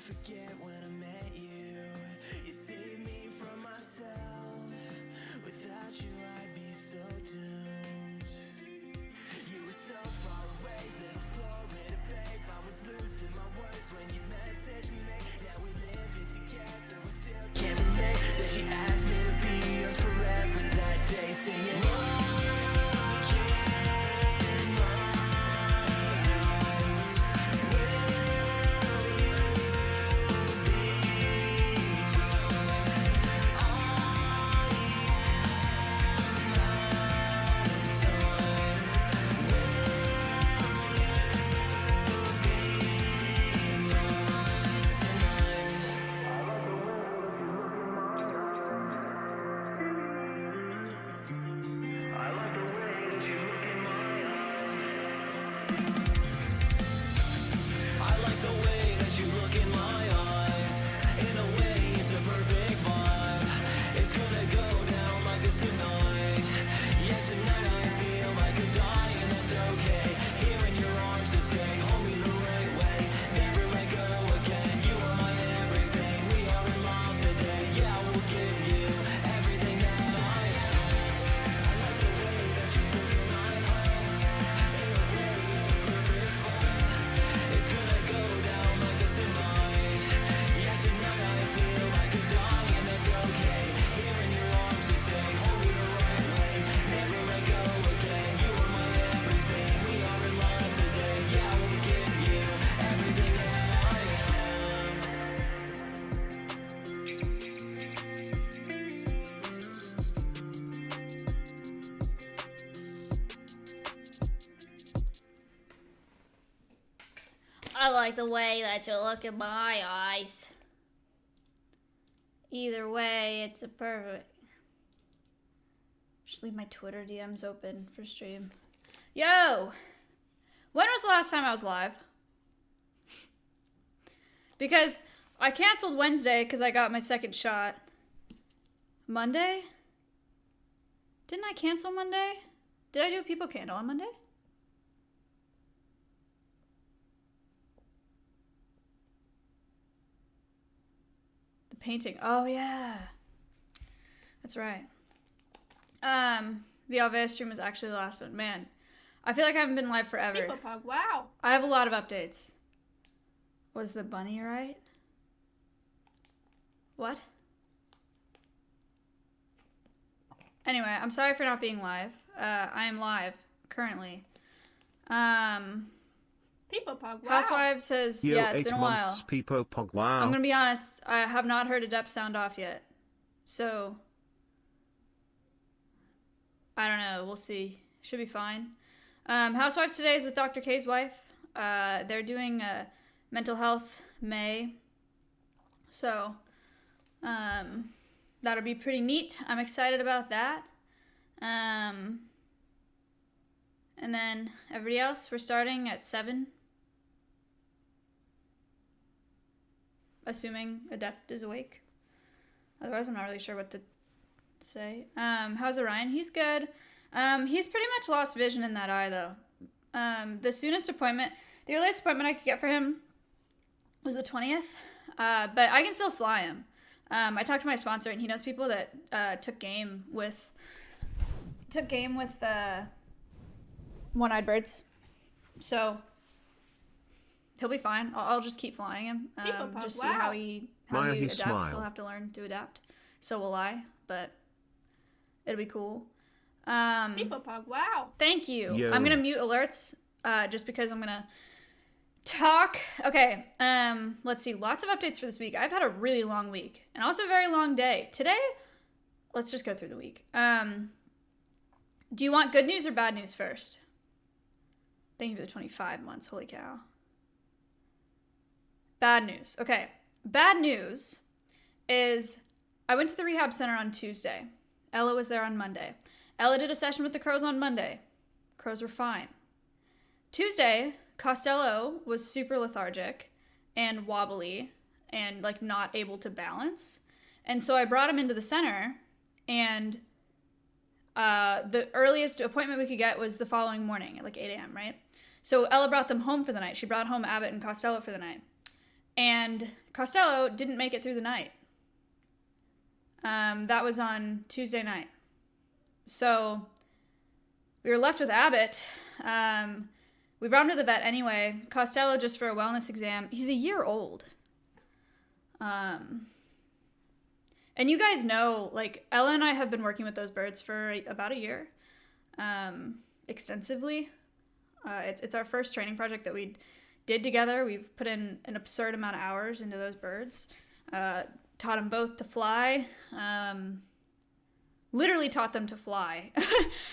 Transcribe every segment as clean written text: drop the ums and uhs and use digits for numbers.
forget when I met you. You saved me from myself. Without you, I'd be so doomed. You were so far away, little Florida babe. I was losing my words when you messaged me. Now we're living together. I still can't believe that you asked me to be yours forever that day. Singing, I like the way that you look in my eyes. Either way, it's a perfect. Just leave my Twitter DMs open for stream. Yo! When was the last time I was live? Because I canceled Wednesday because I got my second shot. Monday? Didn't I cancel Monday? Did I do a people candle on Monday? The painting. Oh, yeah. That's right. The Alvea stream was actually the last one. Man, I feel like I haven't been live forever. People pog, wow. I have a lot of updates. Was the bunny right? What? Anyway, I'm sorry for not being live. I am live currently. People pog, wow. Housewives says, Yo, yeah, it's been a while. People pog, wow. I'm gonna be honest, I have not heard a depth sound off yet. So, I don't know, we'll see. Should be fine. Housewives today is with Dr. K's wife. They're doing a mental health May. So, that'll be pretty neat. I'm excited about that. And then everybody else, we're starting at 7. Assuming Adept is awake. Otherwise, I'm not really sure what to say. How's Orion? He's good. He's pretty much lost vision in that eye, though. The earliest appointment I could get for him was the 20th. But I can still fly him. I talked to my sponsor, and he knows people that took game with one-eyed birds. So he'll be fine. I'll just keep flying him. Just see how he adapts. Smile. He'll have to learn to adapt. So will I, but it'll be cool. People pog, wow. Thank you. Yo. I'm gonna mute alerts just because I'm gonna talk. Okay. Let's see. Lots of updates for this week. I've had a really long week and also a very long day today. Let's just go through the week. Do you want good news or bad news first? Thank you for the 25 months. Holy cow. Bad news. Okay. Bad news is I went to the rehab center on Tuesday. Ella was there on Monday. Ella did a session with the crows on Monday. Crows were fine. Tuesday, Costello was super lethargic and wobbly and like not able to balance. And so I brought him into the center, and the earliest appointment we could get was the following morning at like 8 a.m., right? So Ella brought them home for the night. She brought home Abbott and Costello for the night. And Costello didn't make it through the night. That was on Tuesday night. So we were left with Abbott. We brought him to the vet anyway. Costello just for a wellness exam. He's a year old. And you guys know, like, Ella and I have been working with those birds for about a year, extensively. It's our first training project that we did together. We've put in an absurd amount of hours into those birds. Taught them both to fly. Literally taught them to fly.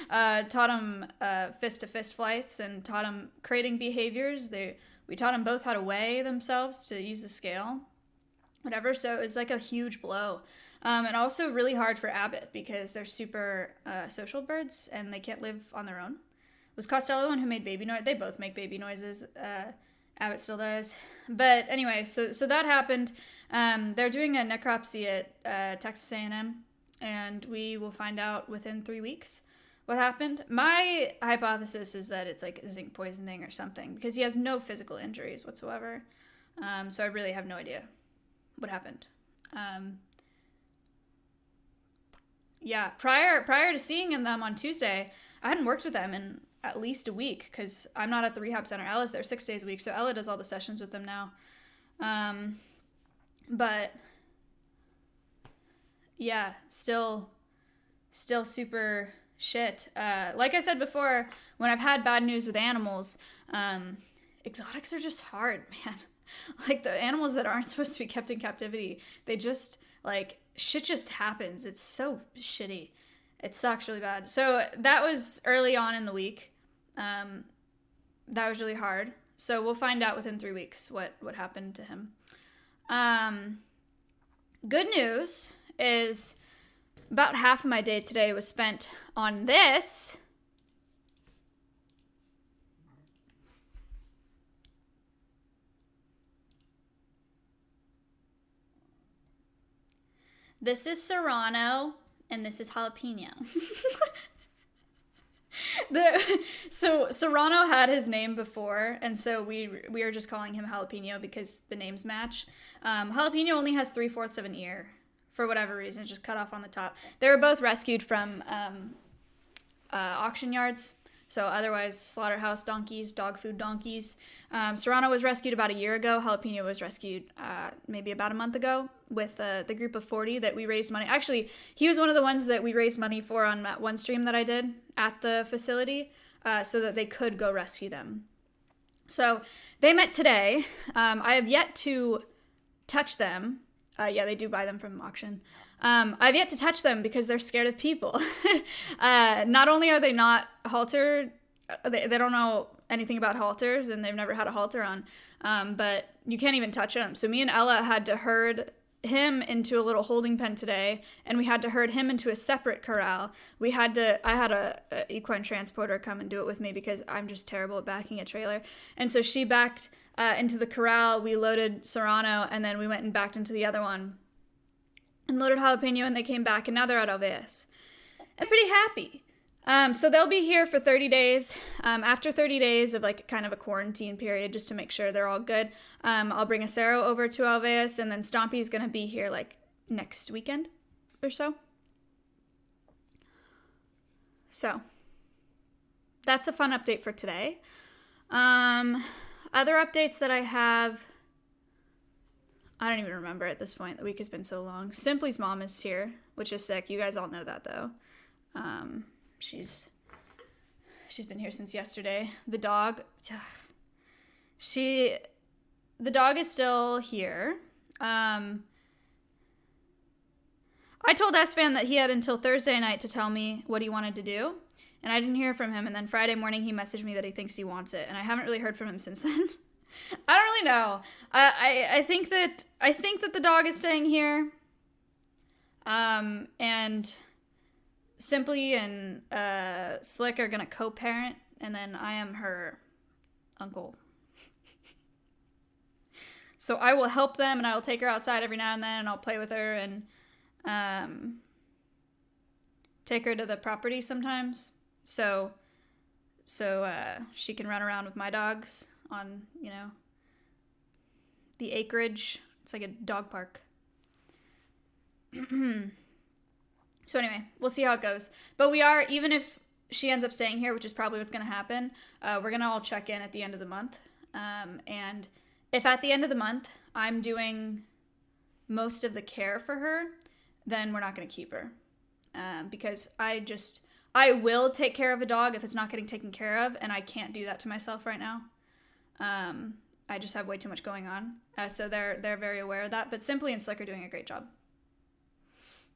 Taught them fist-to-fist flights and taught them crating behaviors. We taught them both how to weigh themselves, to use the scale, whatever. So it was like a huge blow. And also really hard for Abbott because they're super social birds and they can't live on their own. Was Costello the one who made baby noise? They both make baby noises. Abbott still does. But anyway, so that happened. They're doing a necropsy at Texas A&M, and we will find out within 3 weeks what happened. My hypothesis is that it's like zinc poisoning or something, because he has no physical injuries whatsoever. So I really have no idea what happened. Yeah, prior to seeing them on Tuesday, I hadn't worked with them in at least a week because I'm not at the rehab center. Ella's there 6 days a week, so Ella does all the sessions with them now. But yeah, still super shit. Like I said before, when I've had bad news with animals, exotics are just hard, man. Like the animals that aren't supposed to be kept in captivity, they just, like, shit just happens. It's so shitty. It sucks really bad. So that was early on in the week. That was really hard. So we'll find out within 3 weeks what happened to him. Good news is about half of my day today was spent on this. This is Serrano, and this is jalapeno. So Serrano had his name before, and so we are just calling him jalapeno because the names match. Jalapeno only has 3/4 of an ear for whatever reason, just cut off on the top. They were both rescued from auction yards, so otherwise slaughterhouse donkeys, dog food donkeys. Serrano was rescued about a year ago. Jalapeno was rescued maybe about a month ago with the group of 40 that we raised money. Actually, he was one of the ones that we raised money for on one stream that I did at the facility so that they could go rescue them. So they met today. I have yet to touch them. Yeah, they do buy them from auction. I've yet to touch them because they're scared of people. Not only are they not haltered, they don't know anything about halters and they've never had a halter on, but you can't even touch them. So me and Ella had to herd him into a little holding pen today, and we had to herd him into a separate corral. I had a equine transporter come and do it with me because I'm just terrible at backing a trailer. And so she backed into the corral, we loaded Serrano, and then we went and backed into the other one and loaded jalapeno, and they came back, and now they're at OVS. And pretty happy. So they'll be here for 30 days. After 30 days of like kind of a quarantine period, just to make sure they're all good, I'll bring Acero over to Alveus, and then Stompy's going to be here like next weekend or so. So that's a fun update for today. Other updates that I have, I don't even remember at this point. The week has been so long. Simply's mom is here, which is sick. You guys all know that though. She's been here since yesterday. The dog, the dog is still here. I told S-Fan that he had until Thursday night to tell me what he wanted to do, and I didn't hear from him, and then Friday morning he messaged me that he thinks he wants it, and I haven't really heard from him since then. I don't really know. I think that the dog is staying here. And Simply and Slick are gonna co-parent, and then I am her uncle. So I will help them, and I will take her outside every now and then, and I'll play with her, and take her to the property sometimes, so she can run around with my dogs on, the acreage. It's like a dog park. So anyway, we'll see how it goes. But we are, even if she ends up staying here, which is probably what's going to happen, we're going to all check in at the end of the month. And if at the end of the month I'm doing most of the care for her, then we're not going to keep her. Because I will take care of a dog if it's not getting taken care of, and I can't do that to myself right now. I just have way too much going on. So they're very aware of that. But Simply and Slick are doing a great job.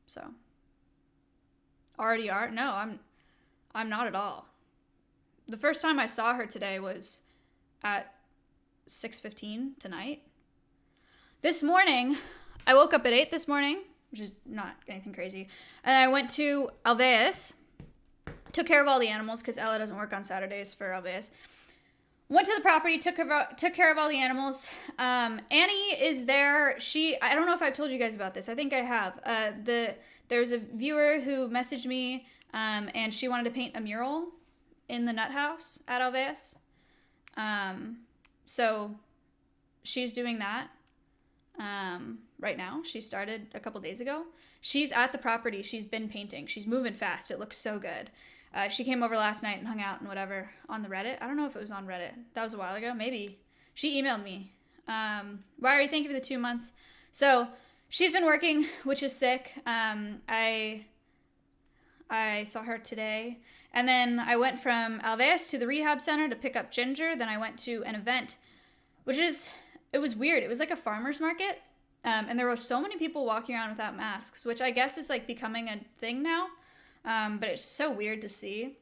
So. Already are? No, I'm not at all. The first time I saw her today was at 6:15 tonight. This morning, I woke up at 8 this morning, which is not anything crazy. And I went to Alveus, took care of all the animals because Ella doesn't work on Saturdays for Alveus. Went to the property, took care of all the animals. Annie is there. I don't know if I've told you guys about this. I think I have. There's a viewer who messaged me, and she wanted to paint a mural in the nut house at Alveus. So she's doing that right now. She started a couple days ago. She's at the property. She's been painting. She's moving fast. It looks so good. She came over last night and hung out and whatever on the Reddit. I don't know if it was on Reddit. That was a while ago. Maybe. She emailed me. Ryrie, thank you for the 2 months. So she's been working, which is sick. I saw her today. And then I went from Alveus to the rehab center to pick up Ginger. Then I went to an event, it was weird. It was like a farmer's market. And there were so many people walking around without masks, which I guess is like becoming a thing now. But it's so weird to see.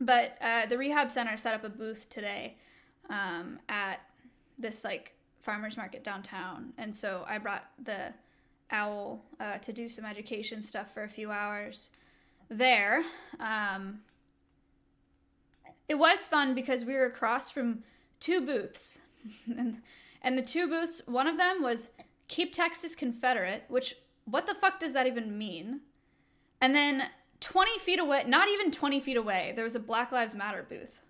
But the rehab center set up a booth today at this like farmer's market downtown. And so I brought the owl to do some education stuff for a few hours there. It was fun because we were across from 2 booths. And the 2 booths, one of them was Keep Texas Confederate, which what the fuck does that even mean? And then 20 feet away, not even 20 feet away, there was a Black Lives Matter booth.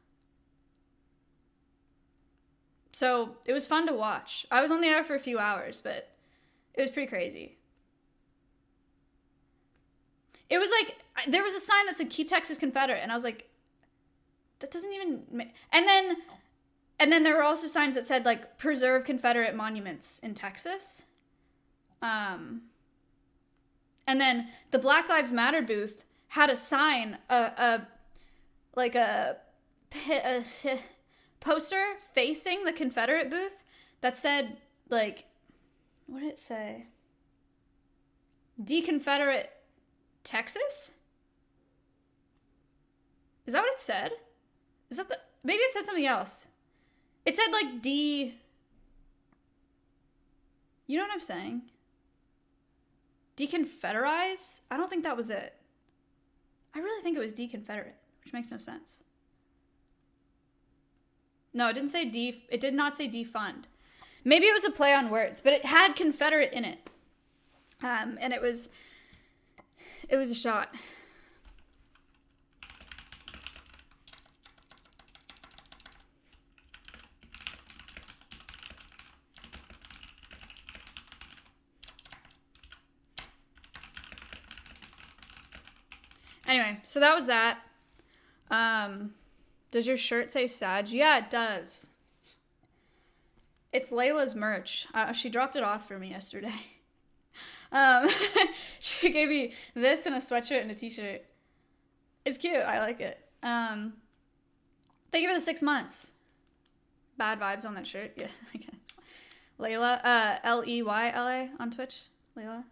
So it was fun to watch. I was only there for a few hours, but it was pretty crazy. It was like, there was a sign that said Keep Texas Confederate, and I was like, that doesn't even make... And then there were also signs that said, like, preserve Confederate monuments in Texas. And then the Black Lives Matter booth had a sign, a poster facing the Confederate booth that said, like, what did it say? Deconfederate Texas? Is that what it said? Is that maybe it said something else. It said, like, you know what I'm saying? Deconfederize? I don't think that was it. I really think it was deconfederate, which makes no sense. No, it didn't say it did not say defund. Maybe it was a play on words, but it had Confederate in it. And it was a shot. Anyway, so that was that. Does your shirt say Sag? Yeah, it does. It's Layla's merch. She dropped it off for me yesterday. She gave me this and a sweatshirt and a t-shirt. It's cute. I like it. Thank you for the 6 months. Bad vibes on that shirt. Yeah, I guess. Layla, Leyla on Twitch. Layla.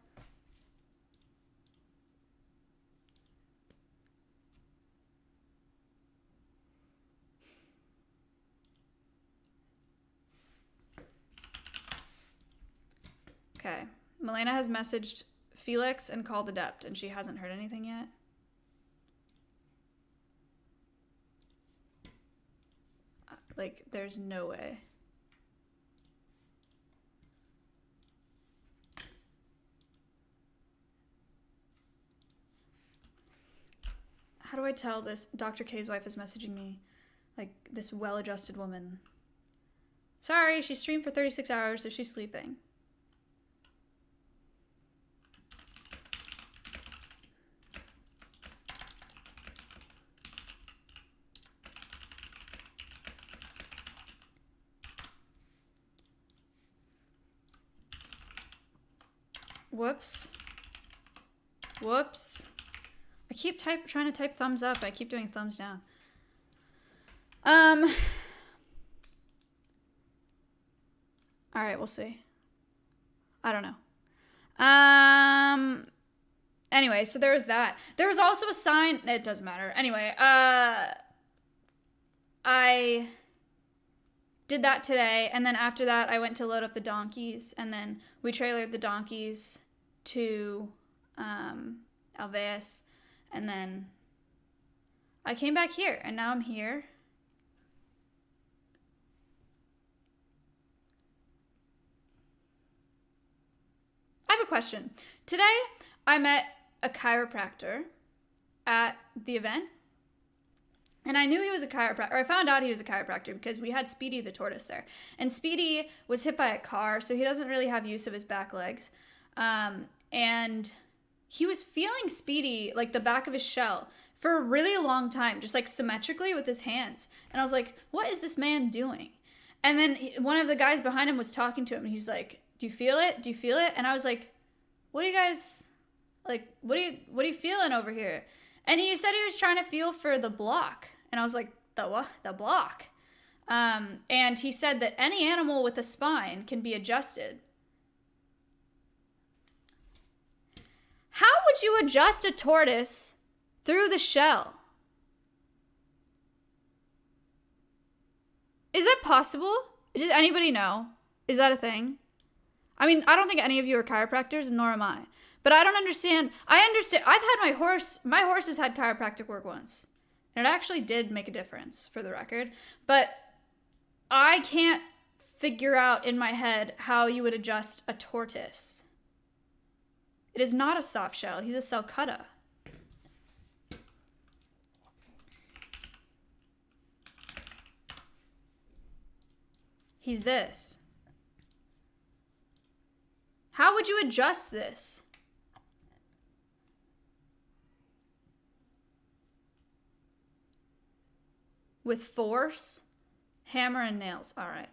Okay. Milena has messaged Felix and called Adept, and she hasn't heard anything yet. Like, there's no way. How do I tell this? Dr. K's wife is messaging me. Like, this well-adjusted woman. Sorry, she streamed for 36 hours, so she's sleeping. Whoops. Whoops. I keep trying to type thumbs up. I keep doing thumbs down. All right, we'll see. I don't know. Anyway, so there was that. There was also a sign. It doesn't matter. Anyway, I did that today, and then after that, I went to load up the donkeys, and then we trailered the donkeys to Alveus, and then I came back here, and now I'm here. I have a question. Today, I met a chiropractor at the event, and I knew he was a chiropractor, or I found out he was a chiropractor because we had Speedy the tortoise there. And Speedy was hit by a car, so he doesn't really have use of his back legs. And he was feeling Speedy, like the back of his shell, for a really long time, just like symmetrically with his hands. And I was like, what is this man doing? And then one of the guys behind him was talking to him, and he's like, do you feel it? Do you feel it? And I was like, what are you guys, like, what are you feeling over here? And he said he was trying to feel for the block. And I was like, the what? The block. And he said that any animal with a spine can be adjusted. How would you adjust a tortoise through the shell? Is that possible? Does anybody know? Is that a thing? I mean, I don't think any of you are chiropractors, nor am I. But I don't understand. I understand. I've had my horse has had chiropractic work once. And it actually did make a difference, for the record. But I can't figure out in my head how you would adjust a tortoise. It is not a soft shell. He's a sulcutta. He's this. How would you adjust this? With force? Hammer and nails. All right.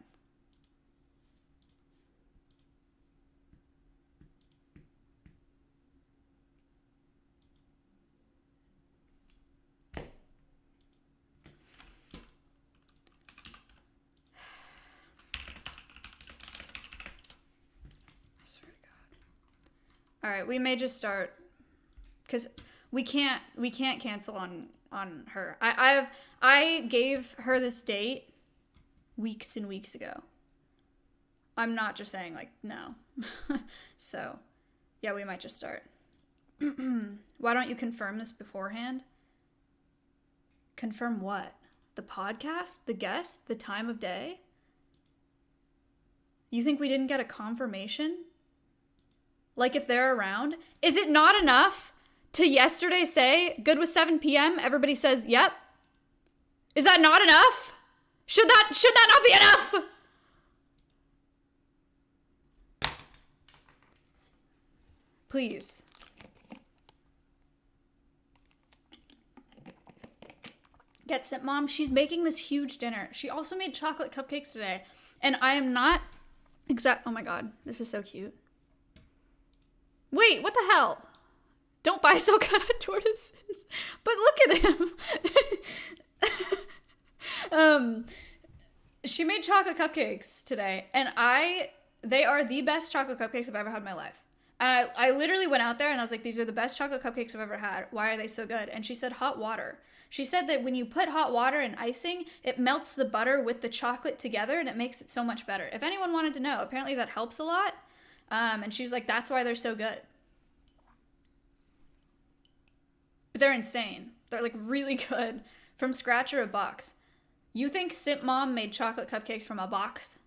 All right, we may just start because we can't cancel on her. I gave her this date weeks and weeks ago. I'm not just saying like no. So, yeah, we might just start. Why don't you confirm this beforehand? Confirm what? The podcast? The guest? The time of day? You think we didn't get a confirmation? Like if they're around? Is it not enough to yesterday say, good with 7 p.m.? Everybody says, yep. Is that not enough? Should that not be enough? Please. Get Sip Mom. She's making this huge dinner. She also made chocolate cupcakes today. And I am not oh my God, this is so cute. Wait, what the hell? Don't buy sulcutta tortoises. But look at him. She made chocolate cupcakes today, and they are the best chocolate cupcakes I've ever had in my life. And I literally went out there and I was like, these are the best chocolate cupcakes I've ever had. Why are they so good? And she said hot water. She said that when you put hot water and icing, it melts the butter with the chocolate together and it makes it so much better. If anyone wanted to know, apparently that helps a lot. And she was like, that's why they're so good. But they're insane. They're like really good. From scratch or a box. You think Simp Mom made chocolate cupcakes from a box?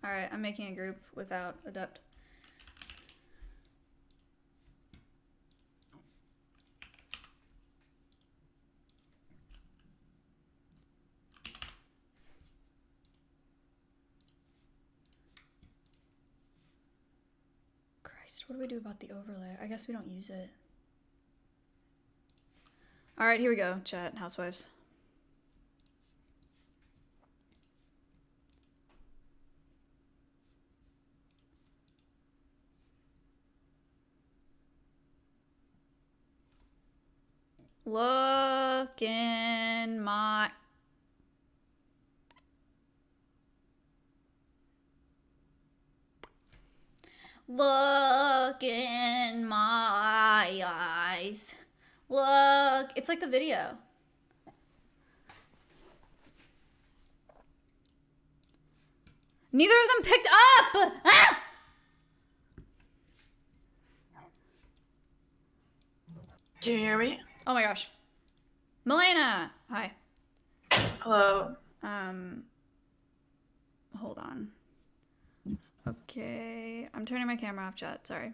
All right, I'm making a group without Adept. Christ, what do we do about the overlay? I guess we don't use it. All right, here we go, chat, housewives. Look in my... Look in my eyes. Look. It's like the video. Neither of them picked up! Ah! Can you hear me? Oh my gosh. Milena! Hi. Hello. Hold on. Okay. I'm turning my camera off, chat. Sorry.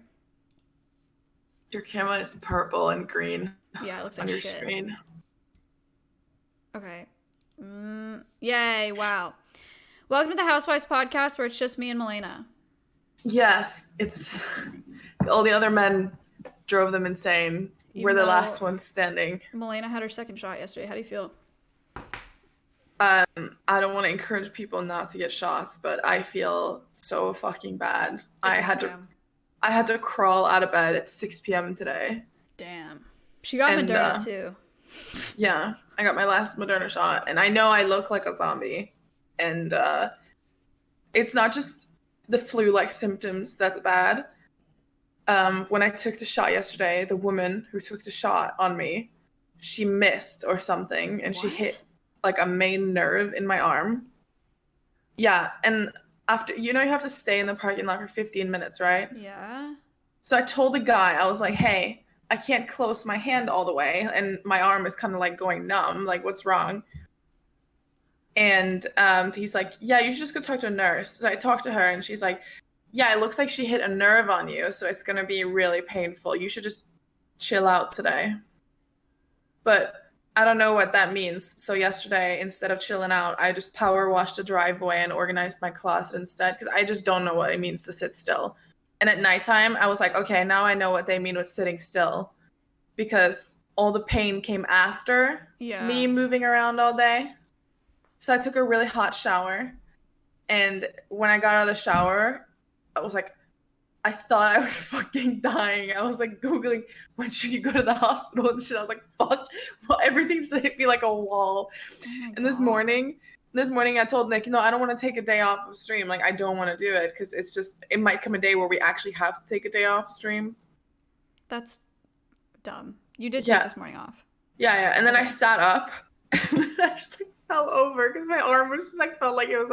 Your camera is purple and green. Yeah, it looks like on your shit. screen. Okay. Yay, wow. Welcome to the Housewives podcast where it's just me and Milena. Yes, it's all the other men drove them insane. We're the last ones standing. Milena had her second shot yesterday. How do you feel? I don't want to encourage people not to get shots, but I feel so fucking bad. I had to crawl out of bed at 6 p.m. today. Damn. She got Moderna too. Yeah, I got my last Moderna shot, and I know I look like a zombie. And it's not just the flu-like symptoms that's bad. When I took the shot yesterday, the woman who took the shot on me, she missed or something, and she hit like a main nerve in my arm. Yeah, and after, you have to stay in the parking lot for 15 minutes, right? Yeah. So I told the guy, I was like, hey, I can't close my hand all the way, and my arm is kind of like going numb. Like, what's wrong? And he's like, yeah, you should just go talk to a nurse. So I talked to her, and she's like, yeah, it looks like she hit a nerve on you, so it's going to be really painful. You should just chill out today. But I don't know what that means. So yesterday, instead of chilling out, I just power washed the driveway and organized my closet instead, because I just don't know what it means to sit still. And at nighttime, I was like, okay, now I know what they mean with sitting still, because all the pain came after me moving around all day. So I took a really hot shower, and when I got out of the shower, I was like, I thought I was fucking dying. I was like Googling, when should you go to the hospital and shit. I was like, fuck. Well, everything just hit me like a wall. And this morning I told Nick, I don't want to take a day off of stream. Like, I don't want to do it because it might come a day where we actually have to take a day off stream. That's dumb. You did take this morning off. Yeah. And then I sat up and I just fell over because my arm was just felt like it was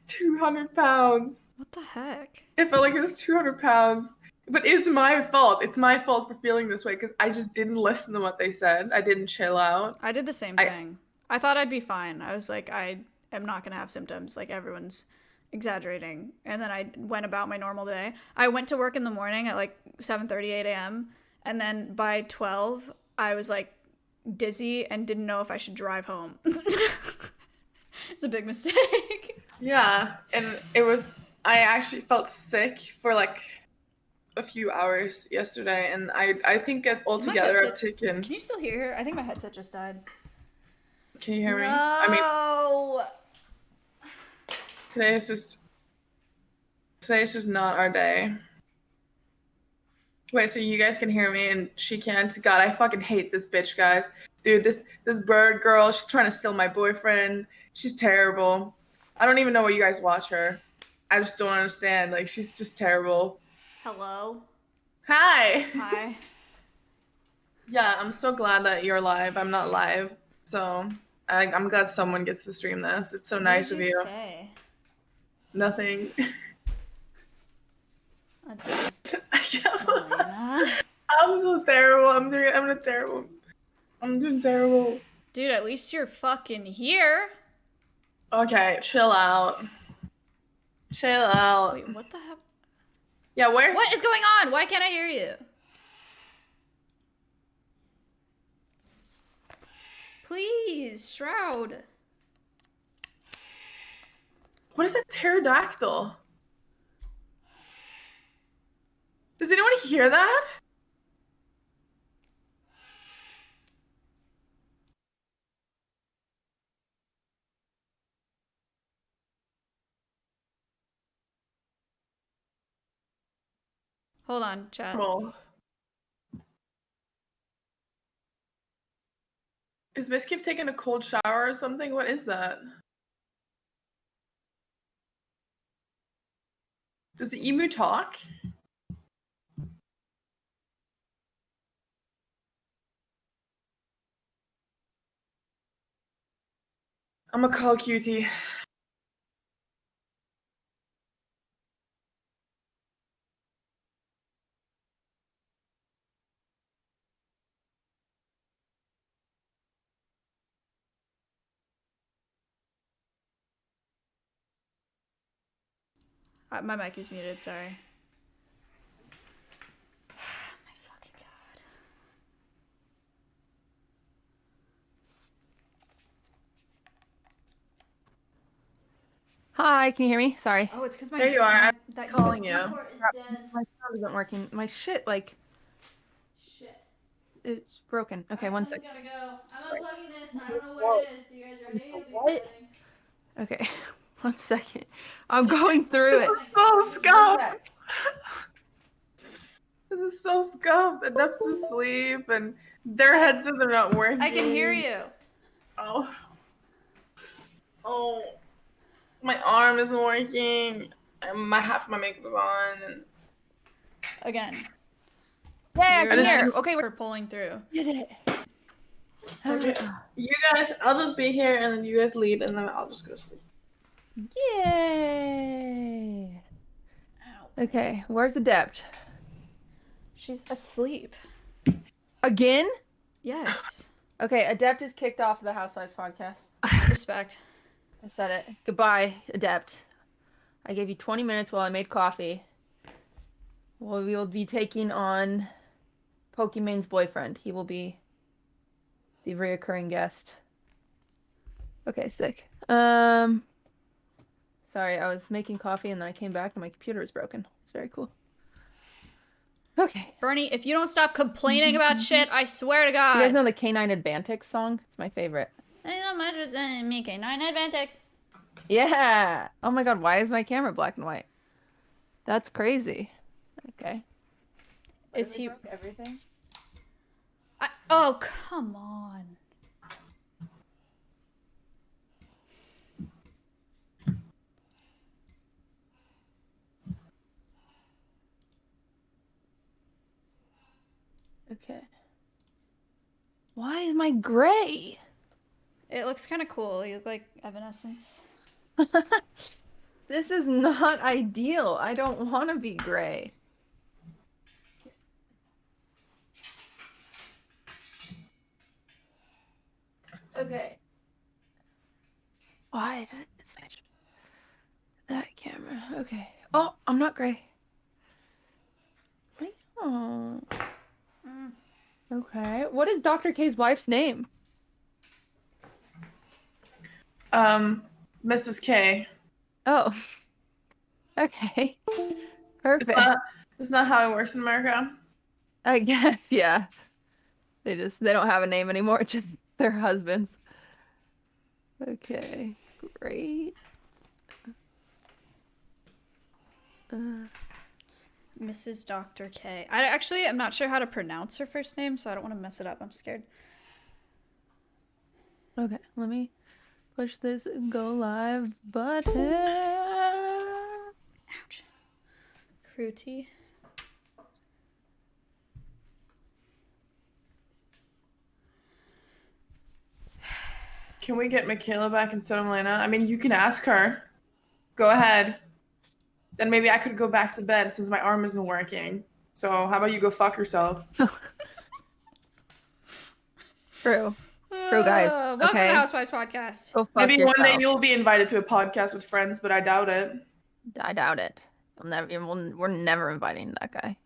200 pounds. What the heck? It felt like it was 200 pounds. But it's my fault. It's my fault for feeling this way because I just didn't listen to what they said. I didn't chill out. I did the same thing. I thought I'd be fine. I was like, I am not going to have symptoms. Like, everyone's exaggerating. And then I went about my normal day. I went to work in the morning at 7:30, 8 a.m. And then by 12, I was dizzy and didn't know if I should drive home. It's a big mistake. Yeah. And I actually felt sick for a few hours yesterday, and I think altogether I've taken... Can you still hear her? I think my headset just died. Can you hear me? No. Today is just not our day. Wait, so you guys can hear me and she can't? God, I fucking hate this bitch, guys. Dude, this bird girl, she's trying to steal my boyfriend. She's terrible. I don't even know why you guys watch her. I just don't understand. She's just terrible. Hello. Hi. Hi. Yeah, I'm so glad that you're live. I'm not live. So I'm glad someone gets to stream this. It's so nice of you. Say? Nothing. Elena. I'm so terrible. I'm doing terrible. Dude, at least you're fucking here. Okay, chill out. Chill out. Wait, what the heck? Yeah, where's... What is going on? Why can't I hear you? Please, Shroud. What is a pterodactyl? Does anyone hear that? Hold on, chat. Cool. Is Miskiff taking a cold shower or something? What is that? Does the emu talk? I'm gonna call Cutie. My mic is muted, sorry. My fucking god. Hi, can you hear me? Sorry. Oh, it's because my... There you are. I'm that calling USB you. port is dead. My sound isn't working. My shit, like, Shit. it's broken. Okay, one sec. Someone's gotta go. I'm unplugging this. I don't know what it is. You guys ready? It'll be What? exciting. Okay, 1 second. I'm going through it. So scuffed. This is so scuffed. Adept's asleep and their headsets are not working. I can hear you. Oh. Oh. My arm isn't working. My half of my makeup is on. And... Again. Yeah, You're I'm here. next Okay, for pulling through. did it. Okay. You guys, I'll just be here and then you guys lead and then I'll just go sleep. Yay. Ow. Okay, where's Adept? She's asleep. Again? Yes. Okay, Adept is kicked off of the Housewives podcast. Respect. I said it. Goodbye, Adept. I gave you 20 minutes while I made coffee. Well, we will be taking on Pokemon's boyfriend. He will be the reoccurring guest. Okay, sick. Sorry, I was making coffee and then I came back and my computer was broken. It's very cool. Okay. Bernie, if you don't stop complaining about shit, I swear to God. You guys know the Canine Advantix song? It's my favorite. I know much was in me, K9 Advantage. Yeah. Oh my god, why is my camera black and white? That's crazy. Okay. Is he... broke everything? Oh, come on. Okay. Why is my gray? It looks kind of cool. You look like Evanescence. This is not ideal. I don't want to be gray. Okay. Why did it switch that camera? Okay. Oh, I'm not gray. Oh. Okay. What is Dr. K's wife's name? Mrs. K. Oh. Okay. Perfect. It's not how it works in America. I guess, yeah. They don't have a name anymore, just their husbands. Okay. Great. Mrs. Dr. K. I'm not sure how to pronounce her first name, so I don't want to mess it up. I'm scared. Okay, let me push this go live button. Ouch. Cruty. Can we get Michaela back instead of Elena? I mean, you can ask her. Go ahead. Then maybe I could go back to bed since my arm isn't working. So how about you go fuck yourself? True. True, guys. Welcome to Okay. the Housewives podcast. Go fuck Maybe yourself. one day you'll be invited to a podcast with friends, but I doubt it. I doubt it. We're never inviting that guy.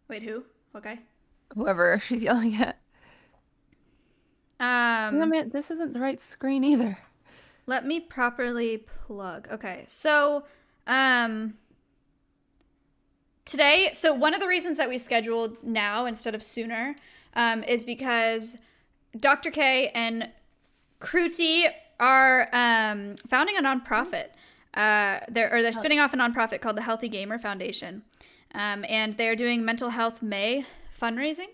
Wait, who? Okay. Whoever she's yelling at. Damn it, this isn't the right screen either. Let me properly plug. Okay, so today, so one of the reasons that we scheduled now instead of sooner is because Dr. K and Kruti are founding a nonprofit. They're spinning off a nonprofit called the Healthy Gamer Foundation, and they're doing Mental Health May fundraising.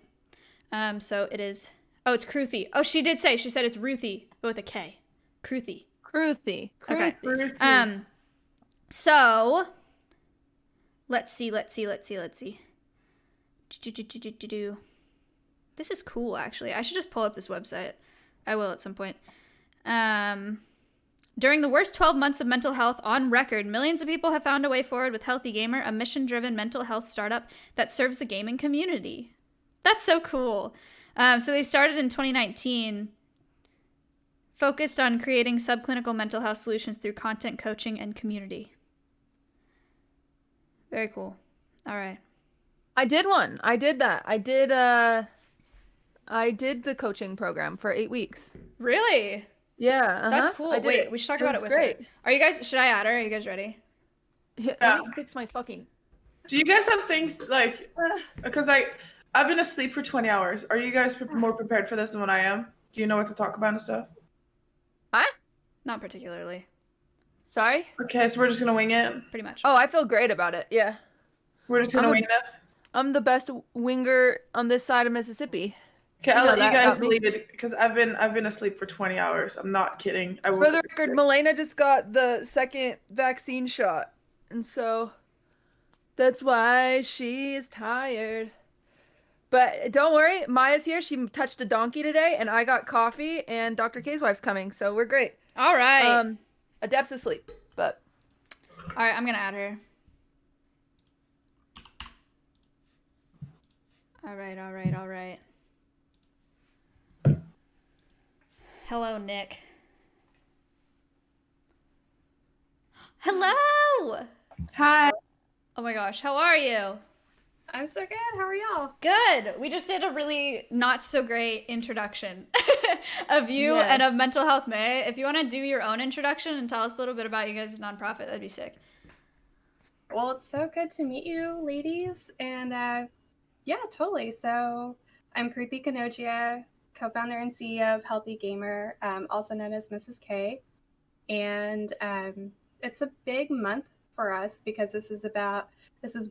So it is. Oh, it's Kruthi. Oh, she did say. She said it's Ruthie, but with a K. Kruthi. Kruthi. Okay. Ruthie. So let's see. This is cool, actually. I should just pull up this website. I will at some point. During the worst 12 months of mental health on record, millions of people have found a way forward with Healthy Gamer, a mission-driven mental health startup that serves the gaming community. That's so cool. So they started in 2019, focused on creating subclinical mental health solutions through content, coaching, and community. Very cool. All right. I did one. I did that. I did the coaching program for 8 weeks. Really? Yeah. That's cool. Wait, we should talk about it with great. her. Are you guys, should I add her? Are you guys ready? Yeah. Let me fix my fucking... Do you guys have things like, because I've been asleep for 20 hours. Are you guys more prepared for this than what I am? Do you know what to talk about and stuff? Huh? Not particularly. Sorry? Okay, so we're just gonna wing it. Pretty much. Oh, I feel great about it. Yeah. We're just gonna wing this. I'm the best winger on this side of Mississippi. Okay, I'll let you guys about me. leave it because I've been asleep for 20 hours. I'm not kidding. I For woke the up at record, 6. Milena just got the second vaccine shot. And so that's why she is tired. But don't worry, Maya's here. She touched a donkey today, and I got coffee, and Dr. K's wife's coming, so we're great. All right. Adept's asleep, but... All right, I'm going to add her. All right. Hello, Nick. Hello! Hi. Oh my gosh, how are you? I'm so good. How are y'all? Good. We just did a really not so great introduction of you Yes. and of Mental Health May. If you want to do your own introduction and tell us a little bit about you guys' nonprofit, that'd be sick. Well, it's so good to meet you, ladies. And yeah, totally. So I'm Kruti Kanogia, co-founder and CEO of Healthy Gamer, also known as Mrs. K. And it's a big month for us because this is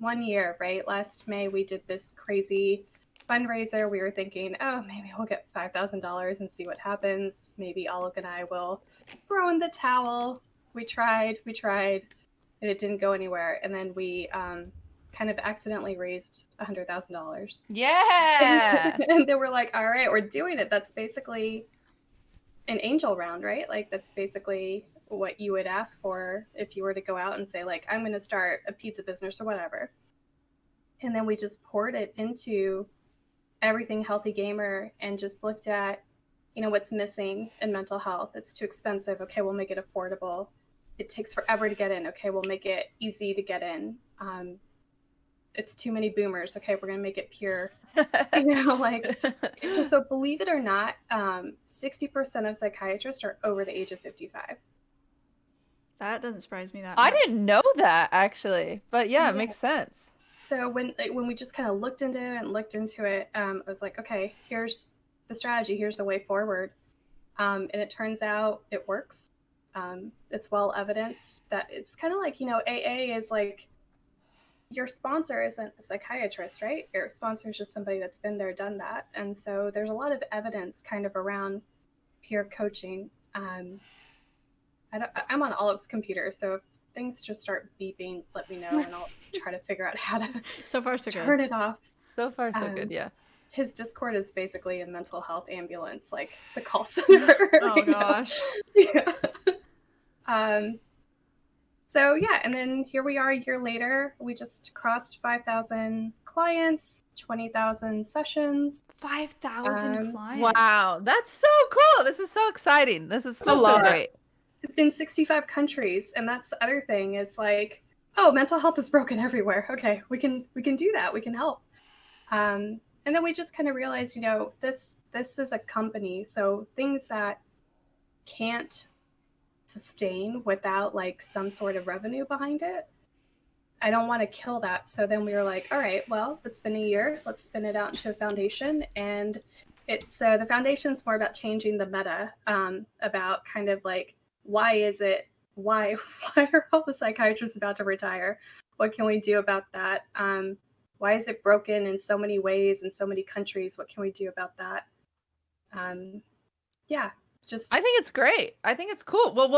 1 year, right? Last May, we did this crazy fundraiser. We were thinking, oh, maybe we'll get $5,000 and see what happens. Maybe Olive and I will throw in the towel. We tried, and it didn't go anywhere. And then we kind of accidentally raised $100,000. Yeah! And they were like, all right, we're doing it. That's basically an angel round, right? Like, that's basically what you would ask for if you were to go out and say, like, I'm going to start a pizza business or whatever. And then we just poured it into everything Healthy Gamer and just looked at, what's missing in mental health. It's too expensive. Okay, we'll make it affordable. It takes forever to get in. Okay, we'll make it easy to get in. It's too many boomers. Okay, we're going to make it pure. So believe it or not, 60% of psychiatrists are over the age of 55. That doesn't surprise me that I much. didn't know that, actually. But yeah, it makes sense. So when we just kind of looked into it, I was like, okay, here's the strategy. Here's the way forward. And it turns out it works. It's well evidenced that it's kind of like, AA is like, your sponsor isn't a psychiatrist, right? Your sponsor is just somebody that's been there, done that. And so there's a lot of evidence kind of around peer coaching. I'm on Olive's computer, so if things just start beeping, let me know, and I'll try to figure out how to So far, so turn good. it off. So far, so good, yeah. His Discord is basically a mental health ambulance, like the call center. Oh gosh. Yeah. So yeah, and then here we are a year later. We just crossed 5,000 clients, 20,000 sessions. 5,000 clients. Wow, that's so cool. This is so exciting. This is so lot. great. in 65 countries, and that's the other thing. It's like, oh, mental health is broken everywhere. Okay, we can do that. We can help. And then we just kind of realized, this is a company, so things that can't sustain without like some sort of revenue behind it, I don't want to kill that. So then we were like, all right, well, it's been a year. Let's spin it out into a foundation. And it's the foundation's more about changing the meta, about kind of like, why are all the psychiatrists about to retire? What can we do about that? Why is it broken in so many ways in so many countries? What can we do about that? Yeah, just I think it's great. I think it's cool. Well,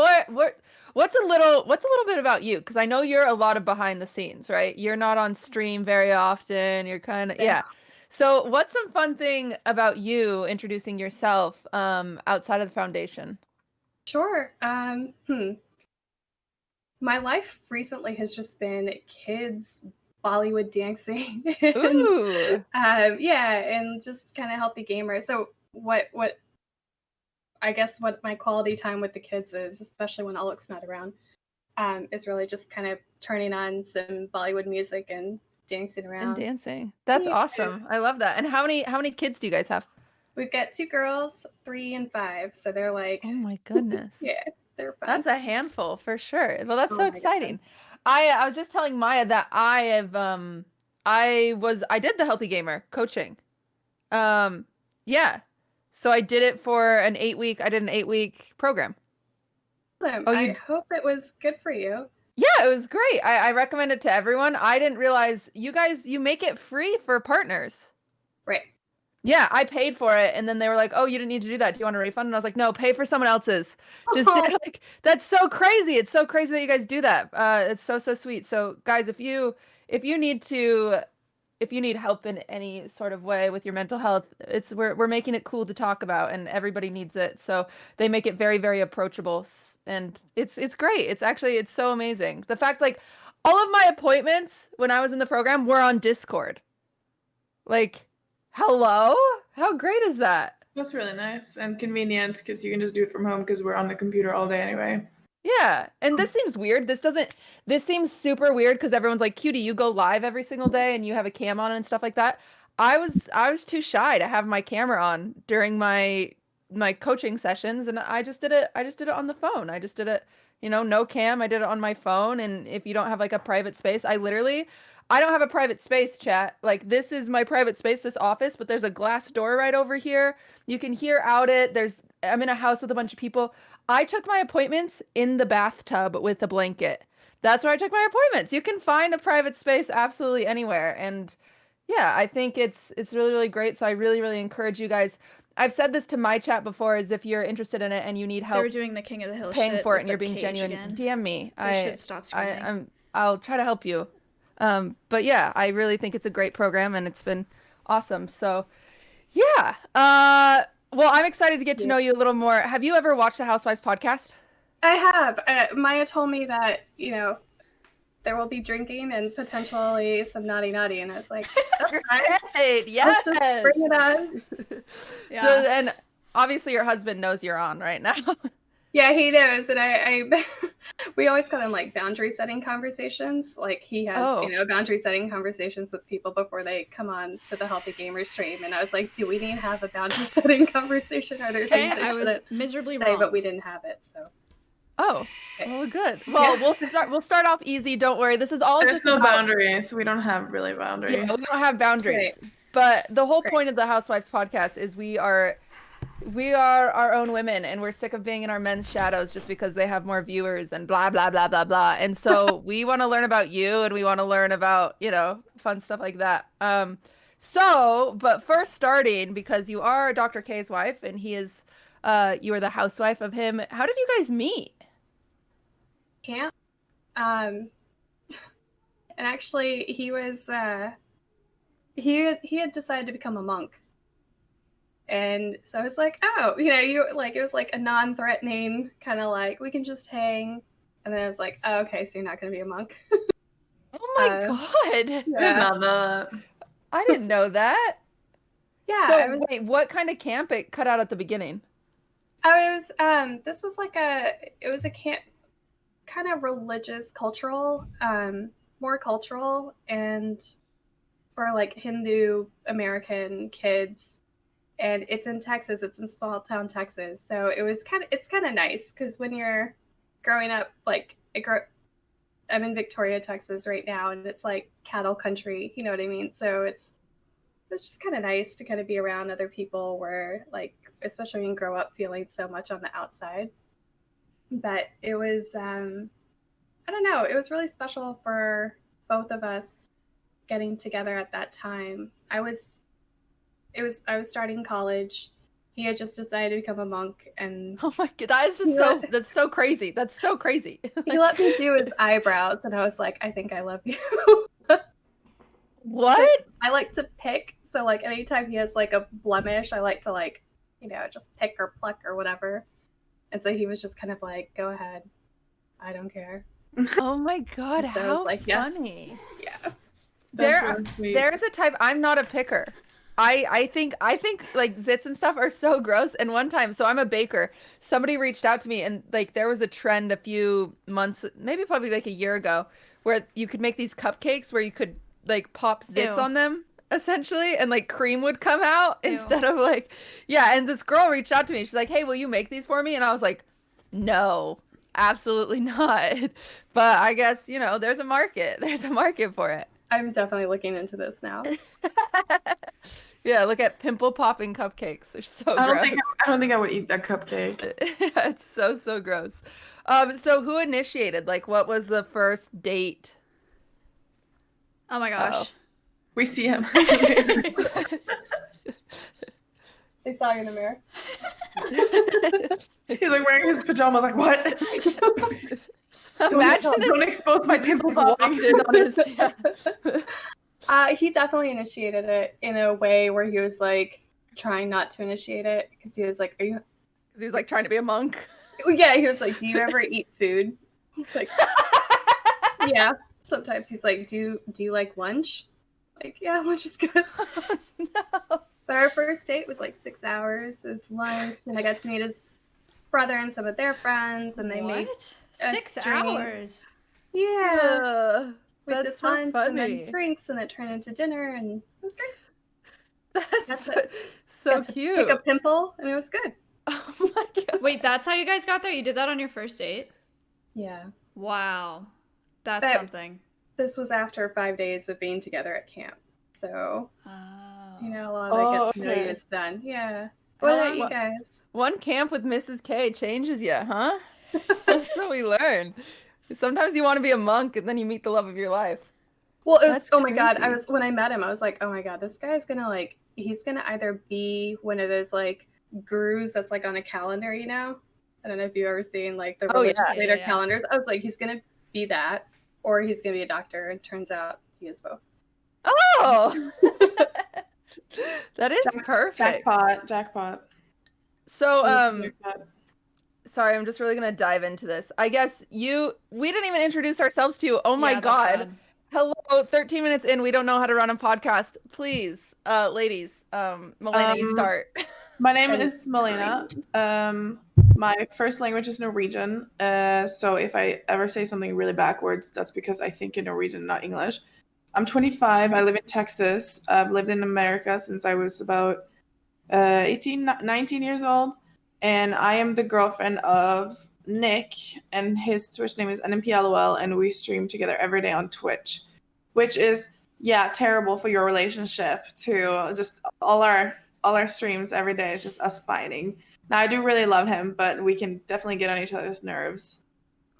what's a little bit about you? Because I know you're a lot of behind the scenes, right? You're not on stream very often. You're kind of yeah. So, what's some fun thing about you introducing yourself outside of the foundation? Sure. My life recently has just been kids Bollywood dancing and Ooh. and just kind of healthy gamer. So what I guess what my quality time with the kids is, especially when Alex's not around, is really just kind of turning on some Bollywood music and dancing around. And dancing. That's awesome. I love that. And how many kids do you guys have? We've got 2 girls, 3 and 5. So they're like, oh my goodness. Yeah, they're fun. That's a handful for sure. Well, that's Oh so my exciting. I was just telling Maya that I did the Healthy Gamer coaching. Yeah. So I did it for an 8-week. I did an 8-week program. Awesome. Oh, I hope it was good for you. Yeah, it was great. I recommend it to everyone. I didn't realize you make it free for partners. Right. Yeah, I paid for it, and then they were like, "Oh, you didn't need to do that. Do you want a refund?" And I was like, "No, pay for someone else's." Just like that's so crazy. It's so crazy that you guys do that. It's so sweet. So, guys, if you need help in any sort of way with your mental health, we're making it cool to talk about, and everybody needs it. So they make it very, very approachable, and it's great. It's so amazing. The fact like all of my appointments when I was in the program were on Discord. Like. Hello? How great is that? That's really nice and convenient because you can just do it from home because we're on the computer all day anyway. Yeah, and this seems weird. This seems super weird because everyone's like, "Cutie, you go live every single day and you have a cam on and stuff like that." I was too shy to have my camera on during my coaching sessions, and I just did it on the phone. I just did it, no cam. I did it on my phone, and if you don't have like a private space, I don't have a private space, chat. Like, this is my private space, this office, but there's a glass door right over here. You can hear out it. I'm in a house with a bunch of people. I took my appointments in the bathtub with a blanket. That's where I took my appointments. You can find a private space absolutely anywhere. And yeah, I think it's really, really great. So I really, really encourage you guys. I've said this to my chat before, is if you're interested in it and you need help. They were doing the King of the Hill paying shit for it with and you're the being cage genuine. again. DM me. They should stop screaming. I'll try to help you. But yeah, I really think it's a great program and it's been awesome. So yeah. Well, I'm excited to get to know you a little more. Have you ever watched the Housewives podcast? I have. Maya told me that, there will be drinking and potentially some naughty, and I was like, that's right. Yes. Let's just bring it on. Yeah. And obviously your husband knows you're on right now. Yeah, he knows, and I we always call them like boundary setting conversations. Like he has, boundary setting conversations with people before they come on to the Healthy Gamer stream. And I was like, do we need to have a boundary setting conversation? Are there things I was miserably say, wrong, but we didn't have it. So. Oh, well, good. Well, we'll start off easy. Don't worry. This is all. There's no boundaries. We don't have really boundaries. Yeah, we don't have boundaries. Right. But the whole point of the Housewives podcast is we are our own women, and we're sick of being in our men's shadows just because they have more viewers and blah blah blah blah blah. And so we want to learn about you, and we want to learn about fun stuff like that. But first, starting because you are Dr. K's wife, and he is you are the housewife of him. How did you guys meet? Camp, and actually he was he had decided to become a monk. And so I was like, oh, it was like a non-threatening kind of like, we can just hang. And then I was like, oh, okay, so you're not going to be a monk. Oh my God. Yeah. I didn't know that. Yeah. So wait, what kind of camp it cut out at the beginning? This was like it was a camp, kind of religious, cultural, more cultural, and for like Hindu American kids. And it's in Texas. It's in small town Texas. So it's kind of nice because when you're growing up, like I'm in Victoria, Texas right now, and it's like cattle country. You know what I mean? So it's just kind of nice to kind of be around other people where, like, especially when you grow up feeling so much on the outside. But it was, I don't know, it was really special for both of us getting together at that time. I was starting college. He had just decided to become a monk, and Oh my god, that is just that's so crazy. That's so crazy. he let me do his eyebrows, and I was like, I think I love you. What? So I like to pick. So like anytime he has like a blemish, I like to like, just pick or pluck or whatever. And so he was just kind of like, go ahead. I don't care. Oh my god, So I how was like, yes. funny. Yeah. There's a type, I'm not a picker. I think like zits and stuff are so gross. And one time, so I'm a baker, somebody reached out to me, and like there was a trend a few months, maybe probably like a year ago, where you could make these cupcakes where you could like pop zits Ew. on them essentially, and like cream would come out Ew. instead of like, yeah. And this girl reached out to me. She's like, hey, will you make these for me? And I was like, no, absolutely not. But I guess, there's a market. There's a market for it. I'm definitely looking into this now. Yeah, look at pimple popping cupcakes. They're so I gross. don't think I would eat that cupcake. It's so gross. So who initiated? Like, what was the first date? Oh my gosh. Uh-oh. We see him. They saw you in the mirror. He's like wearing his pajamas. Like, what? Imagine don't expose my pimple walked popping. in on his. Yeah. He definitely initiated it in a way where he was like trying not to initiate it because he was like, "Are you?" He was like trying to be a monk. Yeah, he was like, "Do you ever eat food?" He's like, "Yeah." Sometimes he's like, "Do you like lunch?" Like, yeah, lunch is good. No. But our first date was like 6 hours. It was lunch, and I got to meet his brother and some of their friends, and they made What? us 6 drinks. hours. Yeah. We That's did so lunch and funny. then drinks, and it turned into dinner, and it was great. That's Got so to cute. pick a pimple, and it was good. Oh my god. Wait, that's how you guys got there? You did that on your first date? Yeah. Wow. That's But- something. This was after 5 days of being together at camp. So, Oh. a lot of that get to know you okay. is done. Yeah. What about you What- guys? One camp with Mrs. K changes you, huh? That's what we learned. Sometimes you want to be a monk and then you meet the love of your life. Well, it was, That's oh my god, crazy. when I met him, I was like, oh my god, this guy's gonna like, he's gonna either be one of those like gurus that's like on a calendar, I don't know if you've ever seen like the Oh, religious yeah. leader Yeah. calendars. I was like, he's gonna be that, or he's gonna be a doctor, and turns out he is both. Oh! That is perfect. Jackpot. So, Jackpot. sorry, I'm just really gonna dive into this. I guess we didn't even introduce ourselves to you. Oh my Yeah, that's god. bad. Hello, 13 minutes in, we don't know how to run a podcast. Please, ladies, Melena, you start. My name is Melena. My first language is Norwegian. So if I ever say something really backwards, that's because I think in Norwegian, not English. I'm 25. I live in Texas. I've lived in America since I was about 19 years old. And I am the girlfriend of Nick, and his Twitch name is NMPLOL, and we stream together every day on Twitch, which is, terrible for your relationship to just all our streams every day is just us fighting. Now, I do really love him, but we can definitely get on each other's nerves.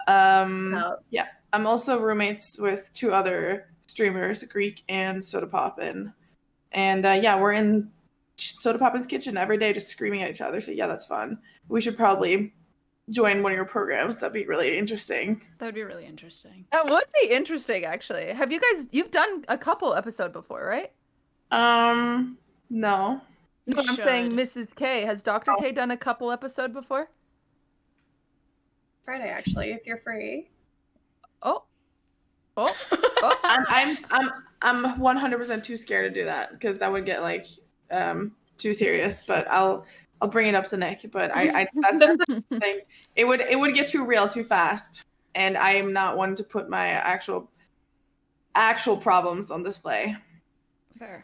Oh. Yeah, I'm also roommates with two other streamers, Greek and Soda Poppin'. And we're in Soda Poppin's kitchen every day just screaming at each other. So yeah, that's fun. We should probably join one of your programs. That'd be really interesting. That would be really interesting. That would be interesting, actually. You've done a couple episode before, right? No. You No, I'm saying should. Mrs. K. Has Dr. K done a couple episode before? Friday, actually, if you're free. Oh. Oh. I'm 100% too scared to do that because that would get like too serious. But I'll bring it up to Nick, but I that's the thing. It would get too real too fast, and I am not one to put my actual problems on display. Fair.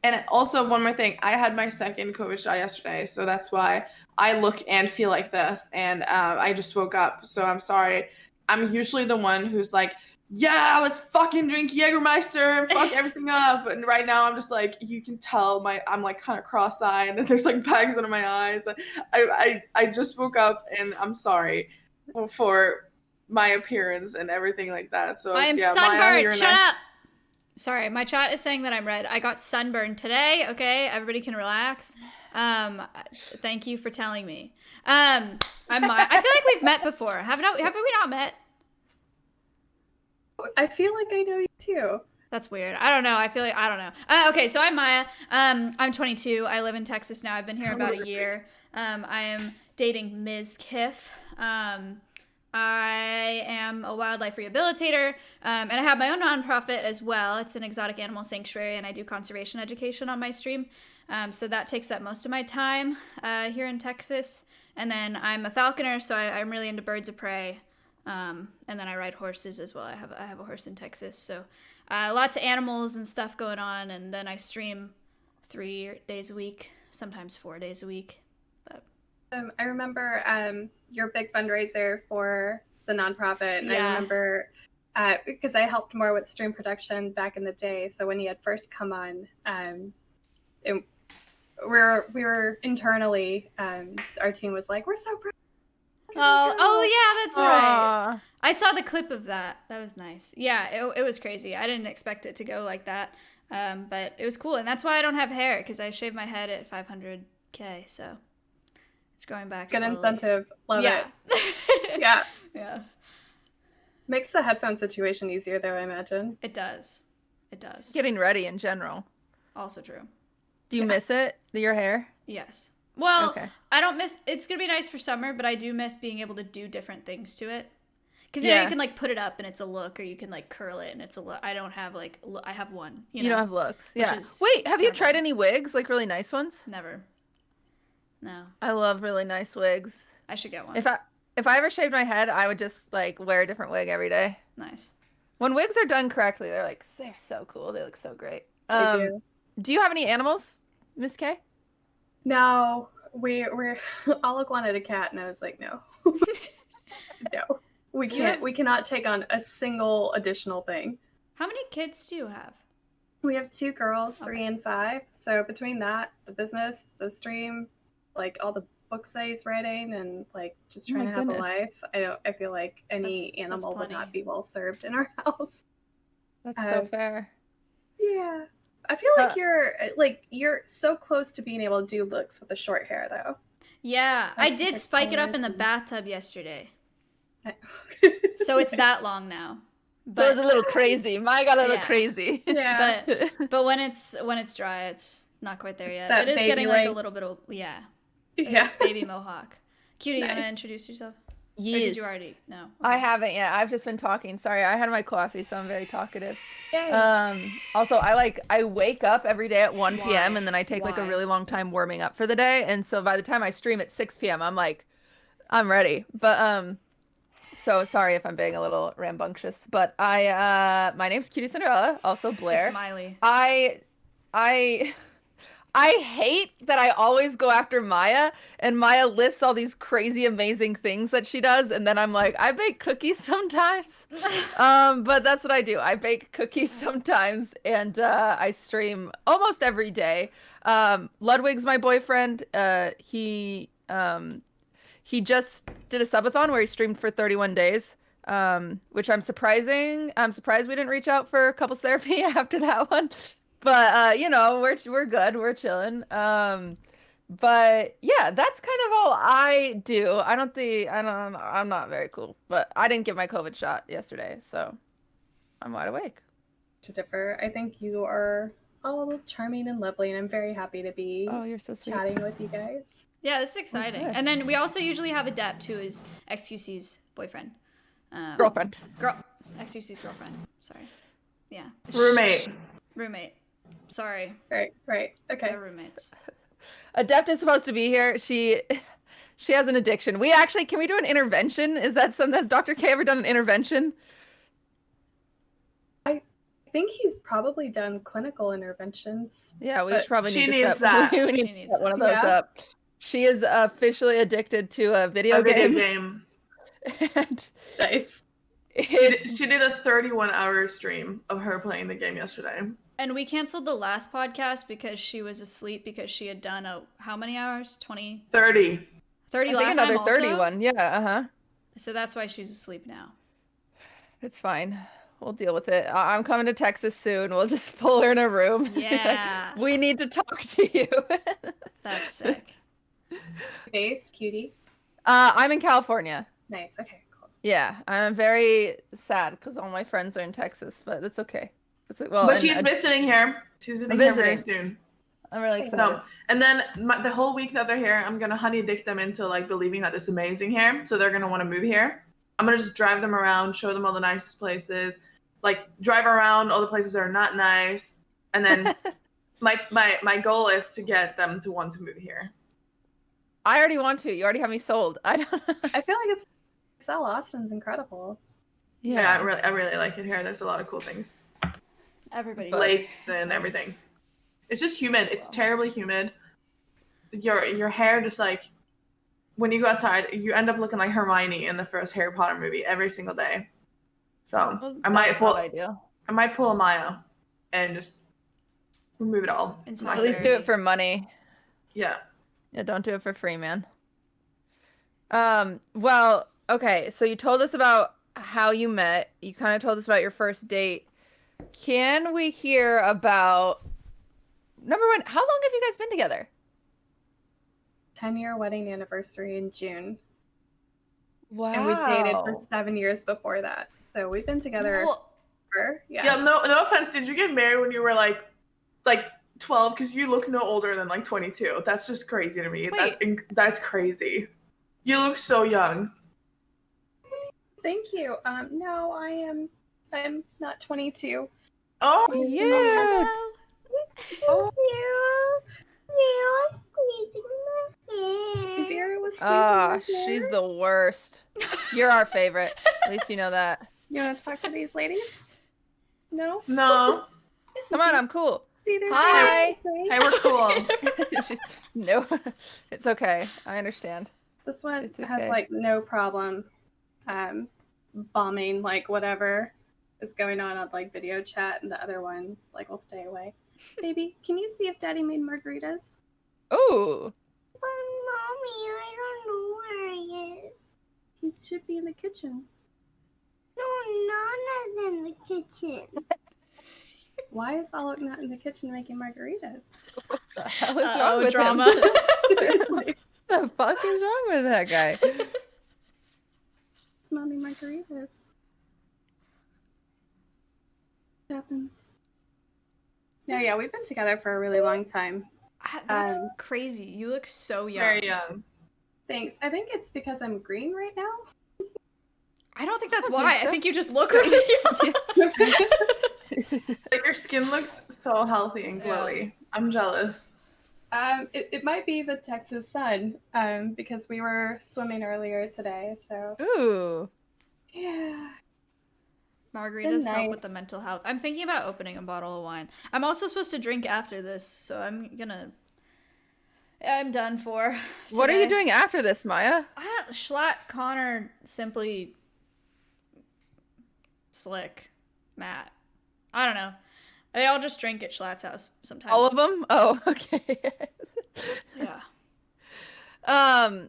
And also one more thing, I had my second COVID shot yesterday, so that's why I look and feel like this, and I just woke up, so I'm sorry. I'm usually the one who's like, yeah, let's fucking drink Jägermeister and fuck everything up. And right now I'm just like, you can tell I'm like kind of cross-eyed and there's like bags under my eyes. I just woke up and I'm sorry for my appearance and everything like that. So I am yeah, sunburned. Shut up. Sorry, my chat is saying that I'm red. I got sunburned today. Okay, everybody can relax. Thank you for telling me. I feel like we've met before. Have we not met? I feel like I know you too. That's weird. I don't know. I don't know. Okay, so I'm Maya. I'm 22. I live in Texas now. I've been here about a year. I am dating Ms. Kiff. I am a wildlife rehabilitator, and I have my own nonprofit as well. It's an exotic animal sanctuary, and I do conservation education on my stream. So that takes up most of my time here in Texas. And then I'm a falconer, so I'm really into birds of prey. And then I ride horses as well. I have a horse in Texas, so lots of animals and stuff going on. And then I stream 3 days a week, sometimes 4 days a week. But I remember your big fundraiser for the nonprofit, and Yeah. I remember because I helped more with stream production back in the day. So when you had first come on, we were internally, our team was like, "We're so proud." Oh yeah, that's right. Aw. I saw the clip of that. That was nice. Yeah, it was crazy. I didn't expect it to go like that, but it was cool. And that's why I don't have hair, because I shaved my head at 500K, so it's growing back Good slowly. incentive. Love Yeah. it. Yeah. Yeah. Makes the headphone situation easier, though, I imagine. It does. It does. Getting ready in general. Also true. Do you miss it? Your hair? Yes. Well, Okay. I don't miss. It's gonna be nice for summer, but I do miss being able to do different things to it. Because Yeah. you can like put it up and it's a look, or you can like curl it and it's a look. I don't have like I have one. You know? don't have looks. Yeah. is Wait, have you kind of tried bad. any wigs? Like really nice ones? Never. No, I love really nice wigs. I should get one. If I ever shaved my head, I would just like wear a different wig every day. Nice. When wigs are done correctly, they're so cool. They look so great. They do. Do you have any animals, Miss K? No, we're Alec wanted a cat, and I was like, no. No. We can't. We cannot take on a single additional thing. How many kids do you have? We have 2 girls, Okay. 3 and 5. So between that, the business, the stream, like all the books that he's writing, and like just Oh my trying to have goodness. a life, I feel like any That's animal would plenty. not be well served in our house. That's so Um, fair. Yeah. I feel like you're so close to being able to do looks with the short hair, though. Yeah, I Like, did the spike it up in the colors and- bathtub yesterday, I- so it's that long now. So it's But a little crazy. Mine got a little Yeah. crazy. Yeah. but when it's dry, it's not quite there yet. that It is baby getting like a length. little bit of Yeah. baby mohawk. Cutie, you want to Nice. introduce yourself? Or Yes. did you already? No. I Okay. haven't yet. I've just been talking. Sorry, I had my coffee, so I'm very talkative. Yay. Also, I wake up every day at 1 p.m. Why? and then I take like a Why? really long time warming up for the day. And so by the time I stream at 6 p.m., I'm like, I'm ready. But so sorry if I'm being a little rambunctious. But my name's Cutie Cinderella, also Blair. It's Miley. I hate that I always go after Maya, and Maya lists all these crazy, amazing things that she does, and then I'm like, I bake cookies sometimes. But that's what I do. I bake cookies sometimes, and I stream almost every day. Ludwig's my boyfriend. He just did a subathon where he streamed for 31 days. Which I'm surprised we didn't reach out for couples therapy after that one. But we're good. We're chilling. But yeah, that's kind of all I do. I'm not very cool, but I didn't get my COVID shot yesterday, so I'm wide awake. To differ, I think you are all charming and lovely, and I'm very happy to be Oh, you're so sweet. chatting with you guys. Yeah, this is exciting. good. And then we also usually have Adept, who is XQC's boyfriend. Girlfriend. XQC's girlfriend. Sorry. Yeah. Roommate. Roommate. Sorry. Right. Okay. They're roommates. Adept is supposed to be here. She has an addiction. Can we do an intervention? Is that something? Has Dr. K ever done an intervention? I think he's probably done clinical interventions. Yeah, we But should probably she need to needs set, that. we need She to needs set one of that. those Yeah. up. She is officially addicted to a video A video game. game. And Nice. She did a 31-hour stream of her playing the game yesterday. And we canceled the last podcast because she was asleep because she had done how many hours? 20? 30. 30 I think last another time 31. Yeah, uh-huh. So that's why she's asleep now. It's fine. We'll deal with it. I'm coming to Texas soon. We'll just pull her in a room. Yeah. We need to talk to you. That's sick. Based, cutie. I'm in California. Nice. Okay, cool. Yeah, I'm very sad because all my friends are in Texas, but that's okay. But she's visiting here. She's visiting here very soon. I'm really excited. So, and then the whole week that they're here, I'm gonna honey dick them into like believing that it's amazing here. So they're gonna want to move here. I'm gonna just drive them around, show them all the nicest places, like drive around all the places that are not nice, and then my goal is to get them to want to move here. I already want to. You already have me sold. I don't. I feel like Excel Austin's incredible. Yeah, I really like it here. There's a lot of cool things. Everybody. Lakes and everything. It's just humid. It's terribly humid. Your hair just like when you go outside, you end up looking like Hermione in the first Harry Potter movie every single day. So Well, I might pull a Maya and just remove it all. At least do it for money. Yeah. Yeah, don't do it for free, man. Well, okay, so you told us about how you met. You kind of told us about your first date. Can we hear about number one, how long have you guys been together? 10-year wedding anniversary in June. Wow. And we dated for 7 years before that. So we've been together for, Yeah, no offense. Did you get married when you were like 12? Because you look no older than like 22. That's just crazy to me. Wait. That's crazy. You look so young. Thank you. No, I'm not 22. Oh, Cute. Oh, Vera was squeezing my hair. She's the worst. You're our favorite. At least you know that. You want to talk to these ladies? No? no. Come on, I'm cool. See, they're Hi. Hey, we're cool. No, it's okay. I understand. This one It's has okay. like no problem bombing like whatever is going on like video chat, and the other one like will stay away. Baby, can you see if Daddy made margaritas? Ooh. Mommy, I don't know where he is. He should be in the kitchen. No, Nana's in the kitchen. Why is Alok not in the kitchen making margaritas? What the hell is wrong with drama. him? Seriously. What the fuck is wrong with that guy? It's mommy margaritas. It happens. No, yeah, we've been together for a really long time. That's crazy. You look so young. Very young. Thanks. I think it's because I'm green right now. I don't think that's I don't why. think so. I think you just look really young. Like your skin looks so healthy and glowy. I'm jealous. It might be the Texas sun, because we were swimming earlier today, so Ooh. yeah. Margaritas help with nice. the mental health. I'm thinking about opening a bottle of wine. I'm also supposed to drink after this, so I'm done for. What are you today. doing after this, Maya? Schlatt, Connor, Simply, Slick, Matt. I don't know. They all just drink at Schlatt's house sometimes. All of them? Oh, okay. Yeah.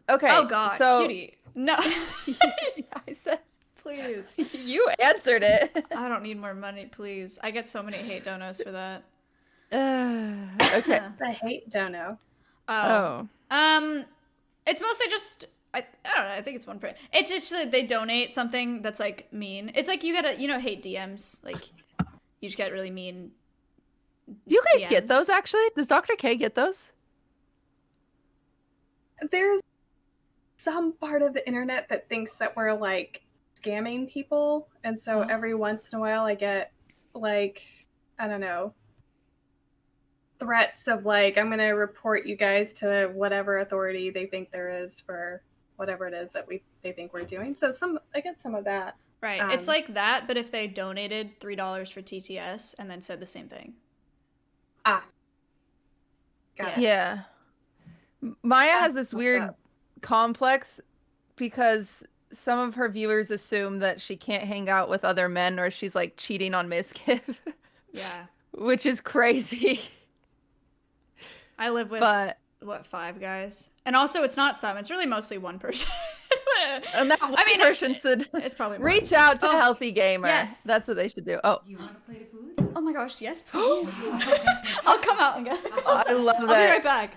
Okay. Oh God, so cutie. No. I said Please. you answered it. I don't need more money, please. I get so many hate donos for that. Okay. I hate dono. Oh. It's mostly just I don't know. I think it's one per. It's just that they donate something that's like mean. It's like you gotta hate DMs. Like you just get really mean. You guys get DMs. those actually? Does Dr. K get those? There's some part of the internet that thinks that we're like scamming people, and so every once in a while I get like, I don't know, threats of like, I'm gonna report you guys to whatever authority they think there is for whatever it is that they think we're doing. So I get some of that. Right. It's like that, but if they donated $3 for TTS and then said the same thing. Got it. Yeah. Maya has this weird complex because some of her viewers assume that she can't hang out with other men or she's like cheating on Mizkif. Yeah. Which is crazy. I live with, 5 guys? And also, it's not some. It's really mostly one person. And that one person should it's probably more. reach out to Healthy Gamer. Yes. That's what they should do. Oh. Do you want a plate of food? Oh my gosh, yes, please. I'll come out and get it. I love that. I'll be right back.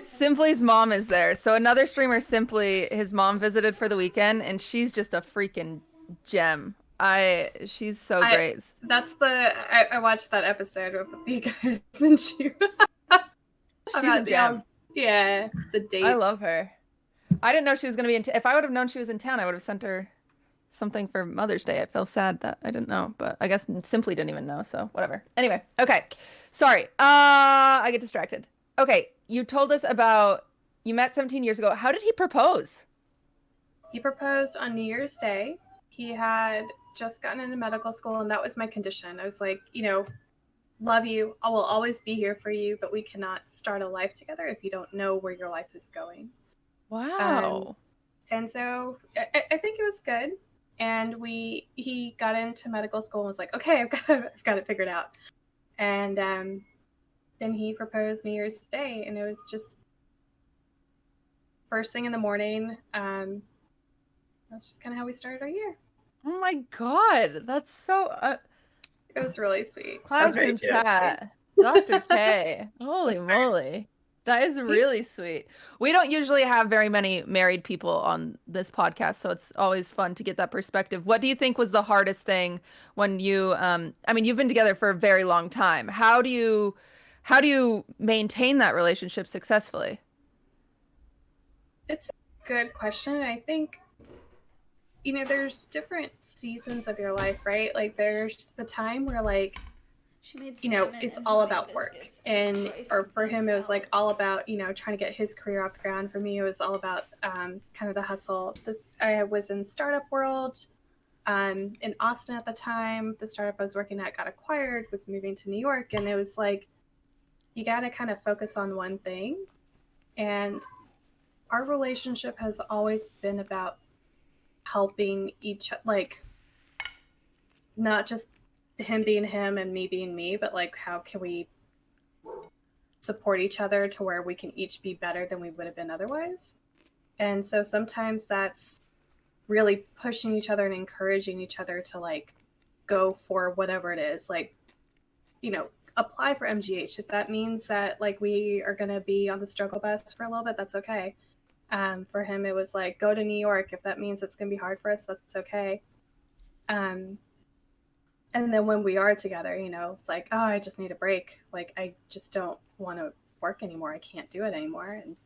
Simply's mom is there. So another streamer, Simply, his mom visited for the weekend, and she's just a freaking gem. She's so great. That's I watched that episode with you guys, and she's a gem. Yeah, the dates. I love her. I didn't know she was going to be in if I would have known she was in town, I would have sent her something for Mother's Day. I feel sad that I didn't know, but I guess Simply didn't even know, so whatever. Anyway, okay. Sorry. I get distracted. Okay, you told us about you met 17 years ago. How did he propose? He proposed on New Year's Day. He had just gotten into medical school, and that was my condition. I was like, love you. I will always be here for you, but we cannot start a life together if you don't know where your life is going. Wow. And so I think it was good. And he got into medical school and was like, okay, I've got it figured out. And then he proposed New Year's Day, and it was just first thing in the morning. That's just kind of how we started our year. Oh my god, that's so. It was really sweet. Class in chat, Dr. K. Holy moly. That is really sweet. We don't usually have very many married people on this podcast, so it's always fun to get that perspective. What do you think was the hardest thing when you, you've been together for a very long time. How do you maintain that relationship successfully? It's a good question. I think, there's different seasons of your life, right? Like there's the time where like, She made it's all about work. Or for him, it was like all about, trying to get his career off the ground. For me, it was all about kind of the hustle. I was in startup world in Austin at the time. The startup I was working at got acquired, was moving to New York. And it was like, you got to kind of focus on one thing. And our relationship has always been about helping like, not just him being him and me being me, but like how can we support each other to where we can each be better than we would have been otherwise. And so sometimes that's really pushing each other and encouraging each other to like go for whatever it is, like apply for MGH. If that means that like we are going to be on the struggle bus for a little bit, that's okay. For him it was like go to New York. If that means it's going to be hard for us, that's okay. And then when we are together, it's like, oh, I just need a break. Like, I just don't want to work anymore. I can't do it anymore. And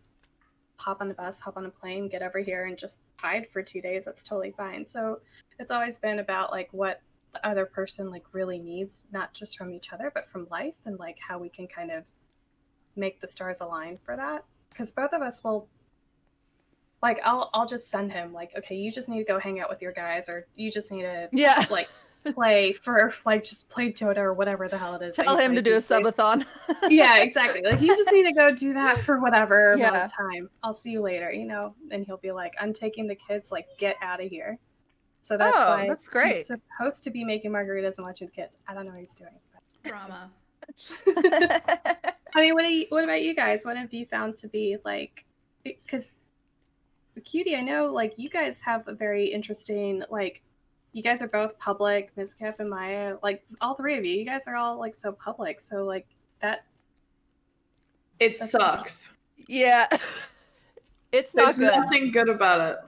hop on the bus, hop on a plane, get over here and just hide for 2 days. That's totally fine. So it's always been about like what the other person like really needs, not just from each other, but from life, and like how we can kind of make the stars align for that. Because both of us will, like, I'll just send him like, okay, you just need to go hang out with your guys, or you just need to like play for like just play Dota or whatever the hell it is. Tell him to do a subathon. Yeah, exactly. Like you just need to go do that for whatever amount of time. I'll see you later, and he'll be like, I'm taking the kids, like get out of here. So that's why that's great. He's supposed to be making margaritas and watching the kids. I don't know what he's doing. Drama. I mean, what about you guys? What have you found to be like, because Cutie, I know like you guys have a very interesting, like, you guys are both public, Mizkif and Maya, like all three of you guys are all like so public. So like that. It sucks. Yeah. It's not There's good. nothing good about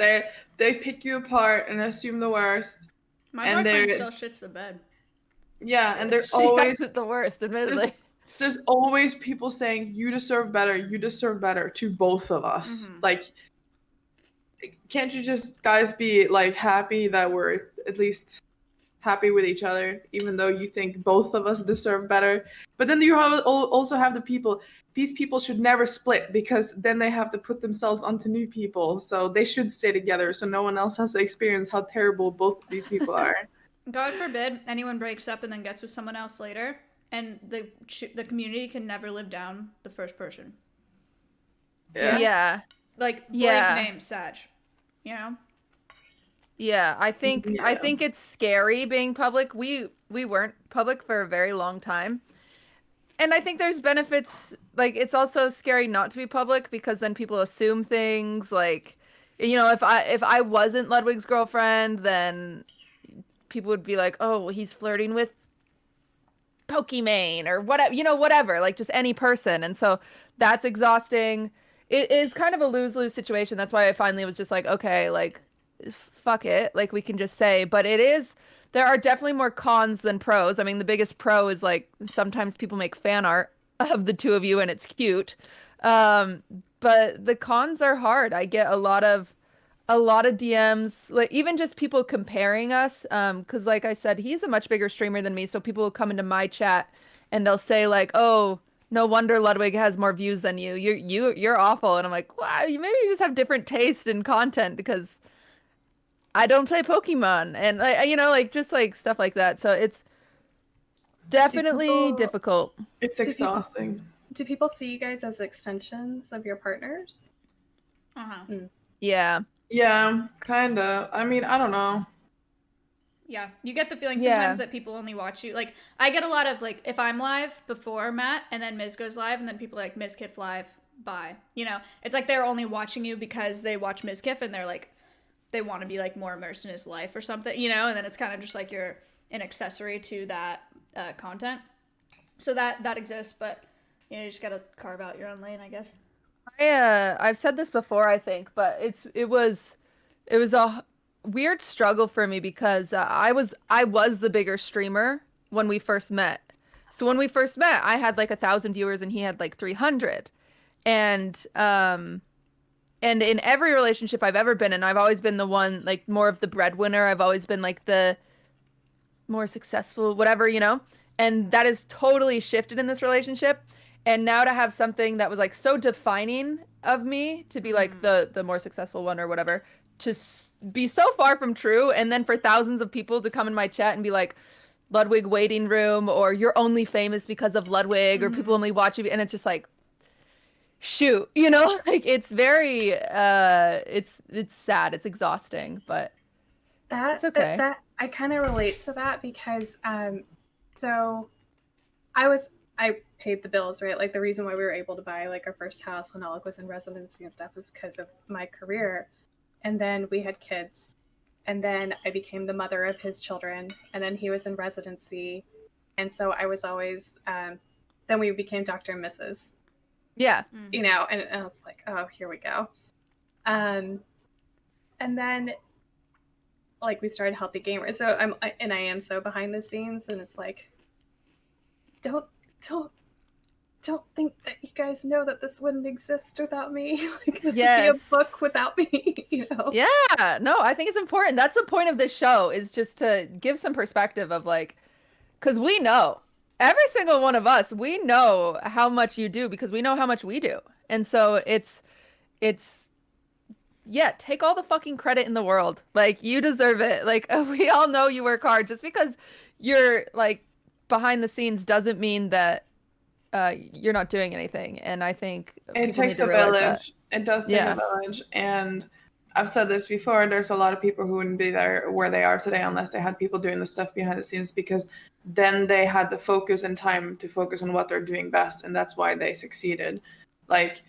it. They pick you apart and assume the worst. My boyfriend still shits the bed. Yeah, and they're She always has it the worst, admittedly. There's always people saying you deserve better to both of us. Mm-hmm. Like, can't you just guys be like happy that we're at least happy with each other, even though you think both of us deserve better. But then you also have the people. These people should never split because then they have to put themselves onto new people. So they should stay together so no one else has to experience how terrible both of these people are. God forbid anyone breaks up and then gets with someone else later, and the community can never live down the first person. Yeah. Like blank name Sag, you know? Yeah, I think it's scary being public. We weren't public for a very long time. And I think there's benefits, like it's also scary not to be public because then people assume things like, you know, if I wasn't Ludwig's girlfriend, then people would be like, "Oh, he's flirting with Pokimane or whatever, you know, whatever, like just any person." And so that's exhausting. It is kind of a lose-lose situation. That's why I finally was just like, okay, like fuck it, like we can just say, but there are definitely more cons than pros. I mean, the biggest pro is like sometimes people make fan art of the two of you and it's cute. But the cons are hard. I get a lot of DMs, like even just people comparing us. Because like I said, he's a much bigger streamer than me, so people will come into my chat and they'll say like, "Oh, no wonder Ludwig has more views than you. You're awful." And I'm like, "Wow, maybe you just have different taste in content because I don't play Pokemon," and like, you know, like just like stuff like that. So it's definitely difficult. It's exhausting. Do people see you guys as extensions of your partners? Yeah. Yeah, kind of. I mean, I don't know. Yeah, you get the feeling sometimes that people only watch you. Like, I get a lot of, like, if I'm live before Matt, and then Miz goes live, and then people are like, Mizkif live, bye. You know? It's like they're only watching you because they watch Mizkif, and they're like, they want to be, like, more immersed in his life or something, you know? And then it's kind of just like you're an accessory to that content. So that exists, but, you know, you just gotta carve out your own lane, I guess. I've said this before, I think, but it was a weird struggle for me because I was the bigger streamer when we first met. So when we first met, I had like 1,000 viewers and he had like 300. And in every relationship I've ever been in, I've always been the one like more of the breadwinner. I've always been like the more successful, whatever, you know? And that has totally shifted in this relationship. And now to have something that was like so defining of me to be like the more successful one or whatever, to be so far from true. And then for thousands of people to come in my chat and be like, Ludwig waiting room, or you're only famous because of Ludwig, or people only watch you. And it's just like, shoot, you know, like it's very, it's sad. It's exhausting, but it's okay. That I kind of relate to that because, so I paid the bills, right? Like the reason why we were able to buy like our first house when Alec was in residency and stuff was because of my career. And then we had kids. And then I became the mother of his children. And then he was in residency. And so I was always, then we became Dr. and Mrs. Yeah. You know, and I was like, oh, here we go. And then like we started Healthy Gamers. So I am so behind the scenes, and it's like, don't think that you guys know that this wouldn't exist without me. Like this would be a book without me, you know? Yeah, no, I think it's important. That's the point of this show, is just to give some perspective of like, because we know, every single one of us, we know how much you do because we know how much we do. And so it's yeah, take all the fucking credit in the world. Like, you deserve it. Like, we all know you work hard. Just because you're like behind the scenes doesn't mean that you're not doing anything. And I think it takes a village. It does take a village. And I've said this before, there's a lot of people who wouldn't be there where they are today unless they had people doing the stuff behind the scenes, because then they had the focus and time to focus on what they're doing best, and that's why they succeeded. Like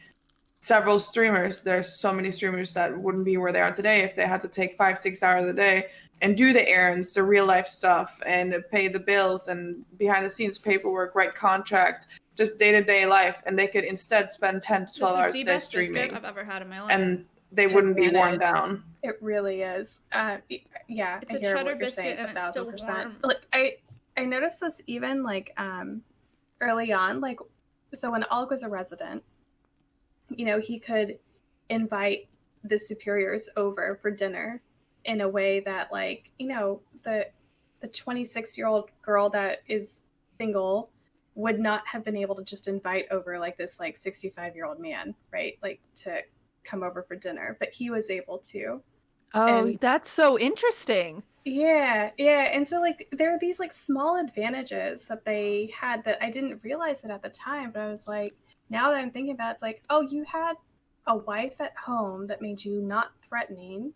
several streamers, there's so many streamers that wouldn't be where they are today if they had to take 5-6 hours a day and do the errands, the real life stuff, and pay the bills and behind the scenes paperwork, write contracts, just day-to-day life, and they could instead spend 10 to 12 hours a day streaming. This is the best biscuit I've ever had in my life. And they wouldn't be worn down. It really is. Yeah, it's a cheddar biscuit and it's still warm. Like I noticed this even like early on, like so when Alec was a resident, you know, he could invite the superiors over for dinner in a way that, like, you know, the the 26-year-old girl that is single would not have been able to just invite over like this like 65-year-old man, right? Like to come over for dinner, but he was able to. Oh, And that's so interesting. yeah, and so like there are these like small advantages that they had that I didn't realize it at the time, but I was like, now that I'm thinking about it, it's like, oh, you had a wife at home that made you not threatening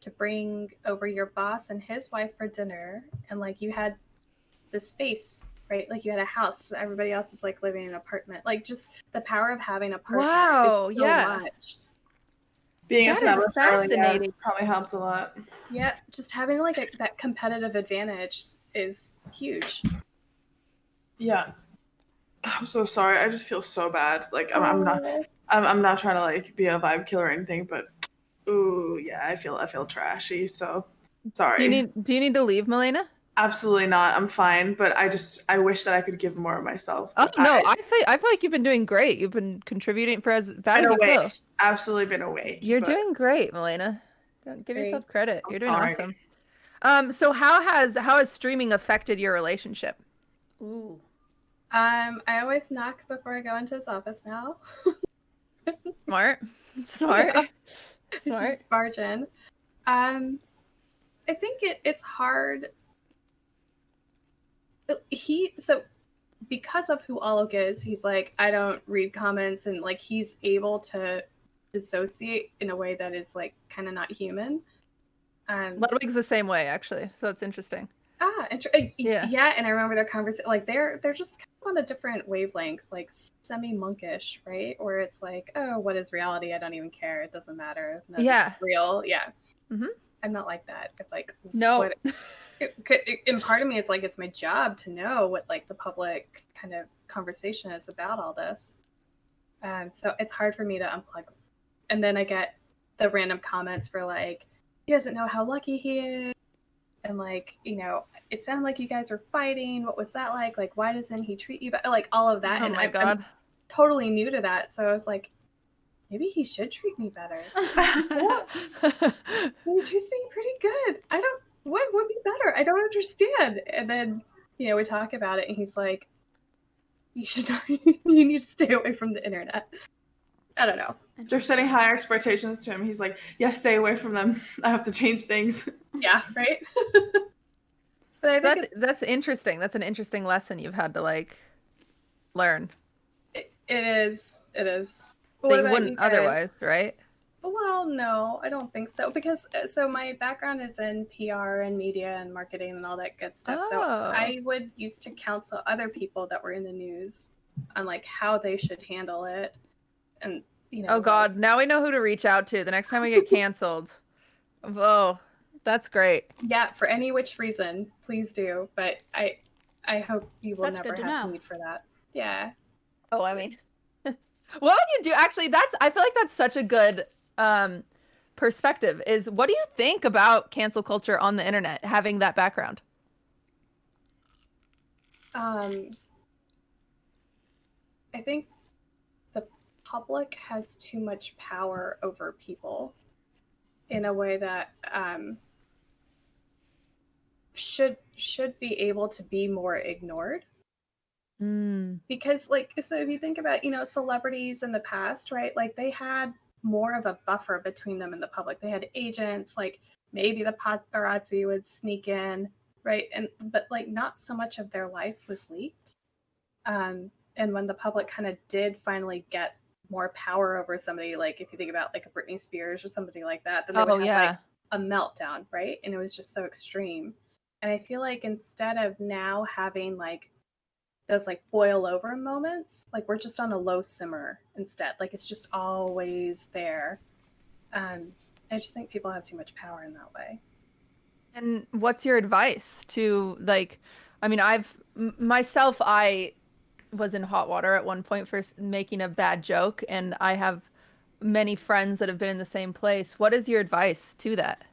to bring over your boss and his wife for dinner, and like you had the space, right? Like you had a house. Everybody else is like living in an apartment. Like just the power of having a partner Wow, is so yeah. much. Being That is established early, yeah, fascinating. probably helped a lot. Yeah, just having like that competitive advantage is huge. Yeah. I'm so sorry. I just feel so bad. Like I'm not trying to like be a vibe killer or anything, but ooh, yeah, I feel trashy. So sorry. Do you need to leave, Milena? Absolutely not. I'm fine, but I wish that I could give more of myself. Oh But no, I feel like you've been doing great. You've been contributing for as bad been as you awake. feel. Absolutely been awake. You're but doing great, Milena. Don't give Great. yourself credit. I'm You're doing sorry. awesome. So how has streaming affected your relationship? Ooh. I always knock before I go into his office now. Smart. Smart. Yeah. It's Smart. just barge in. I think it's hard. So because of who Alok is, he's like, I don't read comments, and like he's able to dissociate in a way that is like kind of not human. Ludwig's the same way, actually. So it's interesting. Yeah. Yeah. And I remember their conversation. Like they're just kind of on a different wavelength, like semi-monkish, right? Where it's like, oh, what is reality? I don't even care. It doesn't matter. No, Yeah. this is real. Yeah. Mhm. I'm not like that. It's like No. and part of me, it's like it's my job to know what like the public kind of conversation is about all this. So it's hard for me to unplug. And then I get the random comments for like, he doesn't know how lucky he is. And like, it sounded like you guys were fighting. What was that like? Like, why doesn't he treat you better? Like all of that. Oh And my I'm God. totally new to that. So I was like, maybe he should treat me better. He treats me pretty good. What would be better? I don't understand. And then, we talk about it and he's like, you need to stay away from the internet. I don't know. They're setting higher expectations to him. He's like, yes, stay away from them. I have to change things. Yeah, right? But I So think that's interesting. That's an interesting lesson you've had to like learn it is. that What you about wouldn't you guys? otherwise, right? Well, no, I don't think so. Because so my background is in PR and media and marketing and all that good stuff. So Oh. I would used to counsel other people that were in the news on like how they should handle it. And Oh God, now we know who to reach out to the next time we get canceled. Oh, that's great. Yeah, for any which reason, please do. But I hope you will That's never good to have know. need for that. Yeah. Oh, I mean, what would you do? Actually, I feel like that's such a good perspective. Is what do you think about cancel culture on the internet, having that background? I think the public has too much power over people in a way that should be able to be more ignored. Because so if you think about celebrities in the past, right, like they had more of a buffer between them and the public. They had agents, like maybe the paparazzi would sneak in, right, but like not so much of their life was leaked. And when the public kind of did finally get more power over somebody, like if you think about like a Britney Spears or somebody like that, then they would have like a meltdown, right? And it was just so extreme. And I feel like instead of now having like those like boil over moments, like we're just on a low simmer instead. Like it's just always there. I just think people have too much power in that way. And what's your advice to like? I mean, I was in hot water at one point for making a bad joke, and I have many friends that have been in the same place. What is your advice to that?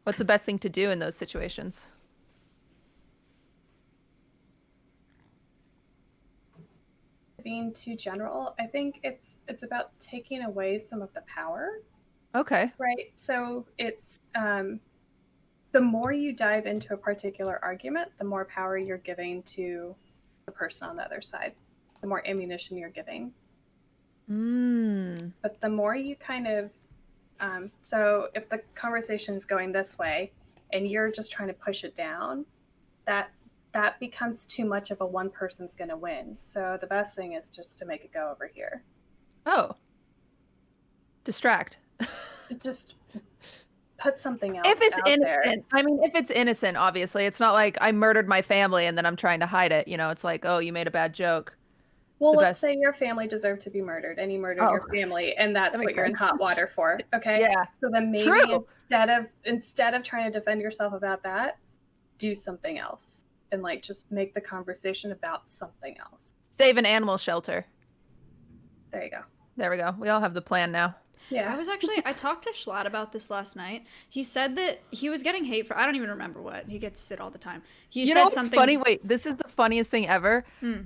What's the best thing to do in those situations? Being too general, I think it's about taking away some of the power. Okay. Right. So it's the more you dive into a particular argument, the more power you're giving to the person on the other side, the more ammunition you're giving. But the more you kind of, so if the conversation's going this way and you're just trying to push it down, that becomes too much of a one person's going to win. So the best thing is just to make it go over here. Oh. Distract. Just put something else If it's out innocent, there. I mean, if it's innocent, obviously, it's not like I murdered my family and then I'm trying to hide it. You know, it's like, oh, you made a bad joke. Well, The let's best- say your family deserved to be murdered and you murdered your family, and that's That what makes you're in sense. hot water for. Okay. Yeah. So then maybe True. instead of trying to defend yourself about that, do something else and like just make the conversation about something else. Save an animal shelter. There you go. There we go. We all have the plan now. Yeah. I talked to Schlatt about this last night. He said that he was getting hate for, I don't even remember what. He gets it all the time. He You said know what's something funny? Wait, this is the funniest thing ever.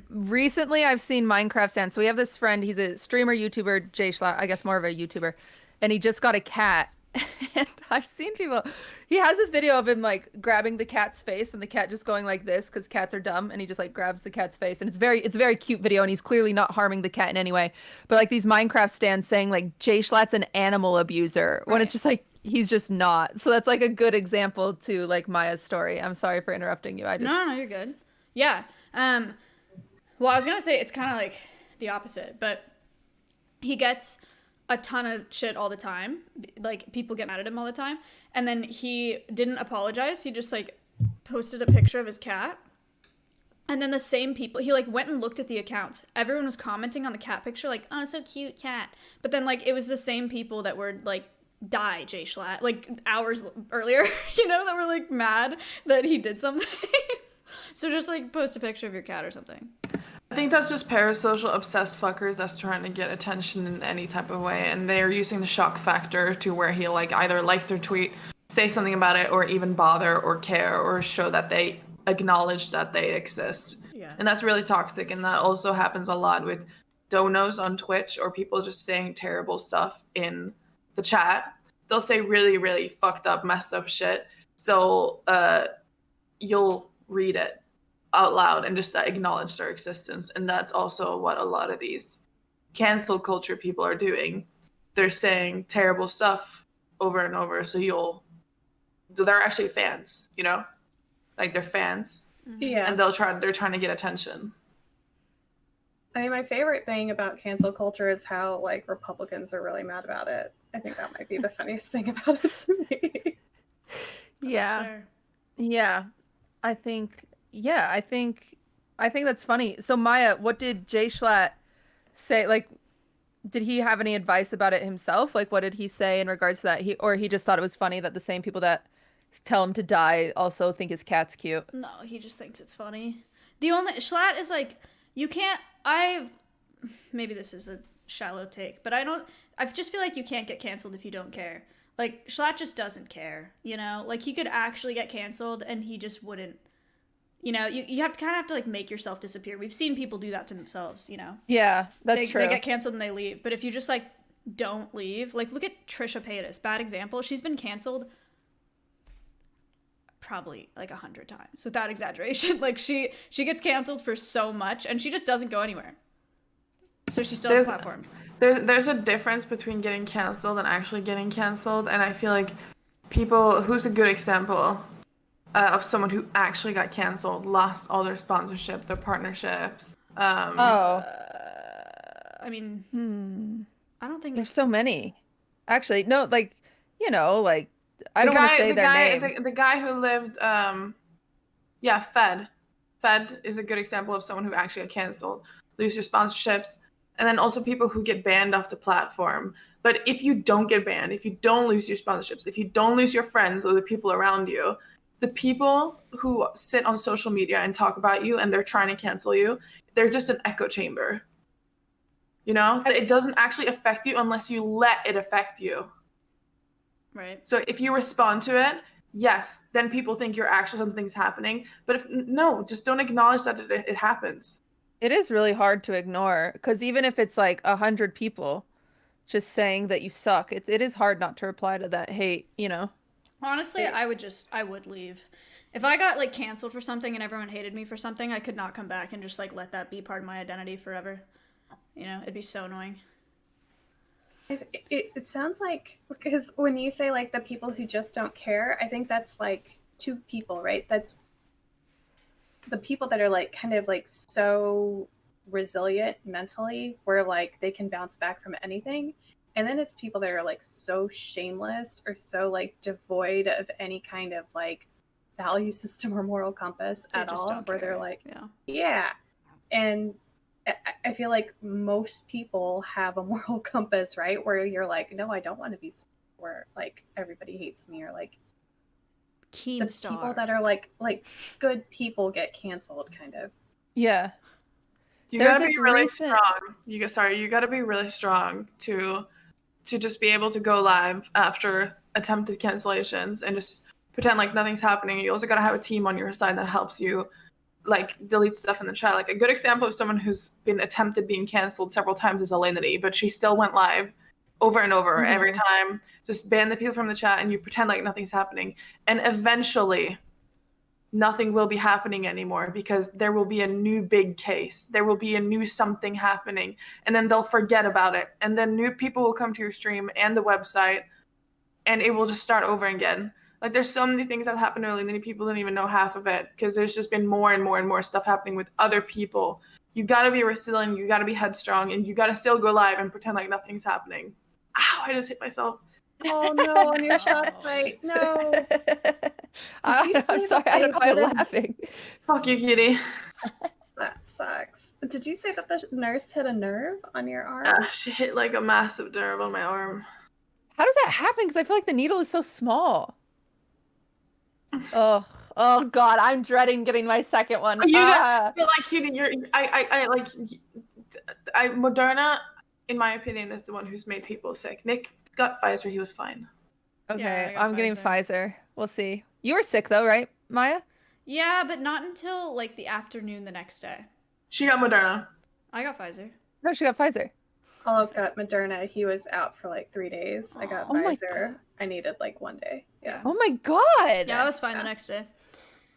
Recently, I've seen Minecraft Stand. So we have this friend. He's a streamer, YouTuber, Jay Schlatt. I guess more of a YouTuber. And he just got a cat. And I've seen people. He has this video of him like grabbing the cat's face and the cat just going like this because cats are dumb. And he just like grabs the cat's face. And it's a very cute video. And he's clearly not harming the cat in any way. But like these Minecraft stands saying like Jay Schlatt's an animal abuser when it's just like he's just not. So that's like a good example to like Maya's story. I'm sorry for interrupting you. No, you're good. Yeah. Well, I was gonna say it's kind of like the opposite, but he gets a ton of shit all the time. Like people get mad at him all the time, and then he didn't apologize. He just like posted a picture of his cat, and then the same people, he like went and looked at the accounts. Everyone was commenting on the cat picture, like, "Oh, so cute cat." But then like it was the same people that were like, "Die, Jay Schlatt," like hours earlier, you know, that were like mad that he did something. So just like post a picture of your cat or something. I think that's just parasocial obsessed fuckers that's trying to get attention in any type of way, and they're using the shock factor to where he'll like either like their tweet, say something about it, or even bother or care or show that they acknowledge that they exist. Yeah. And that's really toxic, and that also happens a lot with donos on Twitch or people just saying terrible stuff in the chat. They'll say really, really fucked up, messed up shit. So you'll read it out loud and just acknowledge their existence. And that's also what a lot of these cancel culture people are doing. They're saying terrible stuff over and over, so they're actually fans, you know, like they're fans. Yeah. And they're trying to get attention. I mean, my favorite thing about cancel culture is how like Republicans are really mad about it. I think that might be the funniest thing about it to me. Yeah. Yeah. I think that's funny. So Maya, what did Jay Schlatt say? Like, did he have any advice about it himself? Like, what did he say in regards to that? He just thought it was funny that the same people that tell him to die also think his cat's cute. No, he just thinks it's funny. Schlatt is like, maybe this is a shallow take, but I just feel like you can't get canceled if you don't care. Like, Schlatt just doesn't care, you know? Like, he could actually get canceled and he just wouldn't. You know, you have to kind of have to like make yourself disappear. We've seen people do that to themselves, you know? Yeah, that's true. They get canceled and they leave. But if you just like don't leave, like look at Trisha Paytas, bad example. She's been canceled probably like 100 times without exaggeration. Like she gets canceled for so much and she just doesn't go anywhere. So she still has a platform. There's a difference between getting canceled and actually getting canceled, and I feel like who's a good example of someone who actually got canceled, lost all their sponsorship, their partnerships. I mean, I don't think there's so many. Actually, no, like, you know, like, I don't want to say their name. The guy who lived, Fed. Fed is a good example of someone who actually got canceled, lose your sponsorships, and then also people who get banned off the platform. But if you don't get banned, if you don't lose your sponsorships, if you don't lose your friends or the people around you, the people who sit on social media and talk about you and they're trying to cancel you, they're just an echo chamber. You know? It doesn't actually affect you unless you let it affect you. Right. So if you respond to it, yes, then people think you're actually something's happening. But no, just don't acknowledge that it happens. It is really hard to ignore, because even if it's like 100 people just saying that you suck, it is hard not to reply to that hate, you know? Honestly, I would leave. If I got like canceled for something and everyone hated me for something, I could not come back and just like let that be part of my identity forever. You know, it'd be so annoying. It sounds like, because when you say like the people who just don't care, I think that's like two people, right? That's the people that are like kind of like so resilient mentally, where like they can bounce back from anything. And then it's people that are like so shameless or so like devoid of any kind of like value system or moral compass They at just all, don't where care. they're like, Yeah. yeah. And I feel like most people have a moral compass, right? Where you're like, no, I don't want to be where like everybody hates me, or like the people Keemstar. that are like good people get canceled, kind of. Yeah. You There's gotta be this really recent- strong. You gotta be really strong to just be able to go live after attempted cancellations and just pretend like nothing's happening. You also gotta have a team on your side that helps you like delete stuff in the chat. Like a good example of someone who's been attempted being canceled several times is Alinity, but she still went live over and over every time. Just ban the people from the chat and you pretend like nothing's happening. And eventually nothing will be happening anymore because there will be a new big case. There will be a new something happening, and then they'll forget about it. And then new people will come to your stream and the website, and it will just start over again. Like there's so many things that happen early, and people don't even know half of it because there's just been more and more and more stuff happening with other people. You gotta be resilient, you gotta be headstrong, and you gotta still go live and pretend like nothing's happening. Ow, I just hit myself. Oh no, on your shot site. No. I'm sorry, I don't know why I'm laughing. Fuck you, Kitty. That sucks. Did you say that the nurse hit a nerve on your arm? She hit like a massive nerve on my arm. How does that happen? Because I feel like the needle is so small. Oh God, I'm dreading getting my second one. You got, but like, Kitty, Moderna, in my opinion, is the one who's made people sick. Nick got Pfizer, he was fine. Okay, Yeah, I got I'm getting Pfizer. Pfizer. We'll see. You were sick though, right, Maya? Yeah, but not until like the afternoon the next day. She got Moderna. I got Pfizer. No, she got Pfizer. Olive got Moderna. He was out for like 3 days. I got Oh my Pfizer. I needed like 1 day. Yeah. Oh my God. Yeah, I was fine the next day.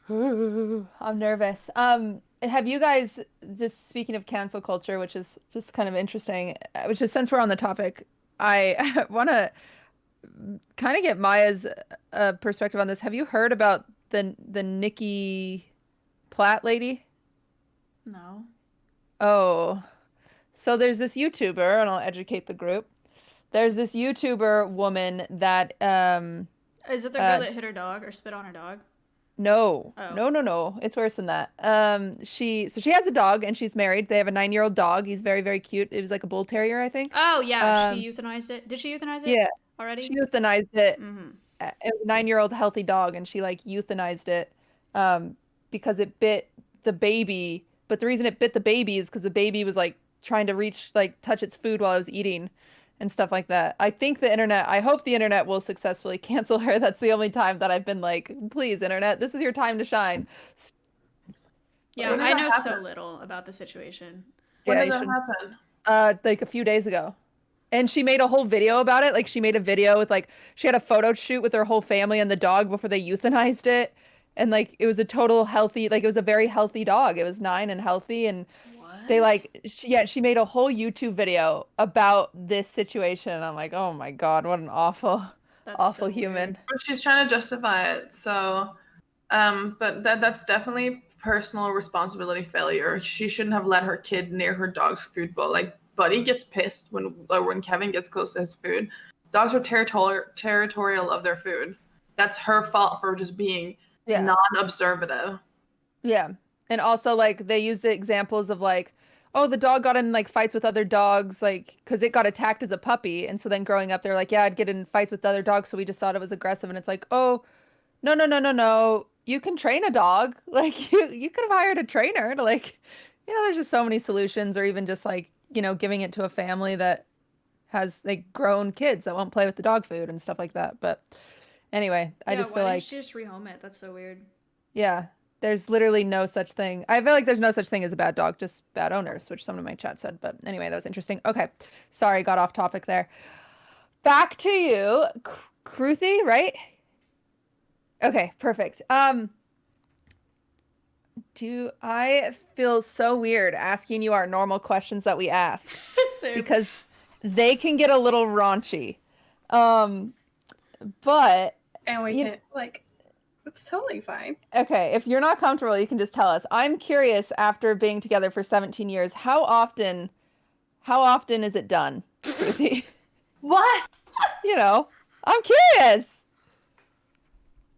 I'm nervous. Have you guys, just speaking of cancel culture, which is just kind of interesting, which is, since we're on the topic, I want to kind of get Maya's perspective on this. Have you heard about the Nikki Platt lady? No. Oh, so there's this YouTuber, and I'll educate the group. There's this YouTuber woman that Is it the girl that hit her dog or spit on her dog? No. Oh. No. It's worse than that. She has a dog and she's married. They have a 9-year-old dog. He's very, very cute. It was like a bull terrier, I think. Oh yeah, she euthanized it. Did she euthanize it? Yeah. Already? She euthanized it. Mm-hmm. It was a 9-year-old healthy dog, and she like euthanized it because it bit the baby. But the reason it bit the baby is because the baby was like trying to touch its food while I was eating and stuff like that. I hope the internet will successfully cancel her. That's the only time that I've been like, please, internet, this is your time to shine. Yeah, When did I that know so happen? little about the situation. When Yeah, did you that should- happen? like a few days ago. And she made a whole video about it. Like she made a video with like, she had a photo shoot with her whole family and the dog before they euthanized it. And like, it was a total healthy, like it was a very healthy dog. It was 9 and healthy. And they like, she made a whole YouTube video about this situation. And I'm like, oh my God, what an awful human. But she's trying to justify it. So, but that's definitely personal responsibility failure. She shouldn't have let her kid near her dog's food bowl. Like Buddy gets pissed when Kevin gets close to his food. Dogs are territorial of their food. That's her fault for just being non-observative. Yeah. And also like they used the examples of like, oh, the dog got in like fights with other dogs, like because it got attacked as a puppy. And so then growing up, they're like, yeah, I'd get in fights with other dogs. So we just thought it was aggressive. And it's like, oh, no. You can train a dog. Like you could have hired a trainer to like, there's just so many solutions, or even just like, giving it to a family that has like grown kids that won't play with the dog food and stuff like that. But anyway, I just feel why like didn't she just rehome it? That's so weird. yeah, there's literally no such thing. I feel like there's no such thing as a bad dog, just bad owners, which someone in my chat said. But anyway, that was interesting. Okay, sorry, got off topic there. Back to you, Kruthi, right? Okay, perfect. Do I feel so weird asking you our normal questions that we ask Same. because they can get a little raunchy. But And we You- can like, it's totally fine. okay, if you're not comfortable, you can just tell us. I'm curious, after being together for 17 years, how often is it done, Ruthie? What? You know, I'm curious.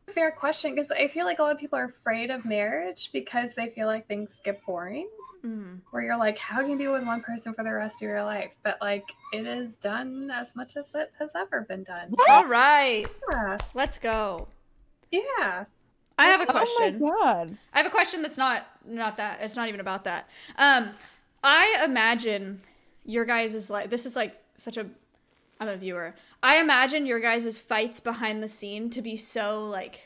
Fair question, because I feel like a lot of people are afraid of marriage because they feel like things get boring. Mm. Where you're like, how can you be with one person for the rest of your life? But like, it is done as much as it has ever been done. All right, Yeah. let's go. Yeah. I have a question. Oh my god. I have a question that's not that. It's not even about that. I imagine your guys is like, this is like such a, I'm a viewer. I imagine your guys' fights behind the scene to be so like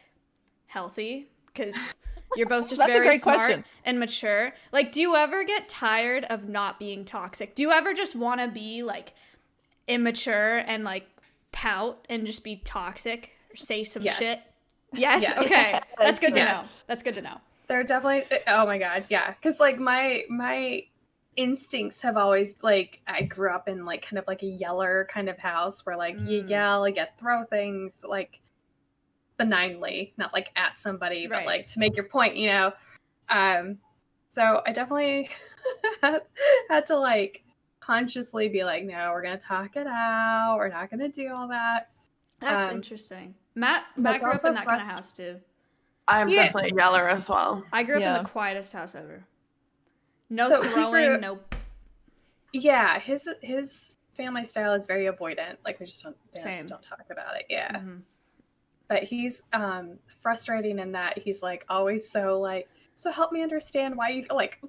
healthy because you're both just That's a very great smart question. and mature. Like, do you ever get tired of not being toxic? Do you ever just want to be like immature and like pout and just be toxic or say some Yes. shit? Yes? Yes. Okay. That's good to Yes. know. That's good to know. They're definitely, oh my God. Yeah. Because like my instincts have always like, I grew up in like kind of like a yeller kind of house where like you yell, you throw things like benignly, not like at somebody, but Right. like to make your point, you know. So I definitely had to like consciously be like, no, we're gonna talk it out. We're not gonna do all that. That's interesting. Matt but grew up also in that kind of frust- house too. I'm Yeah. definitely a yeller as well. I grew up Yeah. in the quietest house ever. No So he throwing, grew- no. Yeah, his family style is very avoidant. Like we just Same. don't talk about it. Yeah. Mhm. But he's frustrating in that he's like always so like, so help me understand why you feel like,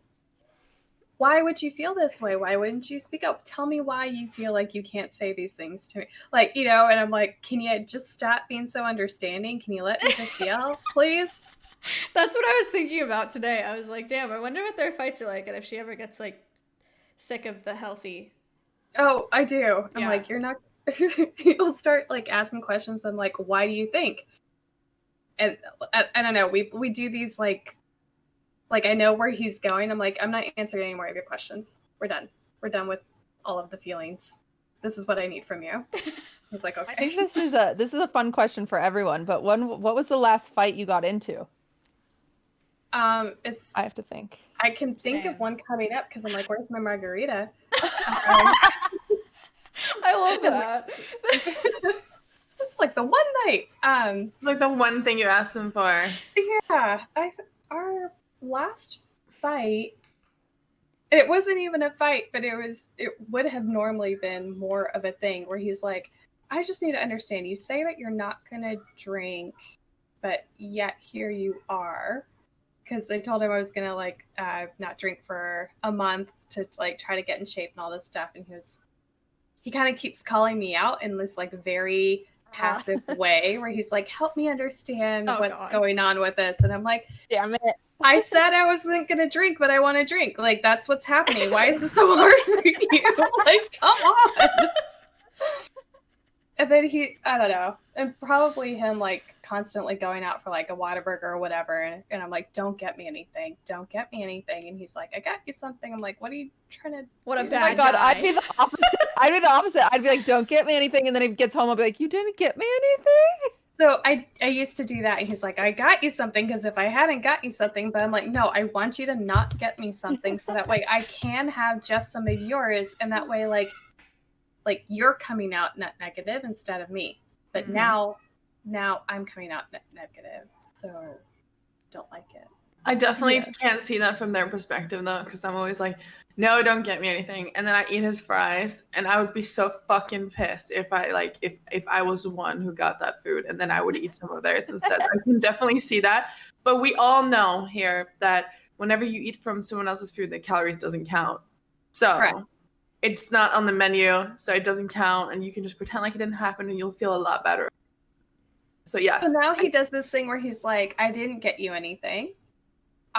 why would you feel this way? Why wouldn't you speak up? Tell me why you feel like you can't say these things to me. Like, you know, and I'm like, can you just stop being so understanding? Can you let me just yell, please? That's what I was thinking about today. I was like, damn, I wonder what their fights are like and if she ever gets like sick of the healthy. Oh, I do. I'm Yeah. like, you're not, you'll start like asking questions. I'm like, why do you think? And I don't know. We do these like I know where he's going. I'm like, I'm not answering any more of your questions. We're done. We're done with all of the feelings. This is what I need from you. He's like, I okay. think this is a fun question for everyone, but what was the last fight you got into? It's I have to think. I can think Same. of one coming up because I'm like, where's my margarita? I love that. It's like the one night. It's like the one thing you asked him for. Yeah, our last fight. It wasn't even a fight, but it would have normally been more of a thing where he's like, I just need to understand. You say that you're not gonna drink, but yet here you are. Because I told him I was gonna like not drink for a month to like try to get in shape and all this stuff, and he kind of keeps calling me out in this like very passive way where he's like, help me understand Oh, what's God. going on with this. And I'm like, Damn it. I said I wasn't gonna drink, but I want to drink. Like, that's what's happening. Why is this so hard for you? Like, come on. And then I don't know, and probably him like constantly going out for like a Whataburger or whatever, and I'm like, don't get me anything, don't get me anything, and he's like, I got you something. I'm like, what are you trying to? What a do? Oh my bad god, guy. I'd be the opposite. I'd be like, don't get me anything, and then if he gets home, I'll be like, you didn't get me anything? So I used to do that, and he's like, I got you something because if I hadn't got you something, but I'm like, no, I want you to not get me something so that way I can have just some of yours, and that way like you're coming out net negative instead of me. But Mhm. now I'm coming out net negative, so don't like it. I definitely Yeah. can't see that from their perspective though, because I'm always like, no, don't get me anything. And then I eat his fries, and I would be so fucking pissed if I was the one who got that food, and then I would eat some of theirs instead. I can definitely see that. But we all know here that whenever you eat from someone else's food, the calories doesn't count. So Correct. it's not on the menu, so it doesn't count, and you can just pretend like it didn't happen, and you'll feel a lot better. So yes. So now he does this thing where he's like, I didn't get you anything.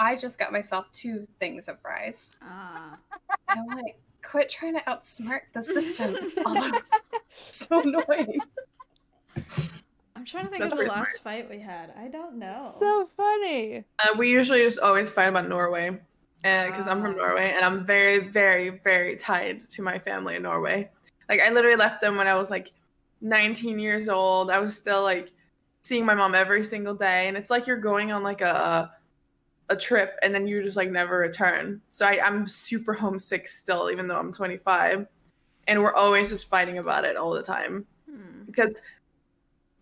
I just got myself 2 things of fries. Ah. And I'm like, quit trying to outsmart the system. Although it's so annoying. I'm trying to think That's of the pretty last fight we had. I don't know. So funny. We usually just always fight about Norway, because I'm from Norway, and I'm very, very, very tied to my family in Norway. Like, I literally left them when I was like 19 years old. I was still like seeing my mom every single day, and it's like you're going on like a trip, and then you just like never return. So I'm super homesick still, even though I'm 25, and we're always just fighting about it all the time because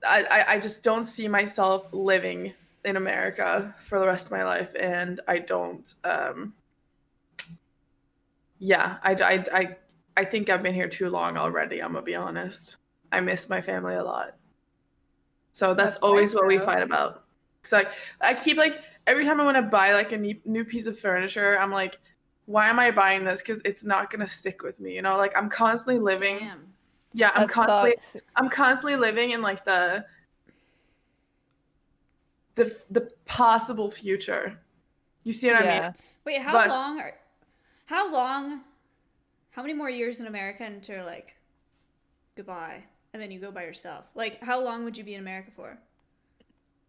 I just don't see myself living in America for the rest of my life, and I don't. Yeah, I think I've been here too long already. I'm gonna be honest. I miss my family a lot, so that's always what we fight about. So I keep like every time I want to buy like a new piece of furniture, I'm like, why am I buying this? Because it's not gonna stick with me. You know, like I'm constantly living. Damn. Yeah, That sucks. I'm constantly living in like the possible future. You see what I mean? Wait, But- how many more years in America until like goodbye and then you go by yourself? Like how long would you be in America for?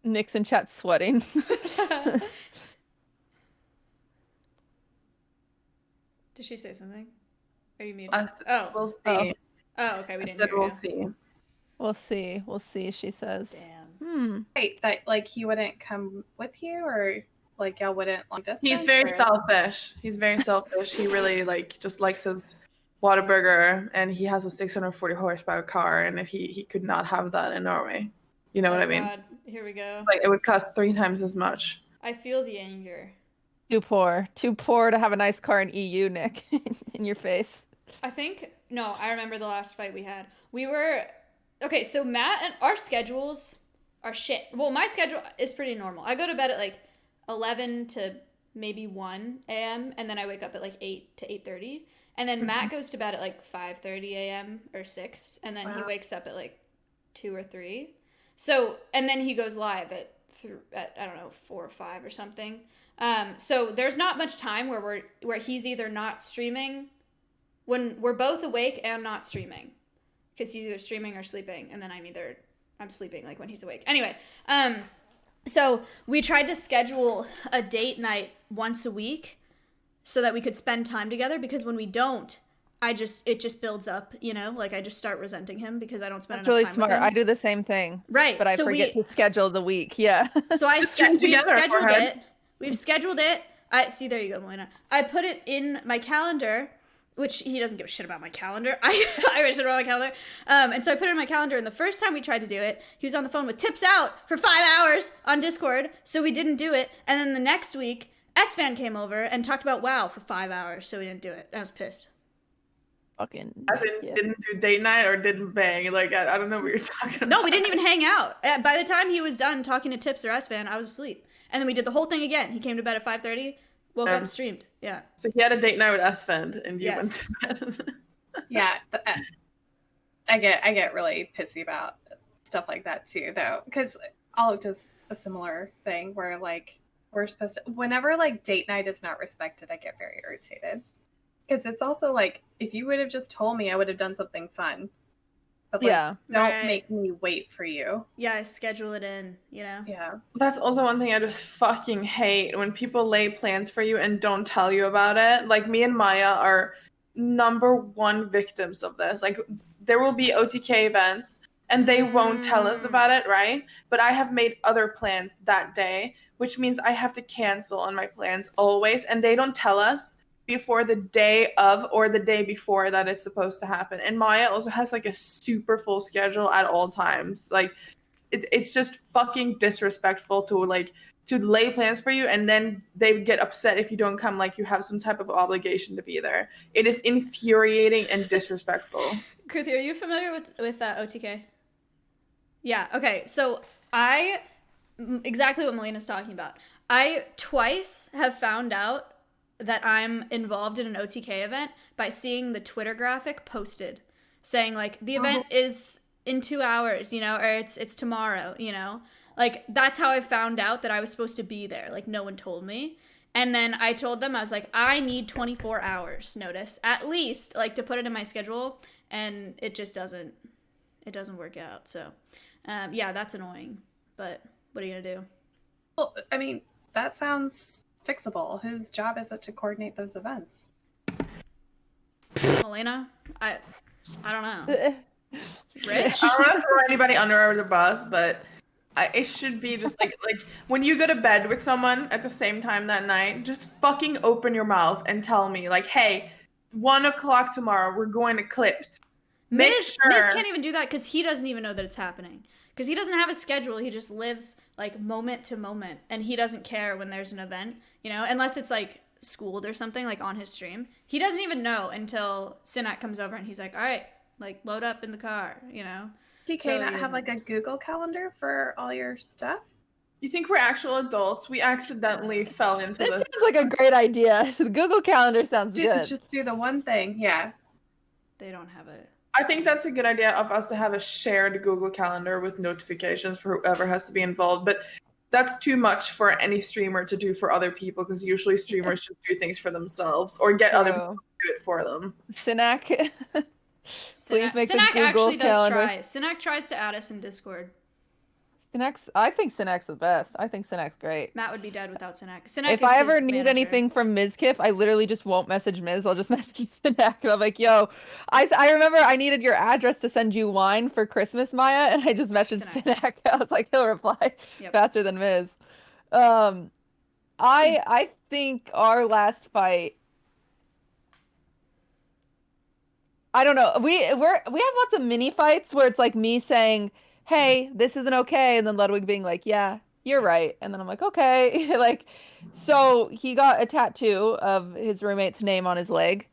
Nixon chat sweating. Did she say something? Are you muted? Us, Oh. we'll see. Oh. Oh, okay, we I didn't said hear we'll you. see. We'll see, she says. Damn. Wait, that like he wouldn't come with you, or like y'all wouldn't long distance? He's very or... selfish. He's very selfish. He really like just likes his Whataburger, and he has a 640 horsepower car, and if he could not have that in Norway. You know what I mean? God, here we go. It's like it would cost 3 times as much. I feel the anger. Too poor to have a nice car in EU, Nick. In your face. I think no, I remember the last fight we had. We were okay, so Matt and our schedules are shit. Well, my schedule is pretty normal. I go to bed at like 11 to maybe 1 a.m. and then I wake up at like 8 to 8:30. And then Matt goes to bed at like 5:30 a.m. or 6, and then he wakes up at like 2 or 3. So, and then he goes live at I don't know, 4 or 5 or something. So there's not much time where he's either not streaming when we're both awake and not streaming, because he's either streaming or sleeping, and then I'm sleeping like when he's awake. Anyway, so we tried to schedule a date night once a week so that we could spend time together, because when we don't, it just builds up, you know, like I just start resenting him because I don't spend That's enough really time smart. with him. I do the same thing. Right. But I so forget to schedule the week. Yeah. So Just stream together, we've scheduled forehead. it. We've scheduled it. See, there you go, Melina. I put it in my calendar, which he doesn't give a shit about my calendar. I write shit about my calendar. And so I put it in my calendar, and the first time we tried to do it, he was on the phone with tips out for 5 hours on Discord, so we didn't do it. And then the next week, S-Fan came over and talked about WoW for 5 hours, so we didn't do it. I was pissed. Fucking. As in, yeah. didn't do date night or didn't bang. Like I don't know what you're talking about. No, we didn't even hang out. By the time he was done talking to Tips or S-Fan, I was asleep. And then we did the whole thing again. He came to bed at 5:30, woke up, streamed. Yeah. So he had a date night with S-Fend, and you Yes. went to bed. Yeah, I get really pissy about stuff like that too, though, because I'll does a similar thing where like we're supposed to, whenever like date night is not respected, I get very irritated, because it's also like if you would have just told me, I would have done something fun. But like, Yeah. don't Right. make me wait for you. Yeah, I schedule it in, you know? Yeah. That's also one thing I just fucking hate, when people lay plans for you and don't tell you about it. Like, me and Maya are #1 victims of this. Like, there will be OTK events and they won't tell us about it, right? But I have made other plans that day, which means I have to cancel on my plans always, and they don't tell us before the day of or the day before that is supposed to happen. And Maya also has like a super full schedule at all times. Like, it's just fucking disrespectful to lay plans for you, and then they get upset if you don't come, like you have some type of obligation to be there. It is infuriating and disrespectful. Kruthi, are you familiar with OTK? Yeah, okay. So exactly what Melina's talking about. I twice have found out that I'm involved in an OTK event by seeing the Twitter graphic posted saying like the event is in 2 hours, you know, or it's tomorrow, you know. Like, that's how I found out that I was supposed to be there. Like, no one told me. And then I told them, I was like, I need 24 hours notice at least, like, to put it in my schedule, and it just doesn't it doesn't work out. So, yeah, that's annoying. But what are you gonna do? Well, I mean, that sounds fixable. Whose job is it to coordinate those events? Elena, I don't know. Rich? I don't want to throw anybody under the bus, but it should be just like when you go to bed with someone at the same time that night, just fucking open your mouth and tell me like, hey, 1 o'clock tomorrow, we're going to Clipped. Make Miz sure. can't even do that because he doesn't even know that it's happening. Because he doesn't have a schedule. He just lives like moment to moment, and he doesn't care when there's an event, you know, unless it's like schooled or something like on his stream. He doesn't even know until Sinak comes over and he's like, all right, like load up in the car, you know. DK So not he have like a Google Calendar for all your stuff? You think we're actual adults? We accidentally fell into This this. sounds like a great idea. The Google Calendar sounds good. Just do the one thing, yeah. They don't have it. I think that's a good idea of us to have a shared Google Calendar with notifications for whoever has to be involved. But that's too much for any streamer to do for other people because usually streamers just do things for themselves or get other people to do it for them. Sinak, please make a Sinak Google actually does Calendar. try. Sinak tries to add us in Discord. I think Sinak's the best. I think Sinak's great. Matt would be dead without Sinak. Sinak If is I ever his need manager. anything from Mizkif, I literally just won't message Miz. I'll just message Sinak. And I'm like, yo, I remember I needed your address to send you wine for Christmas, Maya, and I just messaged Sinak. I was like, he'll reply faster than Miz. I think our last fight, I don't know. We have lots of mini fights where it's like me saying, hey, this isn't okay, and then Ludwig being like, yeah, you're right. And then I'm like, okay. Like, so he got a tattoo of his roommate's name on his leg,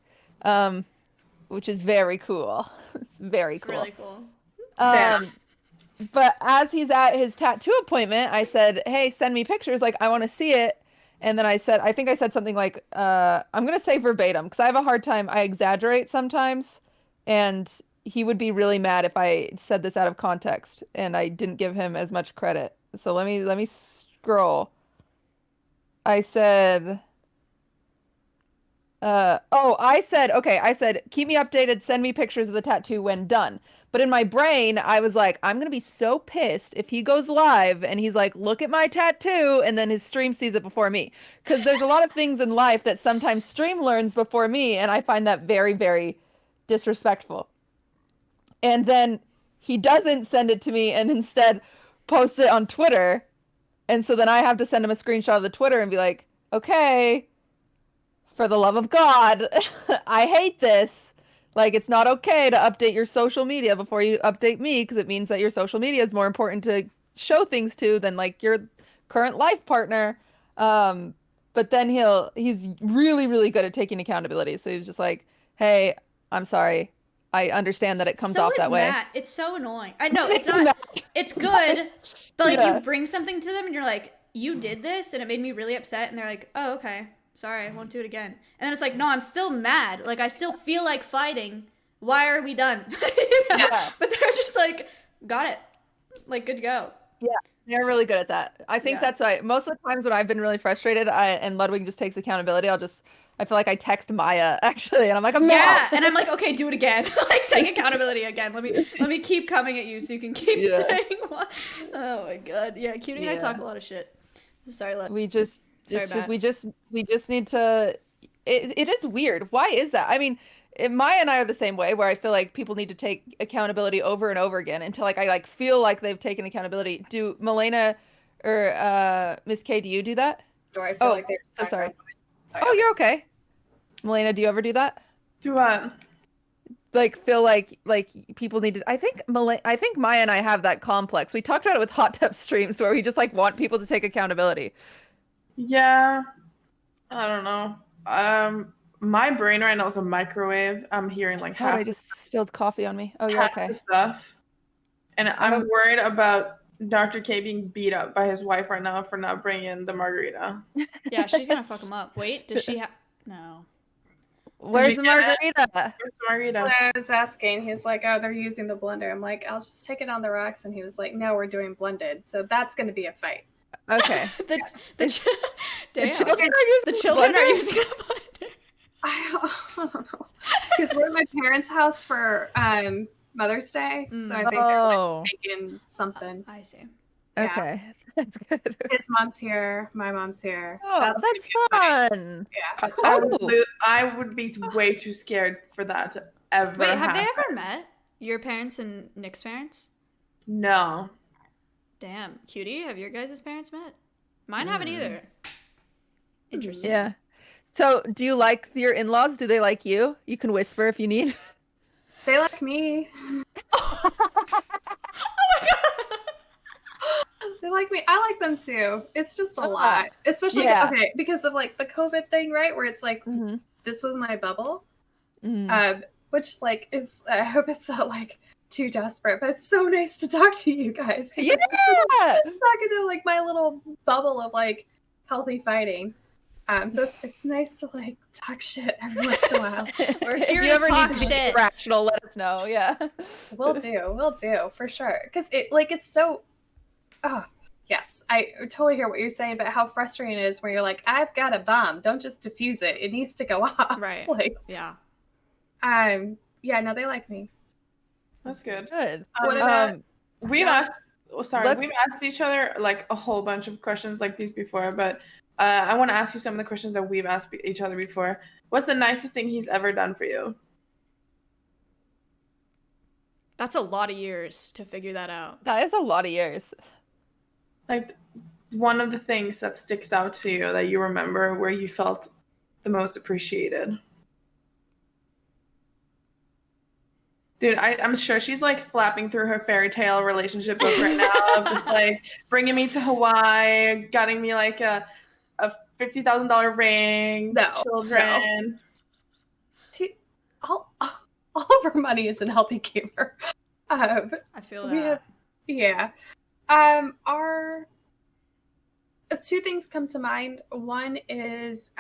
which is very cool. It's very cool. Really cool. But as he's at his tattoo appointment, I said, hey, send me pictures. Like, I want to see it. And then I think I said something like, I'm going to say verbatim because I have a hard time. I exaggerate sometimes. And he would be really mad if I said this out of context and I didn't give him as much credit. So let me scroll. I said, I said, keep me updated, send me pictures of the tattoo when done. But in my brain, I was like, I'm going to be so pissed if he goes live and he's like, look at my tattoo, and then his stream sees it before me. Because there's a lot of things in life that sometimes stream learns before me, and I find that very, very disrespectful. And then he doesn't send it to me and instead posts it on Twitter. And so then I have to send him a screenshot of the Twitter and be like, okay, for the love of God, I hate this. Like, it's not okay to update your social media before you update me because it means that your social media is more important to show things to than like your current life partner. But then he's really, really good at taking accountability. So he was just like, hey, I'm sorry. I understand that it comes off that way. Matt. It's so annoying. I know it's not. It's good, but like you bring something to them and you're like, you did this and it made me really upset, and they're like, oh, okay, sorry, I won't do it again. And then it's like, no, I'm still mad. Like I still feel like fighting. Why are we done? Yeah. But they're just like, got it. Like good to go. Yeah, they're really good at that. I think that's why most of the times when I've been really frustrated, and Ludwig just takes accountability, I feel like I text Maya actually, and I'm like, I'm mad. And I'm like, okay, do it again. Like take accountability again. Let me keep coming at you so you can keep saying what. Oh my god, yeah. Cutie and I talk a lot of shit. Sorry, Lud. We just need to. It is weird. Why is that? I mean, Maya and I are the same way, where I feel like people need to take accountability over and over again until like I like feel like they've taken accountability. Do Milena or Miss K, do you do that? Do I feel like they're so sorry. Oh, you're okay. Milena, do you ever do that? Do what? Like feel like people need to. I think Maya and I have that complex. We talked about it with Hot Tub streams where we just like want people to take accountability. Yeah, I don't know. My brain right now is a microwave. I'm hearing like half. I just spilled coffee on me. Oh, you're okay. The stuff, and I'm worried about Dr. K being beat up by his wife right now for not bringing the margarita. Yeah, she's gonna fuck him up. Wait, does she have? No. Where's the margarita? Where's the margarita? When I was asking, he was like, oh, they're using the blender. I'm like, I'll just take it on the rocks. And he was like, no, we're doing blended. So that's going to be a fight. Okay. The children blender? are using the blender. I don't know. Because we're at my parents' house for Mother's Day, Mm. so I think they're Oh, like making something. I see. Yeah. okay. That's good. His mom's here, my mom's here. Oh, gonna that's be funny. fun. Yeah. Oh, I would be way too scared for that to ever Wait, have they happen. ever met? Your parents and Nick's parents? No. Damn, cutie, have your guys' parents met? Mine haven't either. Interesting. yeah. So, do you like your in-laws? Do they like you? You can whisper if you need. They like me. Oh my god! They like me. I like them too. It's just a Ah, lot. Especially yeah. okay, because of like the COVID thing, right? Where it's like Mhm. this was my bubble. Mhm. Which like is I hope it's not like too desperate, but it's so nice to talk to you guys. 'Cause Yeah. I'm talking to like my little bubble of like healthy fighting. So it's nice to like talk shit every once in a while. We're If here you to ever talk need to be shit. rational, let us know. Yeah. We'll do for sure. Because it's so. Oh yes, I totally hear what you're saying, but how frustrating it is when you're like, I've got a bomb. Don't just diffuse it. It needs to go off. Right. Like Yeah. yeah, no, they like me. That's good. Good. What about We've Yeah. asked Let's- we've asked each other like a whole bunch of questions like these before, but I want to ask you some of the questions that we've asked each other before. What's the nicest thing he's ever done for you? That's a lot of years to figure that out. That is a lot of years. Like one of the things that sticks out to you that you remember where you felt the most appreciated. Dude, I'm sure she's like flapping through her fairy tale relationship book right now of just like bringing me to Hawaii, getting me like a $50,000 ring, No, children. all of our money is in healthy gamer. I feel We that. have our two things come to mind. One is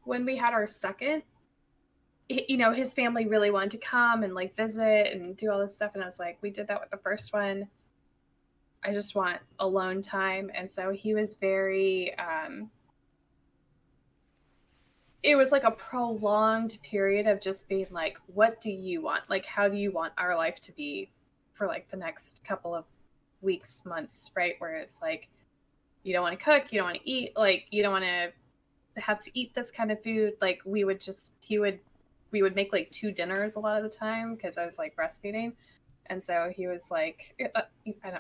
when we had our second, his family really wanted to come and like visit and do all this stuff, and I was like, we did that with the first one. I just want alone time. And so he was very it was like a prolonged period of just being like, what do you want? Like, how do you want our life to be for like the next couple of weeks, months, right? Where it's like, you don't want to cook, you don't want to eat, like, you don't want to have to eat this kind of food. Like, we would make like 2 dinners a lot of the time because I was like breastfeeding. And so he was like, I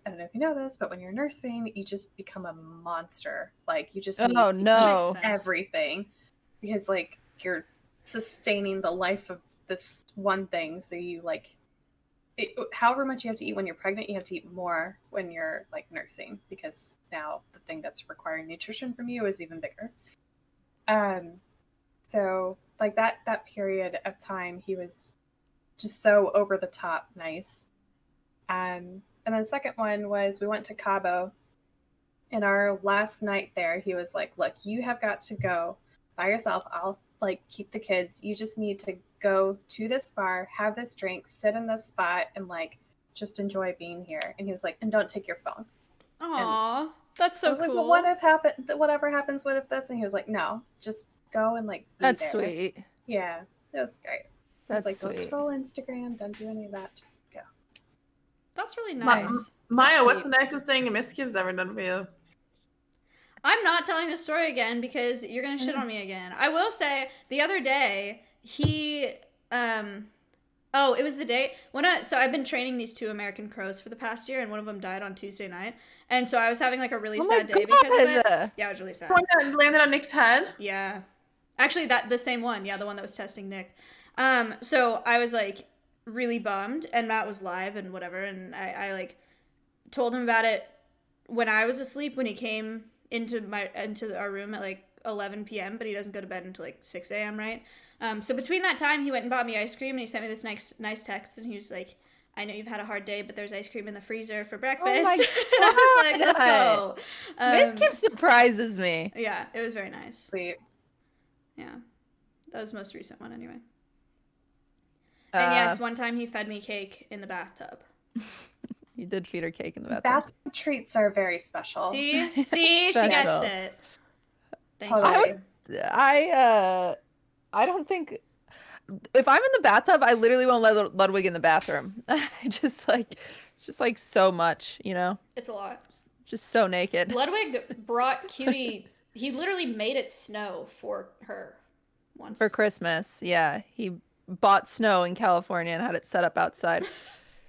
don't know if you know this, but when you're nursing, you just become a monster. Like, you just need Oh, to no. eat everything because like you're sustaining the life of this one thing. So you like however much you have to eat when you're pregnant, you have to eat more when you're like nursing, because now the thing that's requiring nutrition from you is even bigger. So like that period of time, he was just so over the top nice. And then the second one was we went to Cabo, and our last night there, he was like, look, you have got to go by yourself. I'll like keep the kids. You just need to go to this bar, have this drink, sit in this spot, and like just enjoy being here. And he was like, and don't take your phone. Aw, that's so I was cool. like, well, what if whatever happens, what if this? And he was like, no, just go and like be That's there. sweet. Yeah, it was great. I was That's like, don't sweet. scroll Instagram, don't do any of that, just go. That's really nice. Maya, That's what's the deep. nicest thing Miss Kiv's ever done for you? I'm not telling this story again because you're gonna shit on me again. I will say the other day he it was the day so I've been training these 2 American crows for the past year, and one of them died on Tuesday night, and so I was having like a really Oh my sad day because of it. God. Yeah, it was really sad. The one that landed on Nick's head? Yeah, actually the same one. Yeah, the one that was testing Nick. So I was like really bummed, and Matt was live and whatever, and I like told him about it when I was asleep, when he came into our room at like 11 p.m., but he doesn't go to bed until like 6 a.m., right? So between that time, he went and bought me ice cream, and he sent me this nice text, and he was like, I know you've had a hard day, but there's ice cream in the freezer for breakfast. Oh my And I was like, let's go. Miss Kim surprises me. Yeah, it was very nice. Sweet. Yeah. That was the most recent one anyway. And yes, one time he fed me cake in the bathtub. You did feed her cake in the bathroom. Bath treats are very special. See, she Special. gets it. Thank Totally. you. I don't think if I'm in the bathtub, I literally won't let Ludwig in the bathroom. Just like, it's just like so much, you know? It's a lot. Just so naked. Ludwig brought Cutie. He literally made it snow for her once. For Christmas, yeah. He bought snow in California and had it set up outside.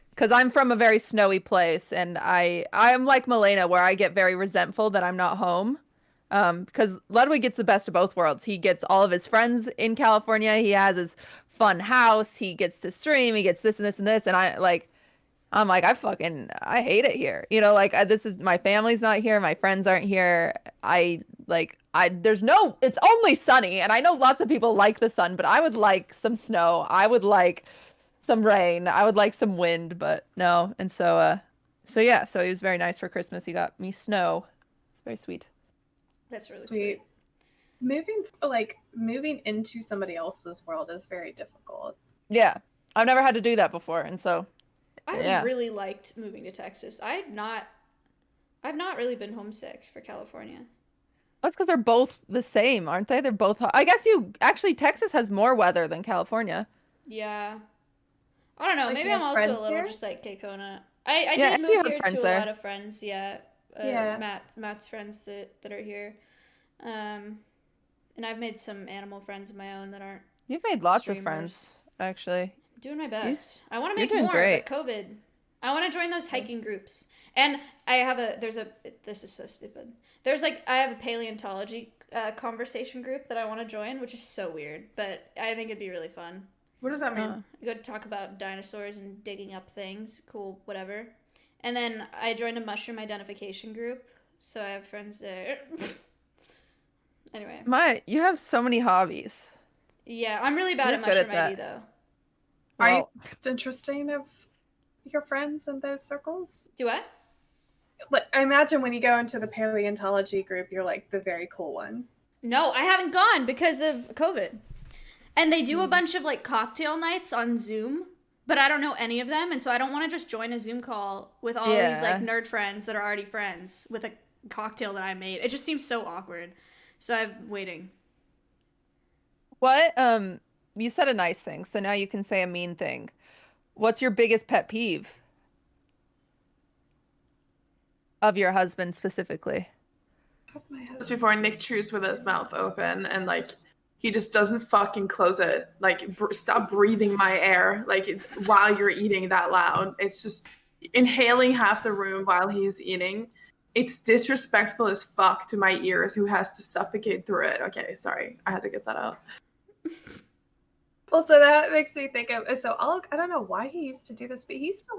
Because I'm from a very snowy place, and I'm like Milena, where I get very resentful that I'm not home. Because Ludwig gets the best of both worlds. He gets all of his friends in California. He has his fun house. He gets to stream. He gets this and this and this. And I'm like, I hate it here. You know, like this is my family's not here. My friends aren't here. It's only sunny. And I know lots of people like the sun, but I would like some snow. I would like some rain. I would like some wind, but no. And so he was very nice for Christmas. He got me snow. It's very sweet. That's really sweet. Moving into somebody else's world is very difficult. Yeah. I've never had to do that before, and so I really liked moving to Texas. I've not really been homesick for California. That's because they're both the same, aren't they? They're both hot. I guess Texas has more weather than California. Yeah. I don't know. Like, maybe you I'm have also a friends little here? just like Kekona. I Yeah, did you move have here friends to there. a lot of friends. Yeah. Yeah. Matt's friends that are here. And I've made some animal friends of my own that aren't You've made lots streamers. of friends, actually. Doing my best. I want to you're make doing more, great. but COVID. I want to join those hiking groups. And I have this is so stupid. I have a paleontology conversation group that I want to join, which is so weird, but I think it'd be really fun. What does that mean? We go to talk about dinosaurs and digging up things. Cool, whatever. And then I joined a mushroom identification group, so I have friends there. Anyway. You have so many hobbies. Yeah, I'm really bad You're at good at mushroom ID, that. though. Are you interesting of your friends in those circles? Do what? But I imagine when you go into the paleontology group, you're like the very cool one. No, I haven't gone because of COVID. And they do a bunch of like cocktail nights on Zoom, but I don't know any of them, and so I don't want to just join a Zoom call with all these like nerd friends that are already friends with a cocktail that I made. It just seems so awkward. So I'm waiting. What? You said a nice thing, so now you can say a mean thing. What's your biggest pet peeve? Of your husband specifically. Of my husband. Just before Nick chews with his mouth open and like he just doesn't fucking close it. Like stop breathing my air like while you're eating that loud. It's just inhaling half the room while he's eating. It's disrespectful as fuck to my ears who has to suffocate through it. Okay, sorry. I had to get that out. Well, so that makes me think of I don't know why he used to do this, but he used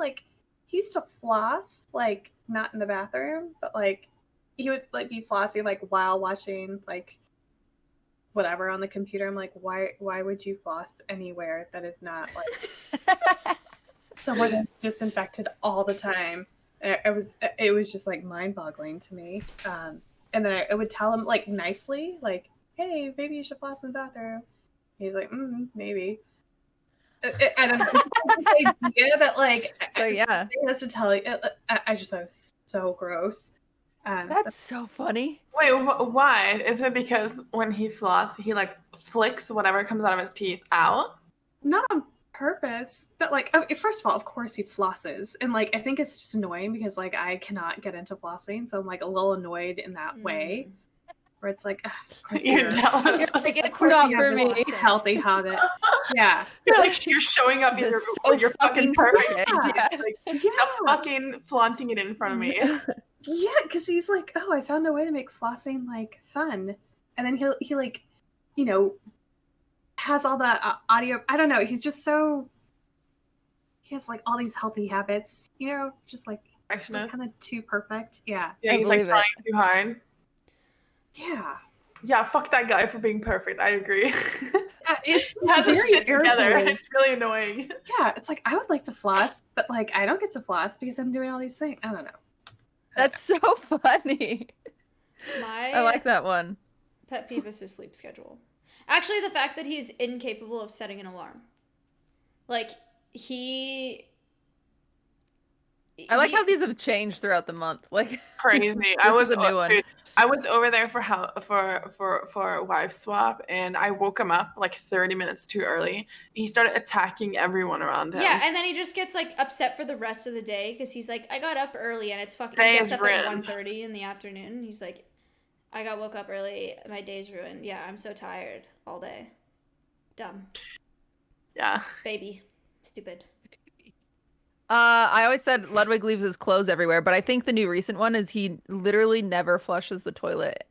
to floss, like not in the bathroom, but like he would like be flossing like while watching like whatever on the computer. I'm like, why would you floss anywhere that is not like someone is disinfected all the time? And it was just like mind-boggling to me. And then I would tell him like nicely, like, hey, maybe you should floss in the bathroom. He's like, maybe. I don't know. This idea that like, So yeah, he has to tell you. I just thought it was so gross. that's so funny. Wait, why? Is it because when he floss, he like flicks whatever comes out of his teeth out? Not on purpose, but like, first of all, of course he flosses, and like I think it's just annoying because like I cannot get into flossing, so I'm like a little annoyed in that way. Where it's like, of course You're jealous. You're like, of it's course not you for have me. this healthy habit. Yeah. You're showing up in your room Just where so you're fucking perfect. Yeah. Yeah. Like, stop fucking flaunting it in front of me. Yeah, because he's like, oh, I found a way to make flossing like fun, and then he like, you know, has all the audio. I don't know. He's just so. He has like all these healthy habits, you know, just like Perfectionist. kind of too perfect. Yeah. Yeah, I he's like believe trying it. too hard. Yeah. Yeah, fuck that guy for being perfect. I agree. It's He has his very shit together. irritating. It's really annoying. Yeah, it's like I would like to floss, but like I don't get to floss because I'm doing all these things. I don't know. That's so funny. My I like that one. pet peeve is his sleep schedule. Actually, the fact that he's incapable of setting an alarm. Like, I like how these have changed throughout the month. Like Crazy. this I was is a new one. Dude, I was over there for wife swap, and I woke him up like 30 minutes too early. He started attacking everyone around him. Yeah, and then he just gets like upset for the rest of the day because he's like, I got up early and it's fucking. He Day gets is up ruined. at 1:30 in the afternoon. He's like, woke up early. My day's ruined. Yeah, I'm so tired all day. Dumb. Yeah. Baby. Stupid. I always said Ludwig leaves his clothes everywhere, but I think the new recent one is he literally never flushes the toilet.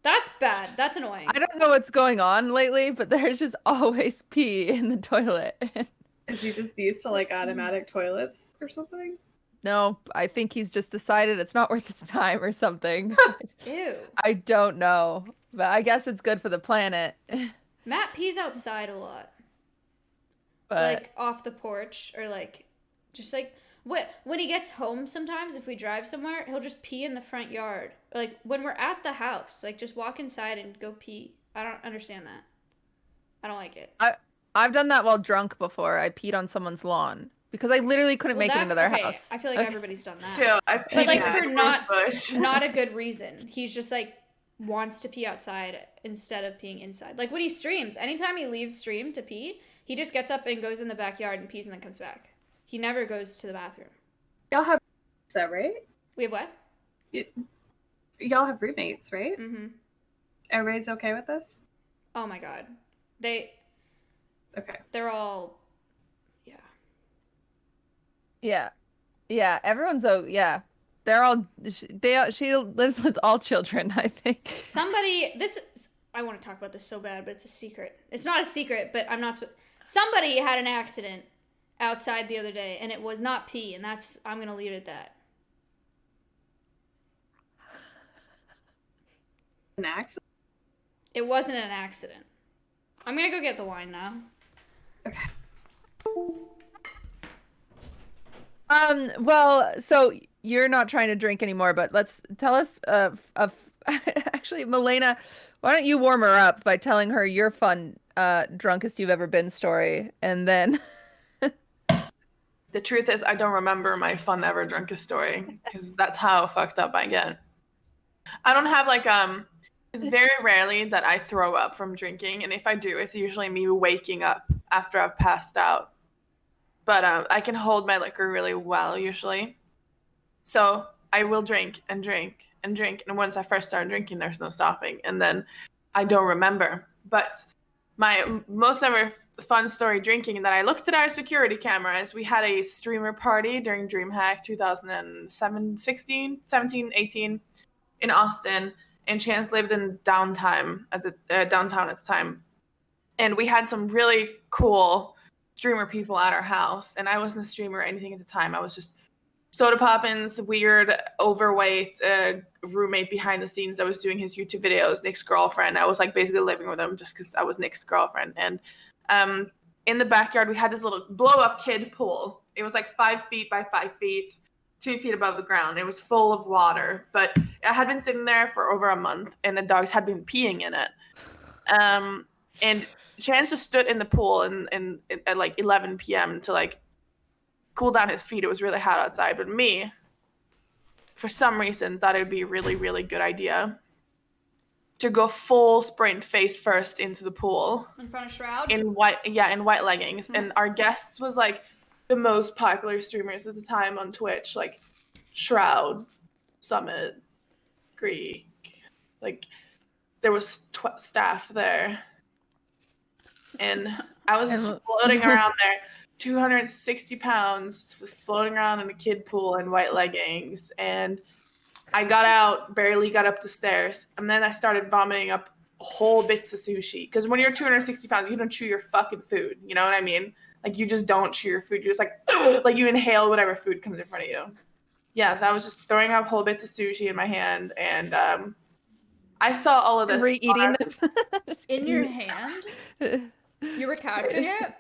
That's bad. That's annoying. I don't know what's going on lately, but there's just always pee in the toilet. Is he just used to like automatic toilets or something? No, I think he's just decided it's not worth his time or something. Ew. I don't know, but I guess it's good for the planet. Matt pees outside a lot. But Like off the porch or like just like when he gets home sometimes if we drive somewhere, he'll just pee in the front yard. Like when we're at the house, like just walk inside and go pee. I don't understand that. I don't like it. I've done that while drunk before. I peed on someone's lawn because I literally couldn't make it into their house. I feel like everybody's done that. Too. I peed But like in for the not bush. not a good reason. He's just like wants to pee outside instead of peeing inside. Like when he streams, anytime he leaves stream to pee, he just gets up and goes in the backyard and pees and then comes back. He never goes to the bathroom. Y'all have that, right? We have what? Y'all have roommates, right? Mm-hmm. Everybody's okay with this? Oh my god. Okay. They're all Yeah, everyone's they're all she lives with all children, I think. I want to talk about this so bad, but it's a secret. It's not a secret, but somebody had an accident outside the other day and it was not pee, and I'm going to leave it at that. An accident? It wasn't an accident. I'm going to go get the wine now. Okay. Well, so you're not trying to drink anymore, but tell us actually, Milena, why don't you warm her up by telling her your fun drunkest you've ever been story, and then The truth is, I don't remember my fun ever drunkest story because that's how fucked up I get. I don't have like it's very rarely that I throw up from drinking, and if I do, it's usually me waking up after I've passed out. But I can hold my liquor really well usually. So I will drink and drink and drink, and once I first start drinking, there's no stopping, and then I don't remember. But my most ever fun story drinking that I looked at our security cameras. We had a streamer party during DreamHack 2017, 18 in Austin, and Chance lived in downtown at the time. And we had some really cool streamer people at our house, and I wasn't a streamer or anything at the time. I was just Soda Poppins, weird, overweight roommate behind the scenes that was doing his YouTube videos, Nick's girlfriend. I was like basically living with him just because I was Nick's girlfriend. And in the backyard, we had this little blow-up kid pool. It was like 5 feet by 5 feet, 2 feet above the ground. It was full of water, but it had been sitting there for over a month, and the dogs had been peeing in it. And Chance just stood in the pool and at like 11 p.m. to like cool down his feet. It was really hot outside, but me, for some reason, thought it would be a really, really good idea to go full sprint face first into the pool In front of Shroud? in white leggings. And our guests was like the most popular streamers at the time on Twitch, like Shroud, Summit, Greek. Like there was staff there, and I was floating around there, 260 pounds, floating around in a kid pool in white leggings. And I got out, barely got up the stairs, and then I started vomiting up whole bits of sushi. Because when you're 260 pounds, you don't chew your fucking food. You know what I mean? Like, you just don't chew your food. You're just like you inhale whatever food comes in front of you. Yeah, so I was just throwing up whole bits of sushi in my hand, and I saw all of this. Re-eating them. In your hand? You were couching it?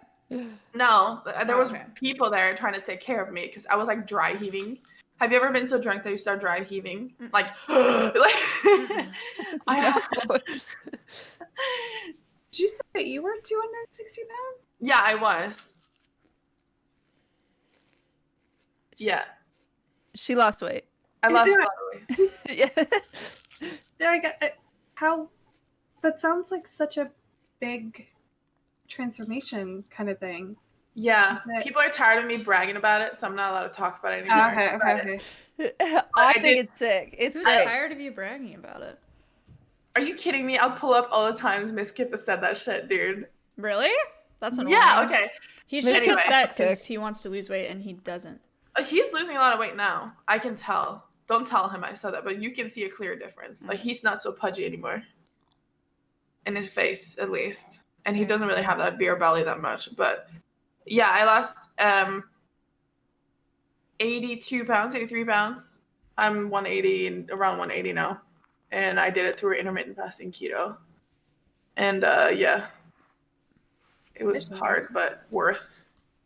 No, there was Okay. people there trying to take care of me because I was like dry heaving. Have you ever been so drunk that you start dry heaving? Like, Did you say that you were 260 pounds? yeah, I was. Yeah, She lost weight. I lost a lot of weight. Yeah. how that sounds like such a big transformation kind of thing. Yeah, But- people are tired of me bragging about it, so I'm not allowed to talk about it anymore. Okay. I did- think it's sick. It's Who's great. tired of you bragging about it? Are you kidding me? I'll pull up all the times Miss Kip has said that shit, dude. Really? That's annoying. Yeah, okay. He's Maybe just anyway. upset because he wants to lose weight and he doesn't. He's losing a lot of weight now. I can tell. Don't tell him I said that, but you can see a clear difference. Like, he's not so pudgy anymore. In his face, at least. And he doesn't really have that beer belly that much. But, yeah, I lost 82 pounds, 83 pounds. I'm 180 and around 180 now. And I did it through intermittent fasting keto. And, yeah. It was hard, but worth.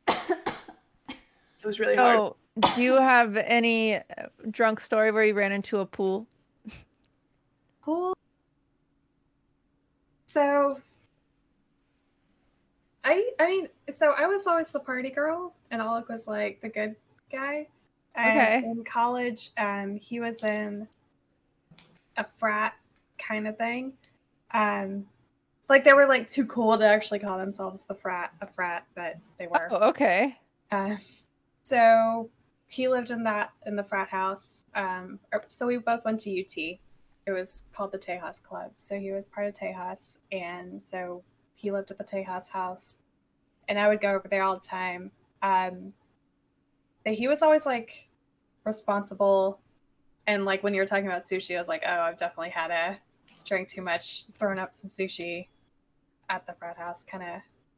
It was really hard. Oh, do you have any drunk story where you ran into a pool? Pool. So I was always the party girl, and Alec was like the good guy. And Okay. in college, he was in a frat kind of thing. Like they were like too cool to actually call themselves a frat, but they were. Oh, okay. So he lived in the frat house. So we both went to UT. It was called the Tejas Club. So he was part of Tejas, and so he lived at the Tejas house, and I would go over there all the time. But he was always like responsible, and like when you were talking about sushi, I was like, oh, I've definitely had a drink too much, thrown up some sushi at the frat house, kind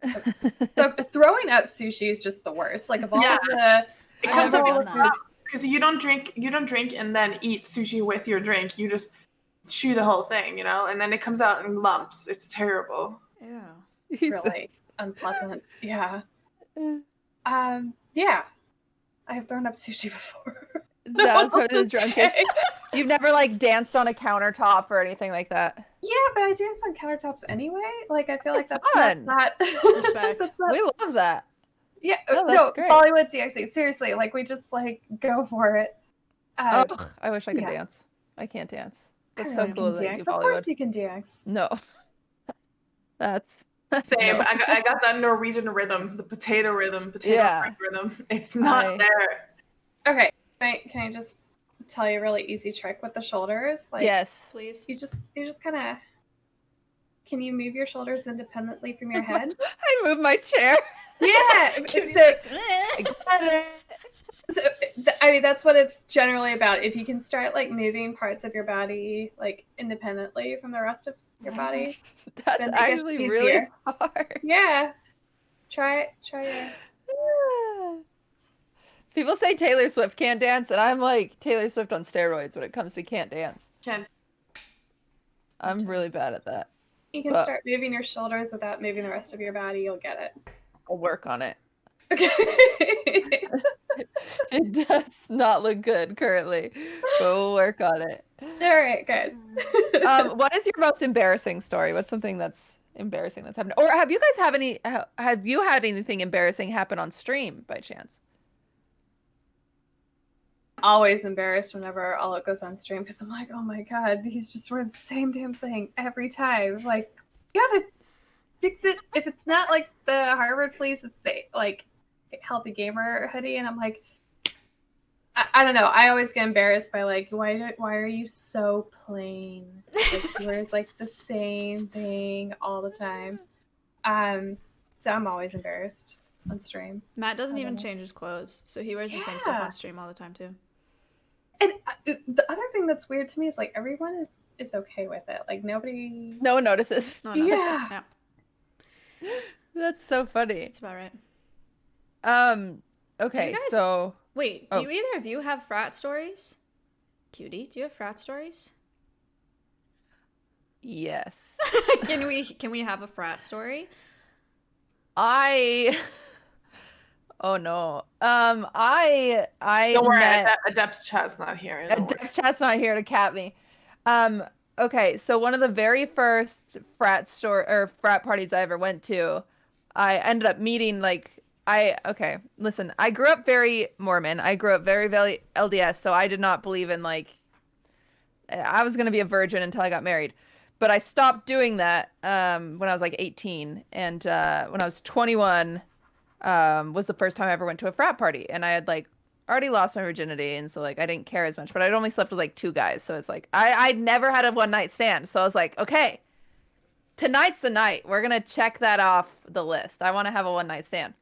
of. So throwing up sushi is just the worst. Like of all the, It comes up done that. because you don't drink and then eat sushi with your drink. You just chew the whole thing, you know, and then it comes out in lumps. It's terrible. Yeah. really unpleasant. Yeah. Yeah. I have thrown up sushi before. That was It's the drunkest. okay. You've never like danced on a countertop or anything like that. Yeah, but I dance on countertops anyway. Like I feel like that's Fun. not Respect. that's not- We love that. yeah, No, that's no, great. Bollywood DXC. Seriously, like we just like go for it. Oh, I wish I could yeah. dance. I can't dance. That's I so really cool can that you dance. do Of course Bollywood. you can dance. No. That's Same. No. I got that Norwegian rhythm, the potato Yeah. fried rhythm. It's not there. Okay, can I just tell you a really easy trick with the shoulders? Like yes. Please. you just kind of can you move your shoulders independently from your head? I moved my chair. Yeah. I got it. I mean, that's what it's generally about. If you can start like moving parts of your body like independently from the rest of your body, That's then it gets actually really easier. hard. yeah. Try it. Try it. People say Taylor Swift can't dance, and I'm like Taylor Swift on steroids when it comes to can't dance. Can I'm really bad at that. You can But- start moving your shoulders without moving the rest of your body. You'll get it. I'll work on it. Okay. It does not look good currently, but we'll work on it. All right. Good. What is your most embarrassing story? What's something that's embarrassing that's happened? Or have you guys have you had anything embarrassing happen on stream by chance? Always embarrassed whenever Alec goes on stream because I'm like, oh my god, he's just wearing the same damn thing every time. Like, you gotta fix it. If it's not like the Harvard fleece, it's the like healthy gamer hoodie, and I'm like, I don't know. I always get embarrassed by like, why are you so plain? Like, he wears like the same thing all the time. So I'm always embarrassed on stream. Matt doesn't I even don't know. change his clothes, so he wears the same stuff Yeah. on stream all the time too. And the other thing that's weird to me is like everyone is okay with it. Like nobody. No one notices. No, no. Yeah. That's so funny. It's about right. Okay, guys- so Wait, Oh. do either of you have frat stories? Cutie, do you have frat stories? yes. Can we have a frat story? I Oh no. I don't worry, met Adept's chat's not here. Don't worry. Dev Chat's not here to cat me. Okay, so one of the very first frat parties I ever went to, I ended up meeting listen, I grew up very Mormon. I grew up very, very LDS, so I did not believe in like I was gonna be a virgin until I got married. But I stopped doing that when I was like 18, and when I was 21 was the first time I ever went to a frat party, and I had like already lost my virginity, and so like I didn't care as much. But I'd only slept with like 2 guys, so it's like I'd never had a one night stand. So I was like, okay, tonight's the night. We're gonna check that off the list. I want to have a one night stand.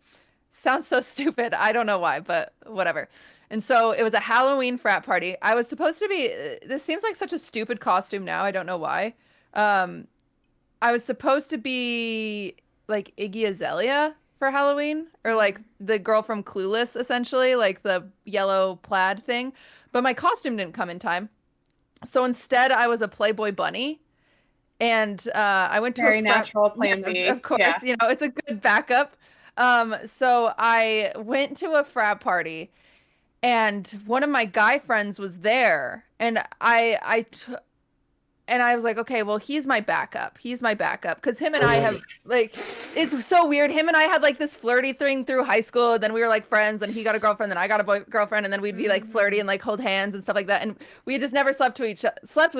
Sounds so stupid. I don't know why, but whatever. And so it was a Halloween frat party. I was supposed to be. This seems like such a stupid costume now. I don't know why. I was supposed to be like Iggy Azalea for Halloween, or like the girl from Clueless, essentially, like the yellow plaid thing. But my costume didn't come in time. So instead, I was a Playboy bunny. And I went to Very a frat... natural plan B. Of course, Yeah. you know, it's a good backup. So I went to a frat party, and one of my guy friends was there, and and I was like, okay, well, he's my backup. He's my backup. Because him and I have, like, it's so weird. Him and I had, like, this flirty thing through high school. And then we were, like, friends. And he got a girlfriend. Then I got a girlfriend. And then we'd be, like, flirty and, like, hold hands and stuff like that. And we had just never slept with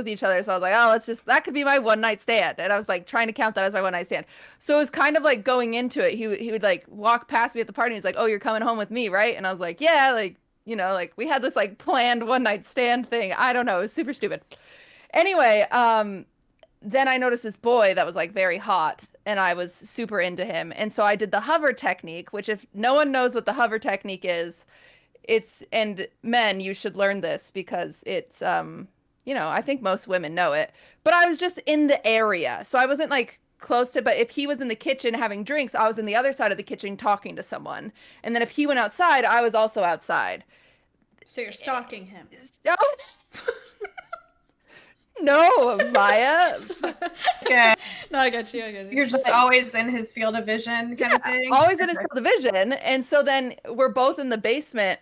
each other. So I was like, oh, that could be my one-night stand. And I was, like, trying to count that as my one-night stand. So it was kind of, like, going into it. He would, like, walk past me at the party. And he's like, oh, you're coming home with me, right? And I was like, yeah, like, you know, like, we had this, like, planned one-night stand thing. I don't know. It was super stupid. Anyway, then I noticed this boy that was like very hot, and I was super into him. And so I did the hover technique, which if no one knows what the hover technique is, and men, you should learn this because it's, you know, I think most women know it, but I was just in the area. So I wasn't like close to, but if he was in the kitchen having drinks, I was in the other side of the kitchen talking to someone. And then if he went outside, I was also outside. So you're stalking him. Oh. No, Maya. Yeah. No, I got you. You're just always in his field of vision kind of thing. Always in his field of vision. And so then we're both in the basement,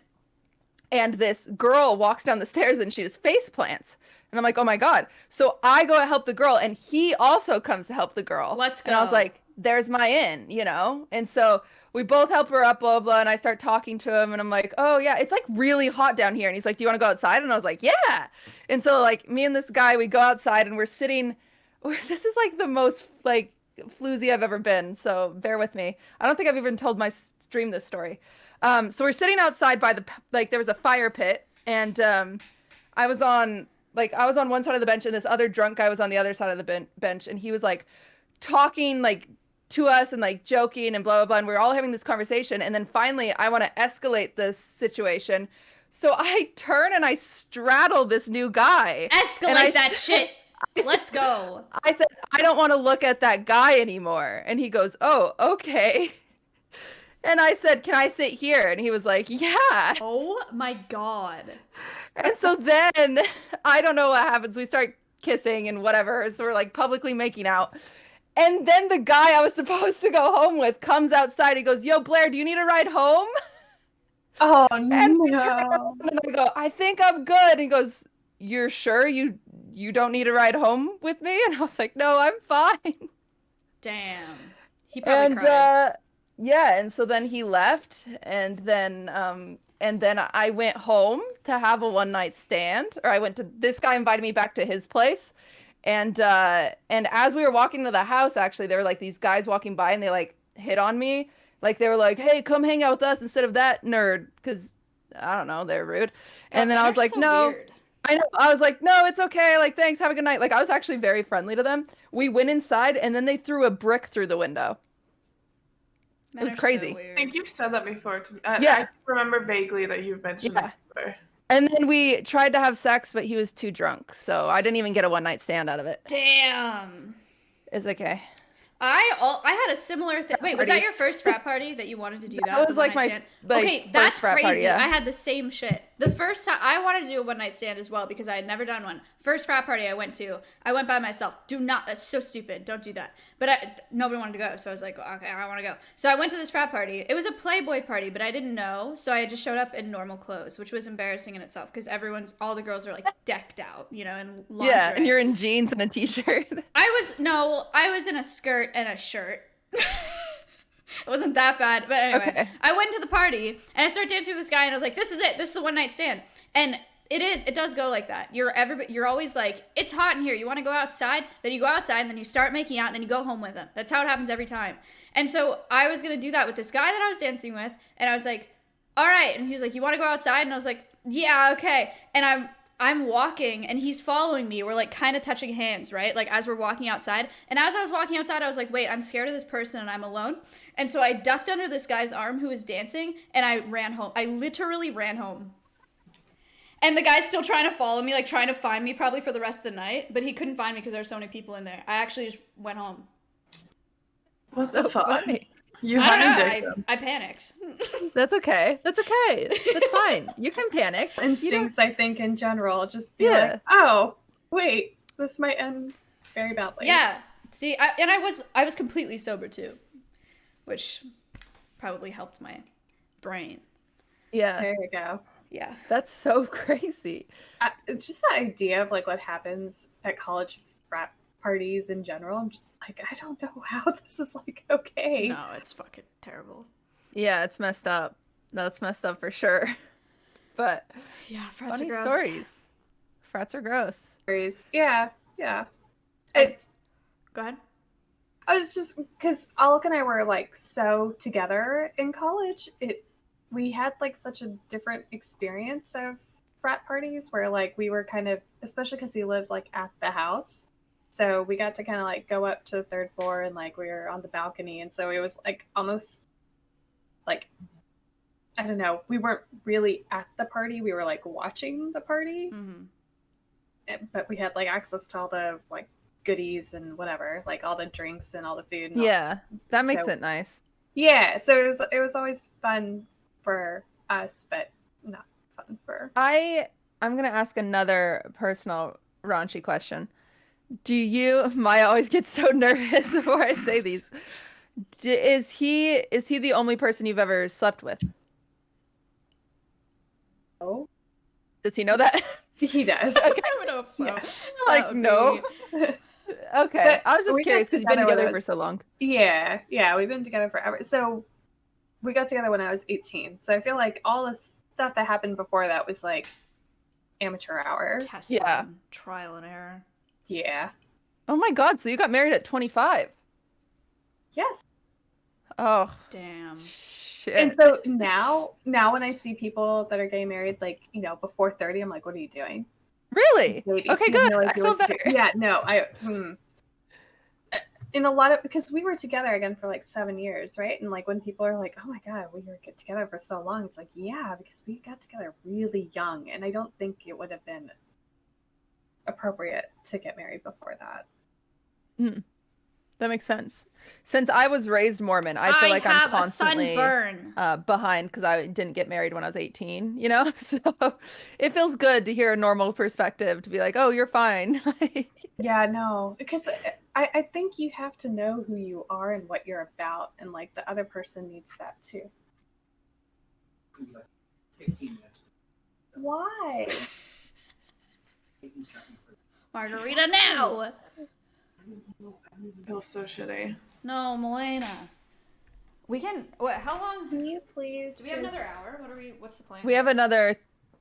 and this girl walks down the stairs and she just face plants. And I'm like, oh my God. So I go to help the girl, and he also comes to help the girl. Let's go. And I was like, there's my in, you know? And so we both help her up, blah, blah, and I start talking to him, and I'm like, oh, yeah, it's, like, really hot down here. And he's like, do you want to go outside? And I was like, yeah. And so, like, me and this guy, we go outside, and we're sitting. This is, like, the most, like, floozy I've ever been, so bear with me. I don't think I've even told my stream this story. So we're sitting outside by there was a fire pit, and I was on one side of the bench, and this other drunk guy was on the other side of the bench, and he was, like, talking, like, to us and like joking and blah blah blah, and we're all having this conversation, and then finally I want to escalate this situation, so I turn and I straddle this new guy. Escalate that shit. Let's go. I said, I don't want to look at that guy anymore. And he goes, oh, okay. And I said, can I sit here? And he was like, yeah. Oh my God. And so then I don't know what happens. We start kissing and whatever, so we're like publicly making out. And then the guy I was supposed to go home with comes outside. He goes, yo, Blair, do you need a ride home? Oh, and no. And I go, I think I'm good. And he goes, you're sure you don't need a ride home with me? And I was like, no, I'm fine. Damn. He probably cried. Yeah, and so then he left, and then I went home to have a one night stand, or this guy invited me back to his place. And as we were walking to the house, actually, there were like these guys walking by, and they like hit on me. Like they were like, hey, come hang out with us instead of that nerd. Cause I don't know, they're rude. And then I was like, so no, weird. I know. I was like, no, it's okay. Like, thanks. Have a good night. Like I was actually very friendly to them. We went inside, and then they threw a brick through the window. Men it was are so crazy. weird. I think you've said that before to me. Yeah. I remember vaguely that you've mentioned this before. And then we tried to have sex, but he was too drunk. So I didn't even get a one night stand out of it. Damn. It's okay. I had a similar thing. Wait, was that your first frat party that you wanted to do that? That was like my okay, that's frat crazy. party, yeah. I had the same shit. The first time I wanted to do a one night stand as well because I had never done one. First frat party I went by myself. That's so stupid. Don't do that. But nobody wanted to go, so I was like, okay, I want to go. So I went to this frat party. It was a Playboy party, but I didn't know, so I just showed up in normal clothes, which was embarrassing in itself because all the girls are like decked out, you know, in lingerie. Yeah, and you're in jeans and a t-shirt. I was in a skirt and a shirt. It wasn't that bad, but anyway, okay. I went to the party and I started dancing with this guy, and I was like, this is it. This is the one night stand. And It is. It does go like that. You're always like, it's hot in here. You want to go outside? Then you go outside, and then you start making out, and then you go home with them. That's how it happens every time. And so I was gonna do that with this guy that I was dancing with, and I was like, all right. And he was like, you want to go outside? And I was like, yeah, okay. And I'm walking, and he's following me. We're like kind of touching hands, right? Like as we're walking outside. And as I was walking outside, I was like, wait, I'm scared of this person, and I'm alone. And so I ducked under this guy's arm who was dancing, and I ran home. I literally ran home. And the guy's still trying to follow me, like trying to find me probably for the rest of the night, but he couldn't find me because there were so many people in there. I actually just went home. What the fuck? Funny. You I don't hunted know. them. I panicked. That's okay. That's okay. That's fine. You can panic. You don't- Instincts, I think, in general, just be Yeah. like, oh, wait, this might end very badly. Yeah. See, I was completely sober too, which probably helped my brain. Yeah. There you go. Yeah. That's so crazy. It's just the idea of like what happens at college frat parties in general. I'm just like, I don't know how this is like okay. No, it's fucking terrible. Yeah, it's messed up. That's messed up for sure. But Yeah, frats are funny gross. stories. Frats are gross. Yeah, yeah. It's Go ahead. I was just because Alec and I were like so together in college. We had like such a different experience of frat parties where like we were kind of, especially because he lived like at the house, so we got to kind of like go up to the third floor and like we were on the balcony, and so it was like almost like, I don't know, we weren't really at the party, we were like watching the party, but we had like access to all the like goodies and whatever, like all the drinks and all the food and all. Yeah, that makes So- it nice. Yeah, so it was always fun for us, but not fun for. I'm gonna ask another personal raunchy question. Do you? Maya always gets so nervous before I say these. Is he the only person you've ever slept with? Oh, Does he know that? he does. I would hope so. Yeah. That Like, would no. be- Okay, But I was just we got curious because you've been together when together I for was- so long. Yeah, we've been together forever. So we got together when I was 18. So I feel like all this stuff that happened before that was like amateur hour. Test Yeah. run, trial and error. Yeah. Oh my God! So you got married at 25? Yes. Oh Damn. shit! And so now when I see people that are getting married, like, you know, before 30, I'm like, what are you doing? Really? Babies. Okay, You have good. no I idea feel what to better. do. Yeah, no, in a lot of, because we were together again for like 7 years, right? And like when people are like, oh my God, we were together for so long, it's like, yeah, because we got together really young, and I don't think it would have been appropriate to get married before that. That makes sense. Since I was raised Mormon, I feel like I'm have constantly a sunburn. behind because I didn't get married when I was 18, you know? So it feels good to hear a normal perspective to be like, oh, you're fine. Yeah, no, because I think you have to know who you are and what you're about, and like the other person needs that too. 15 minutes. Why? Margarita now. Feels so shitty. No, Milena. We can. What? How long? Can you please? Do we have just- another hour? What are we? What's the plan? We have another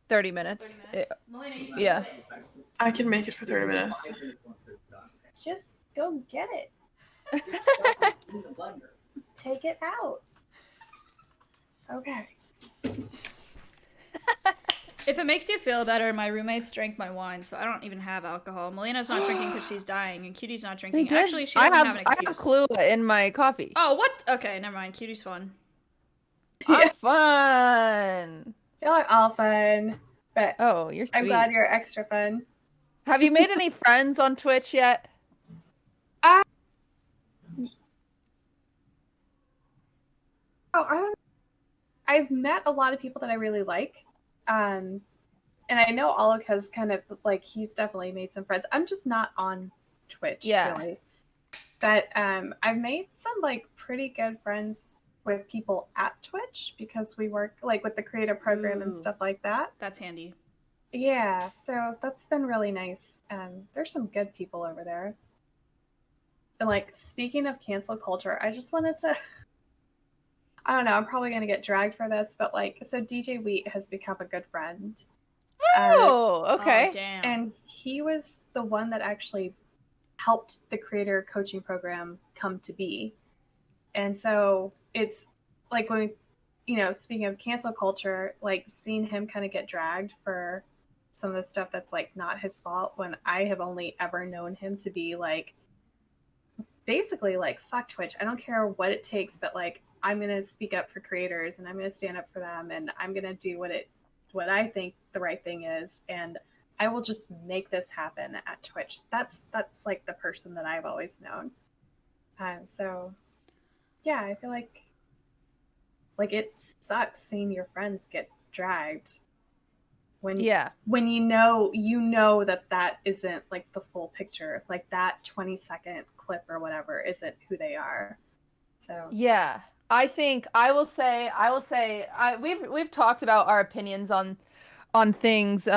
30 minutes. 30 minutes. Milena, you can Yeah. do it. I can make it for 30 minutes. Just go get it. Take it out. Okay. If it makes you feel better, my roommates drank my wine, so I don't even have alcohol. Melena's not drinking because she's dying, and Cutie's not They drinking. did. Actually, she I doesn't have have an I excuse. have Kahlua in my coffee. Oh, what? Okay, never mind. Cutie's fun. I'm fun. Y'all are all fun, but Oh, you're sweet. I'm glad you're extra fun. Have you made any friends on Twitch yet? Oh, I don't. I've met a lot of people that I really like, and I know Alec has kind of like he's definitely made some friends. I'm just not on Twitch, Yeah. really. But I've made some like pretty good friends with people at Twitch because we work like with the creator program and Ooh. stuff like that. That's handy. Yeah, so that's been really nice. There's some good people over there. And like speaking of cancel culture, I just wanted to I don't know, I'm probably gonna get dragged for this, but like so DJ Wheat has become a good friend. Oh, Okay. Oh, damn. And he was the one that actually helped the creator coaching program come to be. And so it's like when, speaking of cancel culture, like seeing him kind of get dragged for some of the stuff that's like not his fault, when I have only ever known him to be like, basically like, fuck Twitch. I don't care what it takes, but like, I'm going to speak up for creators and I'm going to stand up for them and I'm going to do what I think the right thing is. And I will just make this happen at Twitch. That's like the person that I've always known. So yeah, I feel like it sucks seeing your friends get dragged when you know that isn't like the full picture. If like that 20-second clip or whatever isn't who they are. So yeah, I think I will say we've talked about our opinions on things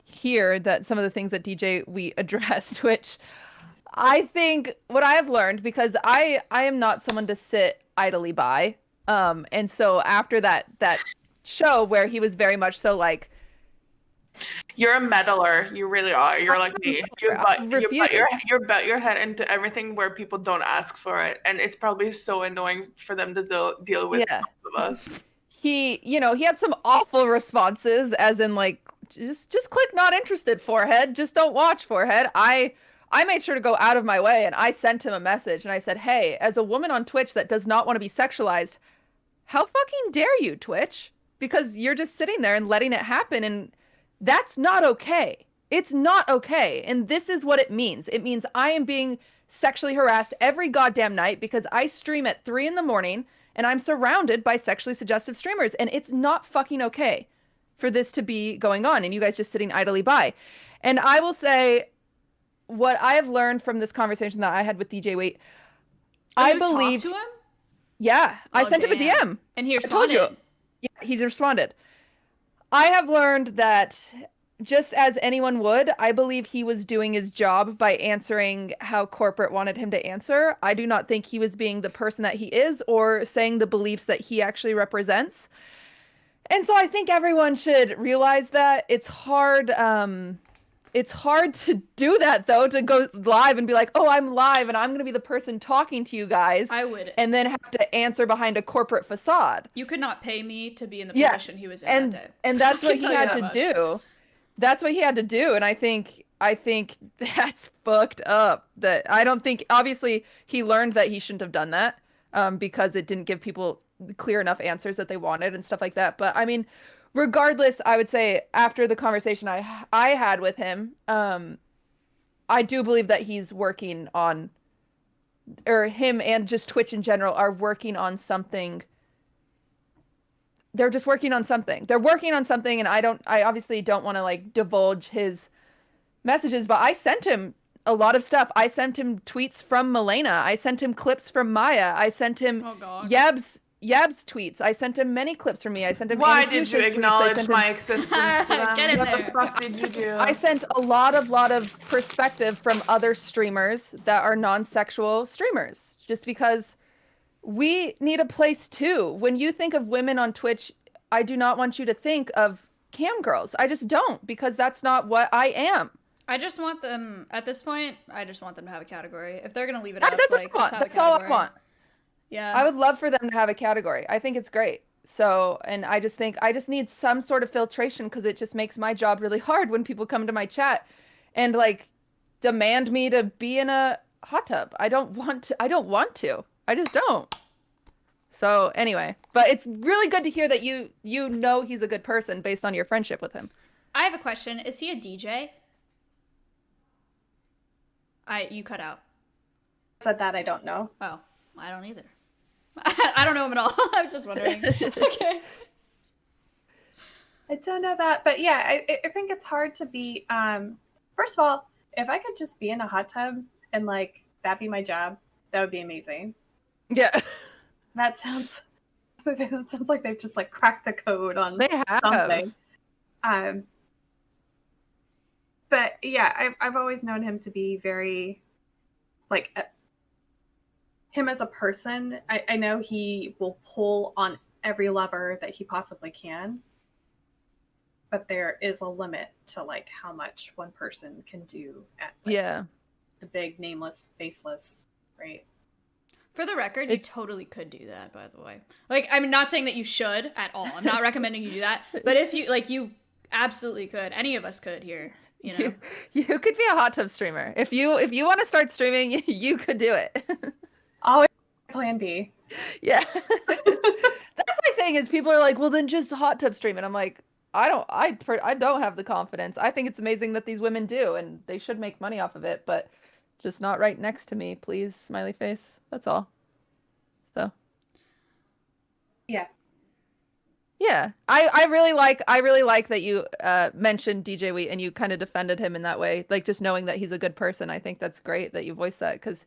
here, that some of the things that DJ we addressed, which I think what I have learned, because I am not someone to sit idly by, and so after that show where he was very much so like, you're a meddler, you really are. You're like me. You bet your head into everything where people don't ask for it, and it's probably so annoying for them to deal with. Yeah. Both of us. He had some awful responses, as in like, just click not interested, forehead. Just don't watch, forehead. I made sure to go out of my way, and I sent him a message, and I said, hey, as a woman on Twitch that does not want to be sexualized, how fucking dare you, Twitch? Because you're just sitting there and letting it happen, and that's not okay. It's not okay. And this is what it means. It means I am being sexually harassed every goddamn night because I stream at 3 a.m. and I'm surrounded by sexually suggestive streamers, and it's not fucking okay for this to be going on and you guys just sitting idly by. And I will say, what I have learned from this conversation that I had with DJ Wait, I believe. Talked to him? Yeah, I sent him a DM. And he I responded. told you. Yeah, he responded. I have learned that, just as anyone would, I believe he was doing his job by answering how corporate wanted him to answer. I do not think he was being the person that he is or saying the beliefs that he actually represents. And so I think everyone should realize that it's hard. It's hard to do that, though, to go live and be like, oh, I'm live and I'm going to be the person talking to you guys. I would. And then have to answer behind a corporate facade. You could not pay me to be in the position he was in that day. And that's what he had to much. do. That's what he had to do. And I think that's fucked up. That I don't think, obviously, he learned that he shouldn't have done that because it didn't give people clear enough answers that they wanted and stuff like that. But I mean, regardless, I would say after the conversation I had with him, I do believe that he's working on, or him and just Twitch in general are working on something. They're just working on something. They're working on something, and I obviously don't want to like divulge his messages, but I sent him a lot of stuff. I sent him tweets from Milena. I sent him clips from Maya. I sent him Yab's tweets. I sent him many clips from me. I sent him. Why did you acknowledge my existence to them? Get in What there. the fuck did you do? I sent a lot of perspective from other streamers that are non-sexual streamers, just because we need a place too. When you think of women on Twitch, I do not want you to think of cam girls. I just don't, because that's not what I am. I just want them, at this point, I just want them to have a category. If they're going to leave it That's up, what like, I want. just have That's a all category. I want. Yeah. I would love for them to have a category. I think it's great. So, and I just think I just need some sort of filtration, because it just makes my job really hard when people come to my chat and like demand me to be in a hot tub. I don't want to. I just don't. So anyway, but it's really good to hear that you know he's a good person based on your friendship with him. I have a question. Is he a DJ? You cut out. said that I don't know. Oh, I don't either. I don't know him at all. I was just wondering. Okay. I don't know that, but yeah, I think it's hard to be. First of all, if I could just be in a hot tub and like that be my job, that would be amazing. Yeah, That sounds like they've just like cracked the code on they have. something. But yeah, I've always known him to be very, like, him as a person. I know he will pull on every lever that he possibly can. but there is a limit to like how much one person can do at like, Yeah. the big nameless, faceless, right? For the record, you totally could do that, by the way. Like, I'm not saying that you should at all. I'm not recommending you do that. But if you, like, you absolutely could. Any of us could here, you know? You could be a hot tub streamer. If you want to start streaming, you could do it. Always plan B. Yeah. That's my thing is people are like, well, then just hot tub stream. And I'm like, I don't have the confidence. I think it's amazing that these women do, and they should make money off of it, but just not right next to me, please, smiley face. That's all. So. Yeah. Yeah. I really like that you mentioned DJ Wheat and you kind of defended him in that way. Like just knowing that he's a good person. I think that's great that you voiced that because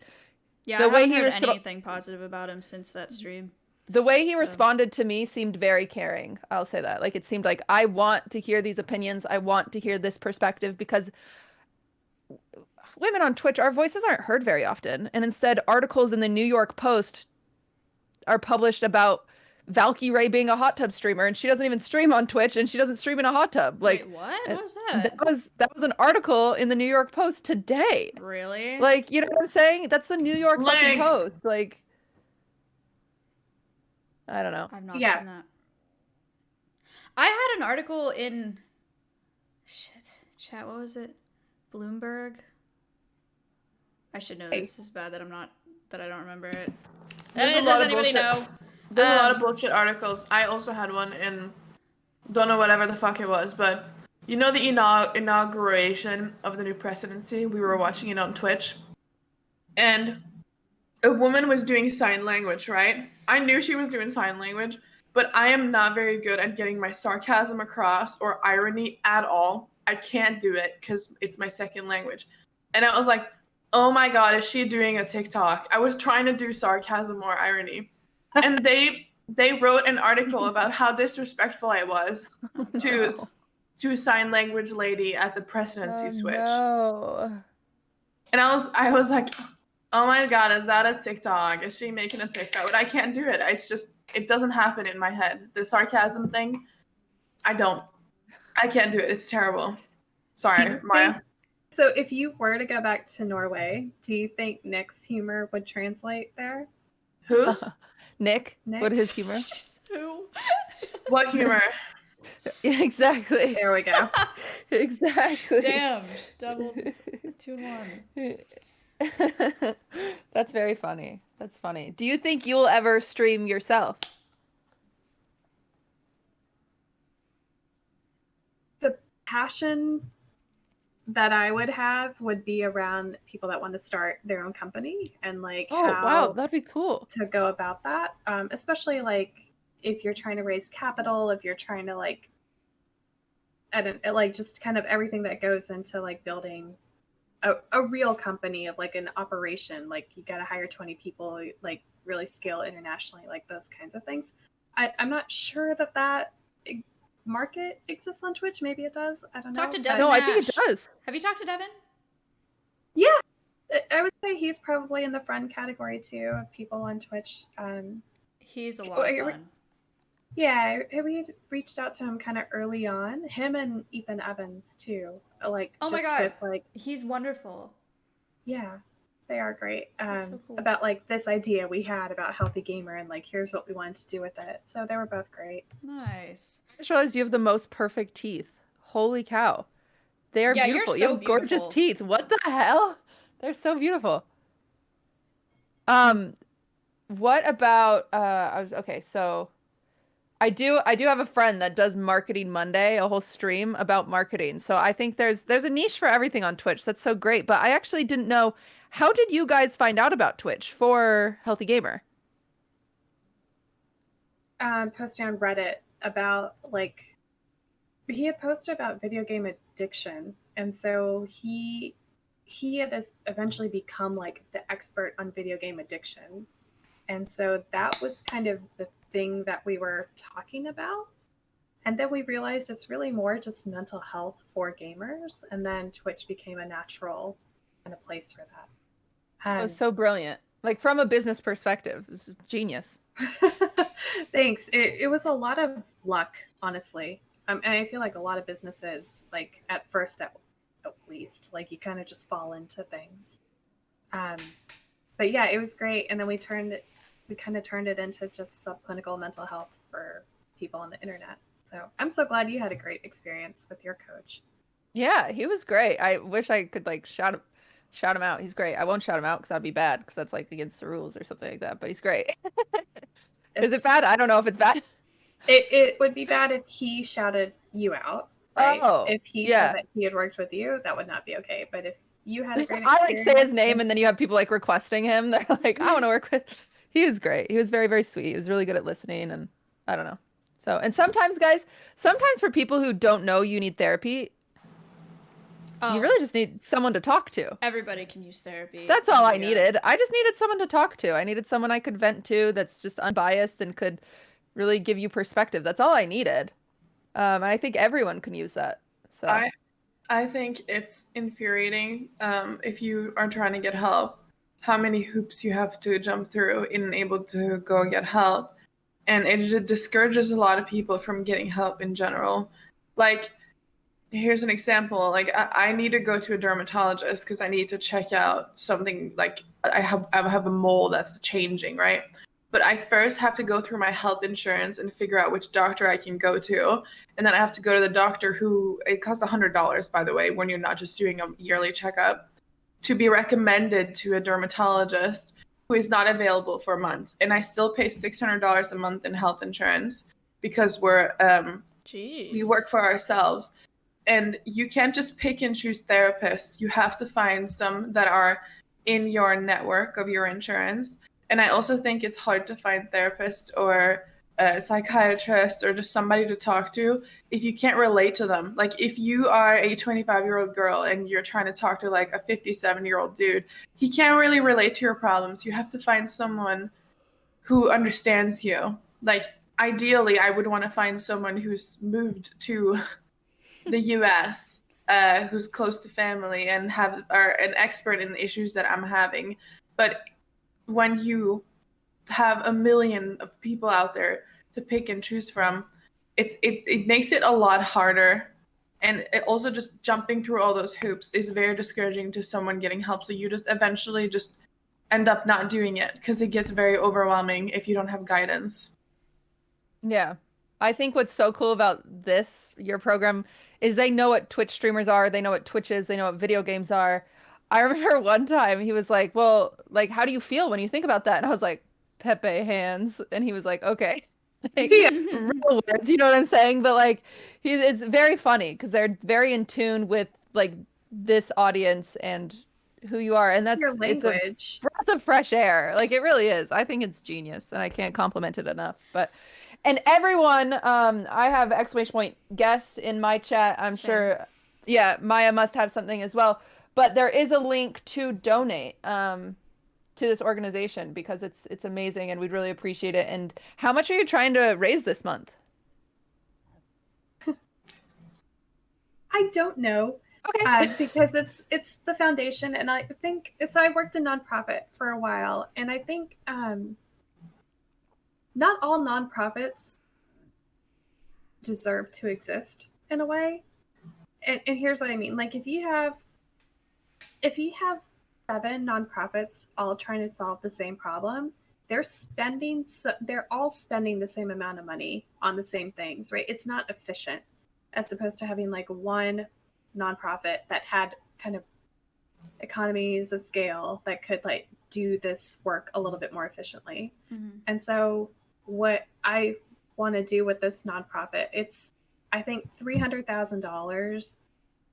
yeah, I haven't heard anything positive about him since that stream. The way he responded to me seemed very caring. I'll say that. Like, it seemed like, I want to hear these opinions. I want to hear this perspective because women on Twitch, our voices aren't heard very often. And instead, articles in the New York Post are published about Valky Ray being a hot tub streamer, and she doesn't even stream on Twitch, and she doesn't stream in a hot tub. Like, wait, what? What was that? That was an article in the New York Post today. Really? Like, you know what I'm saying? That's the New York fucking Post. Like, I don't know. I've not seen that. I had an article in chat, what was it? Bloomberg? I should know this. This is bad that I don't remember it. There's a lot of bullshit. Know? There's a lot of bullshit articles. I also had one in don't know whatever the fuck it was, but you know the inauguration of the new presidency? We were watching it on Twitch. And a woman was doing sign language, right? I knew she was doing sign language, but I am not very good at getting my sarcasm across or irony at all. I can't do it because it's my second language. And I was like, oh my God, is she doing a TikTok? I was trying to do sarcasm or irony. And they wrote an article about how disrespectful I was to sign language lady at the presidency switch. No. And I was like, oh my God, is that a TikTok? Is she making a TikTok? But I can't do it. It doesn't happen in my head. The sarcasm thing, I can't do it. It's terrible. Sorry, Maya. So if you were to go back to Norway, do you think Nick's humor would translate there? Whose? Nick? What is his humor? Who? What humor? Yeah, exactly. There we go. Exactly. Damn. Double 2-1. That's very funny. That's funny. Do you think you'll ever stream yourself? The passion that I would have would be around people that want to start their own company and like wow, that'd be cool to go about that. Especially like if you're trying to raise capital, if you're trying to like, I don't like just kind of everything that goes into like building a real company of like an operation. Like you got to hire 20 people, like really scale internationally, like those kinds of things. I'm not sure that market exists on Twitch. Maybe it does. I don't know. Talk to Devin. No, Nash. I think it does. Have you talked to Devin? Yeah, I would say he's probably in the friend category too of people on Twitch. He's a lot of fun. Yeah, we reached out to him kind of early on. Him and Ethan Evans too. Like, oh just my God, with, like, he's wonderful. Yeah, they are great. So cool. About like this idea we had about Healthy Gamer and like here's what we wanted to do with it. So they were both great. Nice. I just realized you have the most perfect teeth. Holy cow. They are beautiful. You're so you have gorgeous beautiful. teeth. What the hell? They're so beautiful. What about so I do have a friend that does Marketing Monday, a whole stream about marketing. So I think there's a niche for everything on Twitch. That's so great. But I actually didn't know, how did you guys find out about Twitch for Healthy Gamer? Posting on Reddit about like he had posted about video game addiction, and so he had eventually become like the expert on video game addiction, and so that was kind of the thing that we were talking about. And then we realized it's really more just mental health for gamers, and then Twitch became a natural kind of place for that. It was so brilliant. Like from a business perspective, it was genius. Thanks. It was a lot of luck, honestly. And I feel like a lot of businesses, like at first at least, like you kind of just fall into things. But yeah, it was great. And then we kind of turned it into just subclinical mental health for people on the internet. So I'm so glad you had a great experience with your coach. Yeah, he was great. I wish I could like shout him out. He's great. I won't shout him out because that'd be bad because that's like against the rules or something like that. But he's great. Is it bad? I don't know if it's bad. It would be bad if he shouted you out, right? Oh, If he yeah. said that he had worked with you, that would not be okay. But if you had a great I experience, like say his name and then you have people like requesting him. They're like, I want to work with. He was great. He was very, very sweet. He was really good at listening and I don't know. So, and sometimes guys, sometimes for people who don't know you need therapy, Oh, you really just need someone to talk to. everybody can use therapy. That's Oh all my I God. needed. I just needed someone to talk to. I needed someone I could vent to that's just unbiased and could really give you perspective. That's all I needed. I think everyone can use that. So I think it's infuriating if you are trying to get help, how many hoops you have to jump through in able to go get help. And it discourages a lot of people from getting help in general. Like, here's an example. Like, I need to go to a dermatologist because I need to check out something. Like, I have a mole that's changing, right? But I first have to go through my health insurance and figure out which doctor I can go to. And then I have to go to the doctor who, it costs $100, by the way, when you're not just doing a yearly checkup, to be recommended to a dermatologist who is not available for months. And I still pay $600 a month in health insurance because we work for ourselves. And you can't just pick and choose therapists. You have to find some that are in your network of your insurance. And I also think it's hard to find therapists or a psychiatrist or just somebody to talk to if you can't relate to them. Like if you are a 25-year-old girl and you're trying to talk to like a 57-year-old dude, he can't really relate to your problems. You have to find someone who understands you. Like ideally, I would want to find someone who's moved to the US, who's close to family and are an expert in the issues that I'm having. But when you have a million of people out there to pick and choose from, it makes it a lot harder. And it also just jumping through all those hoops is very discouraging to someone getting help. So you just eventually just end up not doing it because it gets very overwhelming if you don't have guidance. yeah. I think what's so cool about your program, is they know what Twitch streamers are. They know what Twitch is. They know what video games are. I remember one time he was like, well, like, how do you feel when you think about that? And I was like, Pepe hands. And he was like, okay. Like, real words, you know what I'm saying? But like, it's very funny because they're very in tune with like this audience and who you are. And Your it's a language. breath of fresh air. Like, it really is. I think it's genius and I can't compliment it enough. And everyone, I have exclamation point guest in my chat. I'm Same. sure, yeah, Maya must have something as well. But there is a link to donate to this organization because it's amazing and we'd really appreciate it. And how much are you trying to raise this month? I don't know. Okay. Because it's the foundation, and I think so. I worked in nonprofit for a while, and I think not all nonprofits deserve to exist in a way. And here's what I mean: like if you have 7 nonprofits all trying to solve the same problem, they're all spending the same amount of money on the same things, right? It's not efficient, as opposed to having like one nonprofit that had kind of economies of scale that could like do this work a little bit more efficiently. Mm-hmm. And so what I want to do with this nonprofit, I think $300,000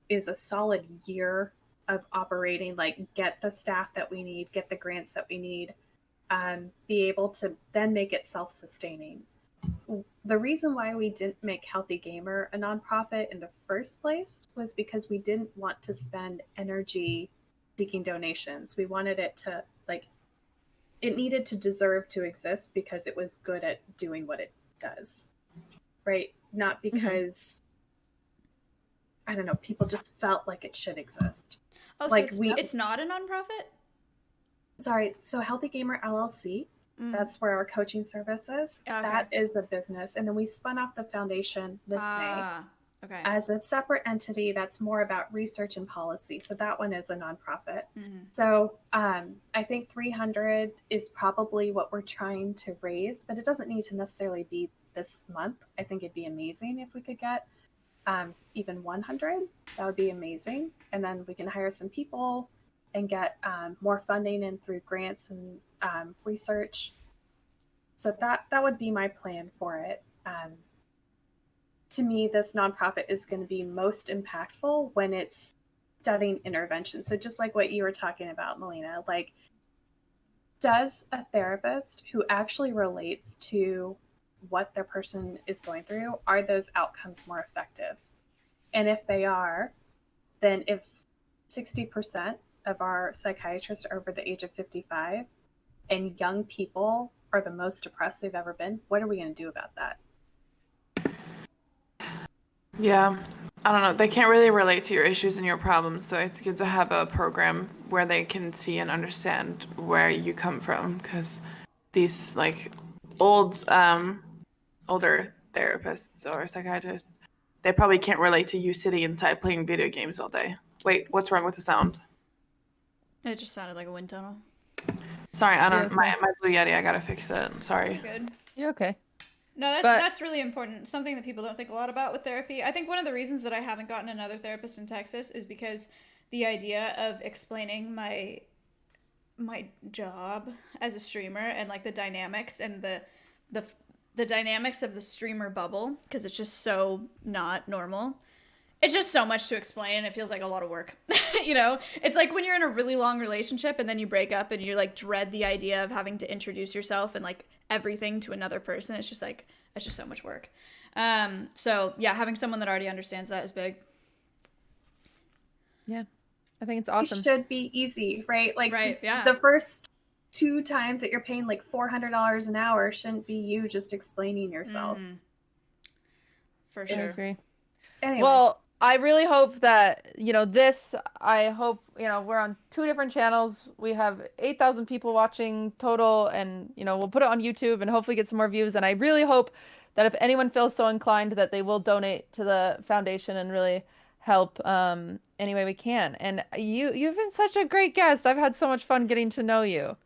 is a solid year of operating, like get the staff that we need, get the grants that we need, be able to then make it self-sustaining. The reason why we didn't make Healthy Gamer a nonprofit in the first place was because we didn't want to spend energy seeking donations. We wanted it to it needed to deserve to exist because it was good at doing what it does, right? Not because I don't know, people just felt like it should exist. Oh, so it's not a nonprofit? Sorry, so Healthy Gamer LLC That's where our coaching service is. Okay. That is a business. And then we spun off the foundation this May Okay. as a separate entity that's more about research and policy. So that one is a nonprofit. Mhm. So I think 300 is probably what we're trying to raise, but it doesn't need to necessarily be this month. I think it'd be amazing if we could get even 100. That would be amazing. And then we can hire some people and get more funding in through grants and research. So that would be my plan for it. To me, this nonprofit is going to be most impactful when it's studying intervention. So just like what you were talking about, Melina, like, does a therapist who actually relates to what their person is going through, are those outcomes more effective? And if they are, then if 60% of our psychiatrists are over the age of 55 and young people are the most depressed they've ever been, what are we going to do about that? Yeah, I don't know. They can't really relate to your issues and your problems, so it's good to have a program where they can see and understand where you come from, because these like older therapists or psychiatrists, they probably can't relate to you sitting inside playing video games all day. Wait, what's wrong with the sound? It just sounded like a wind tunnel. Sorry, I don't. okay? My Blue Yeti, I gotta fix it. Sorry. Good. You're okay. No, But- that's really important. Something that people don't think a lot about with therapy. I think one of the reasons that I haven't gotten another therapist in Texas is because the idea of explaining my job as a streamer and like the dynamics and the dynamics of the streamer bubble, because it's just so not normal. It's just so much to explain, and it feels like a lot of work. You know, it's like when you're in a really long relationship and then you break up and you like dread the idea of having to introduce yourself and like everything to another person. It's just so much work. So yeah, having someone that already understands that is big. Yeah, I think it's awesome. It should be easy, right? Like, Right, yeah. the first 2 times that you're paying like $400 an hour shouldn't be you just explaining yourself. Mhm. For I sure. agree. Anyway, Well, I really hope that, I hope, we're on 2 different channels. We have 8,000 people watching total, and, we'll put it on YouTube and hopefully get some more views. And I really hope that if anyone feels so inclined, that they will donate to the foundation and really help any way we can. And you've been such a great guest. I've had so much fun getting to know you.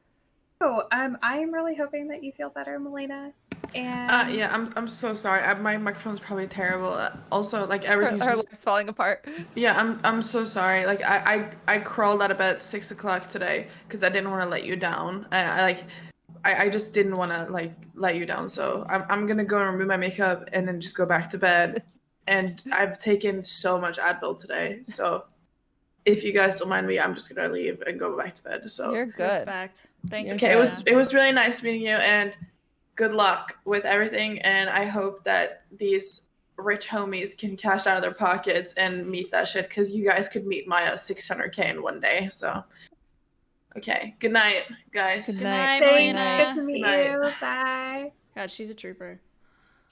I'm really hoping that you feel better, Melina. And Yeah, I'm so sorry. My microphone's probably terrible. Also, like everything's Her just, life's falling apart. yeah. I'm so sorry. Like I crawled out of bed at 6 o'clock today because I didn't want to let you down. I just didn't want to like let you down. So I'm gonna go and remove my makeup and then just go back to bed. And I've taken so much Advil today. So if you guys don't mind me, I'm just gonna leave and go back to bed. So You're good. Respect. Thank you. You're okay, good. it was really nice meeting you, and good luck with everything. And I hope that these rich homies can cash out of their pockets and meet that shit, because you guys could meet my 600K in one day. So, okay, good night, guys. Good Good night. night, thanks. Melina. Good to meet Good you. Bye. God, she's a trooper.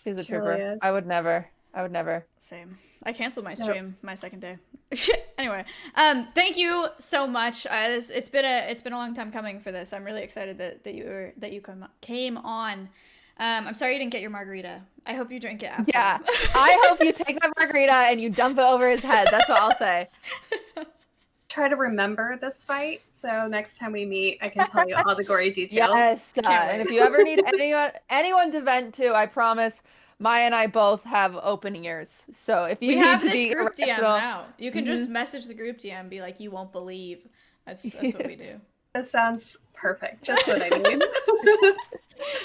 She's a She really trooper. is. I would never. Same. I canceled my Nope. stream my second day. Anyway, thank you so much. It's been a long time coming for this. I'm really excited that you came on. I'm sorry you didn't get your margarita. I hope you drink it after. Yeah. I hope you take that margarita and you dump it over his head. That's what I'll say. Try to remember this fight, so next time we meet, I can tell you all the gory details. Yes. Can't And wait. if you ever need anyone to vent to, I promise Maya and I both have open ears. So if you We need have to this be group DM irrational, now. You can just message the group DM and be like, "You won't believe." That's what we do. This sounds perfect. Just what I need.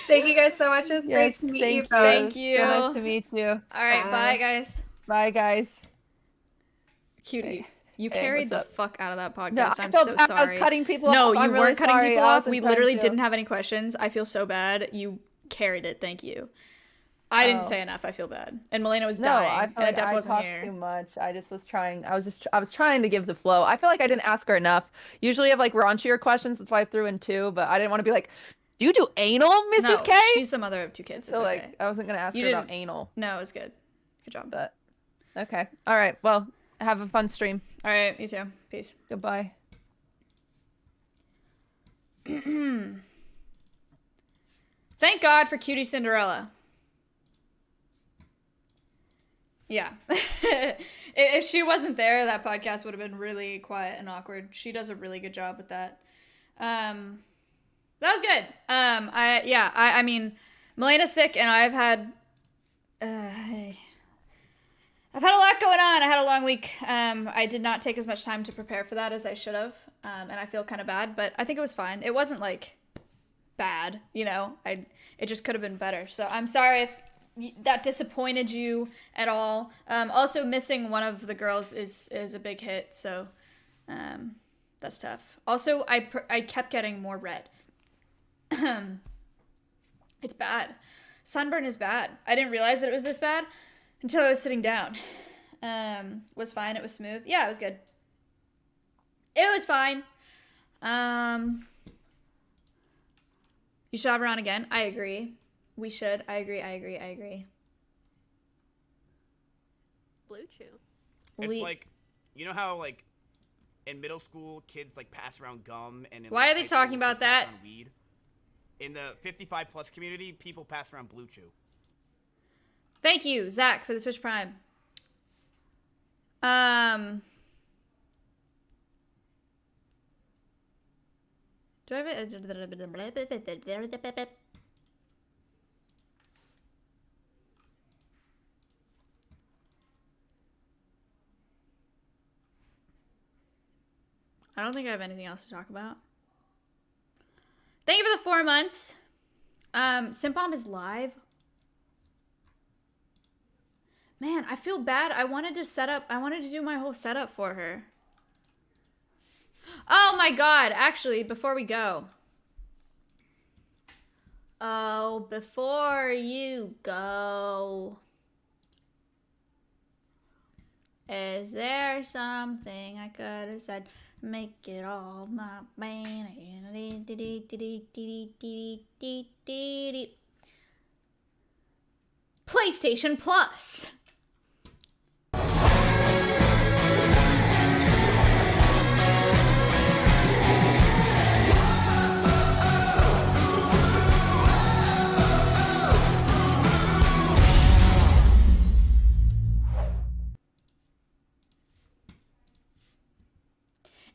Thank you guys so much. It was great yes, to meet thank you you. both. Thank you. So nice to meet you. All right, Bye. bye guys. Bye, guys. Cutie, Hey. you Hey, carried the what's up? fuck out of that podcast. No, I'm I felt so bad. sorry. I was cutting people No, off. you I'm weren't really cutting sorry. people I off. wasn't We trying literally to. didn't have any questions. I feel so bad. You carried it. Thank you. I didn't Oh. say enough. I feel bad. And Melina was No, I dying. feel like and Adept I wasn't talked here. too much. I just was trying. I was trying to give the flow. I feel like I didn't ask her enough. Usually, I have like raunchier questions. That's why I threw in 2. But I didn't want to be like, "Do you do anal, Mrs. No, K?" she's the mother of 2 kids. So It's like, okay. I wasn't gonna ask You her about didn't- anal. No, it was good. Good job. But okay, all right. Well, have a fun stream. All right, you too. Peace. Goodbye. Thank God for Cutie Cinderella. Yeah. If she wasn't there, that podcast would have been really quiet and awkward. She does a really good job with that. That was good. I mean, Melena's sick, and I've had a lot going on. I had a long week. I did not take as much time to prepare for that as I should have, and I feel kind of bad, but I think it was fine. It wasn't like bad, you know. It just could have been better. So I'm sorry if that disappointed you at all. Also, missing one of the girls is a big hit, so that's tough. Also, I kept getting more red. It's bad. Sunburn is bad. I didn't realize that it was this bad until I was sitting down. Was fine. It was smooth. Yeah, it was good. It was fine. You should have her on again. I agree. We should. I agree. Blue Chew. It's like, you know how like in middle school kids like pass around gum, and in, Why like, are they high school, talking about kids pass that? around weed? In the 55 plus community, people pass around Blue Chew. Thank you, Zach, for the Twitch Prime. Do I have it? I don't think I have anything else to talk about. Thank you for the 4 months. Simpom is live. Man, I feel bad. I wanted to do my whole setup for her. Oh my god, actually, before we go. Oh, before you go. Is there something I could have said? Make it all my man. PlayStation Plus.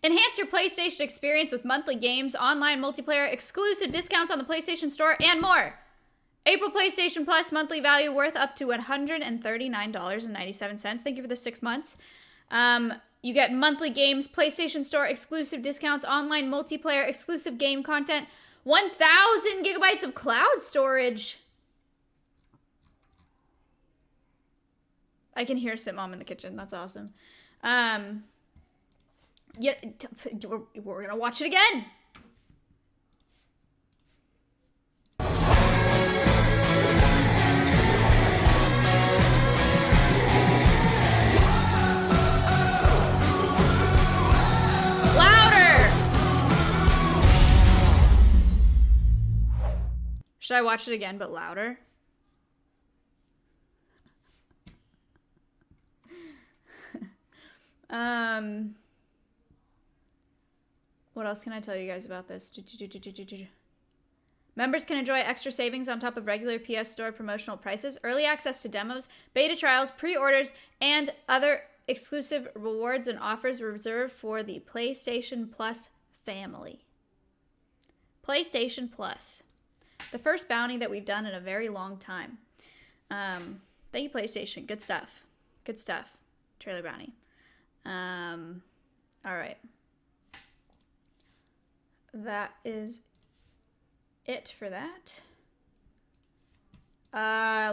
Enhance your PlayStation experience with monthly games, online multiplayer, exclusive discounts on the PlayStation Store, and more. April PlayStation Plus monthly value worth up to $139.97. Thank you for the 6 months. You get monthly games, PlayStation Store exclusive discounts, online multiplayer, exclusive game content, 1,000 gigabytes of cloud storage. I can hear Sitmom in the kitchen. That's awesome. Yeah, we're gonna watch it again. Louder! Should I watch it again, but louder? What else can I tell you guys about this? Members can enjoy extra savings on top of regular PS Store promotional prices, early access to demos, beta trials, pre-orders, and other exclusive rewards and offers reserved for the PlayStation Plus family. PlayStation Plus. The first bounty that we've done in a very long time. Thank you, PlayStation. Good stuff. Good stuff. Trailer bounty. All right. That is it for that.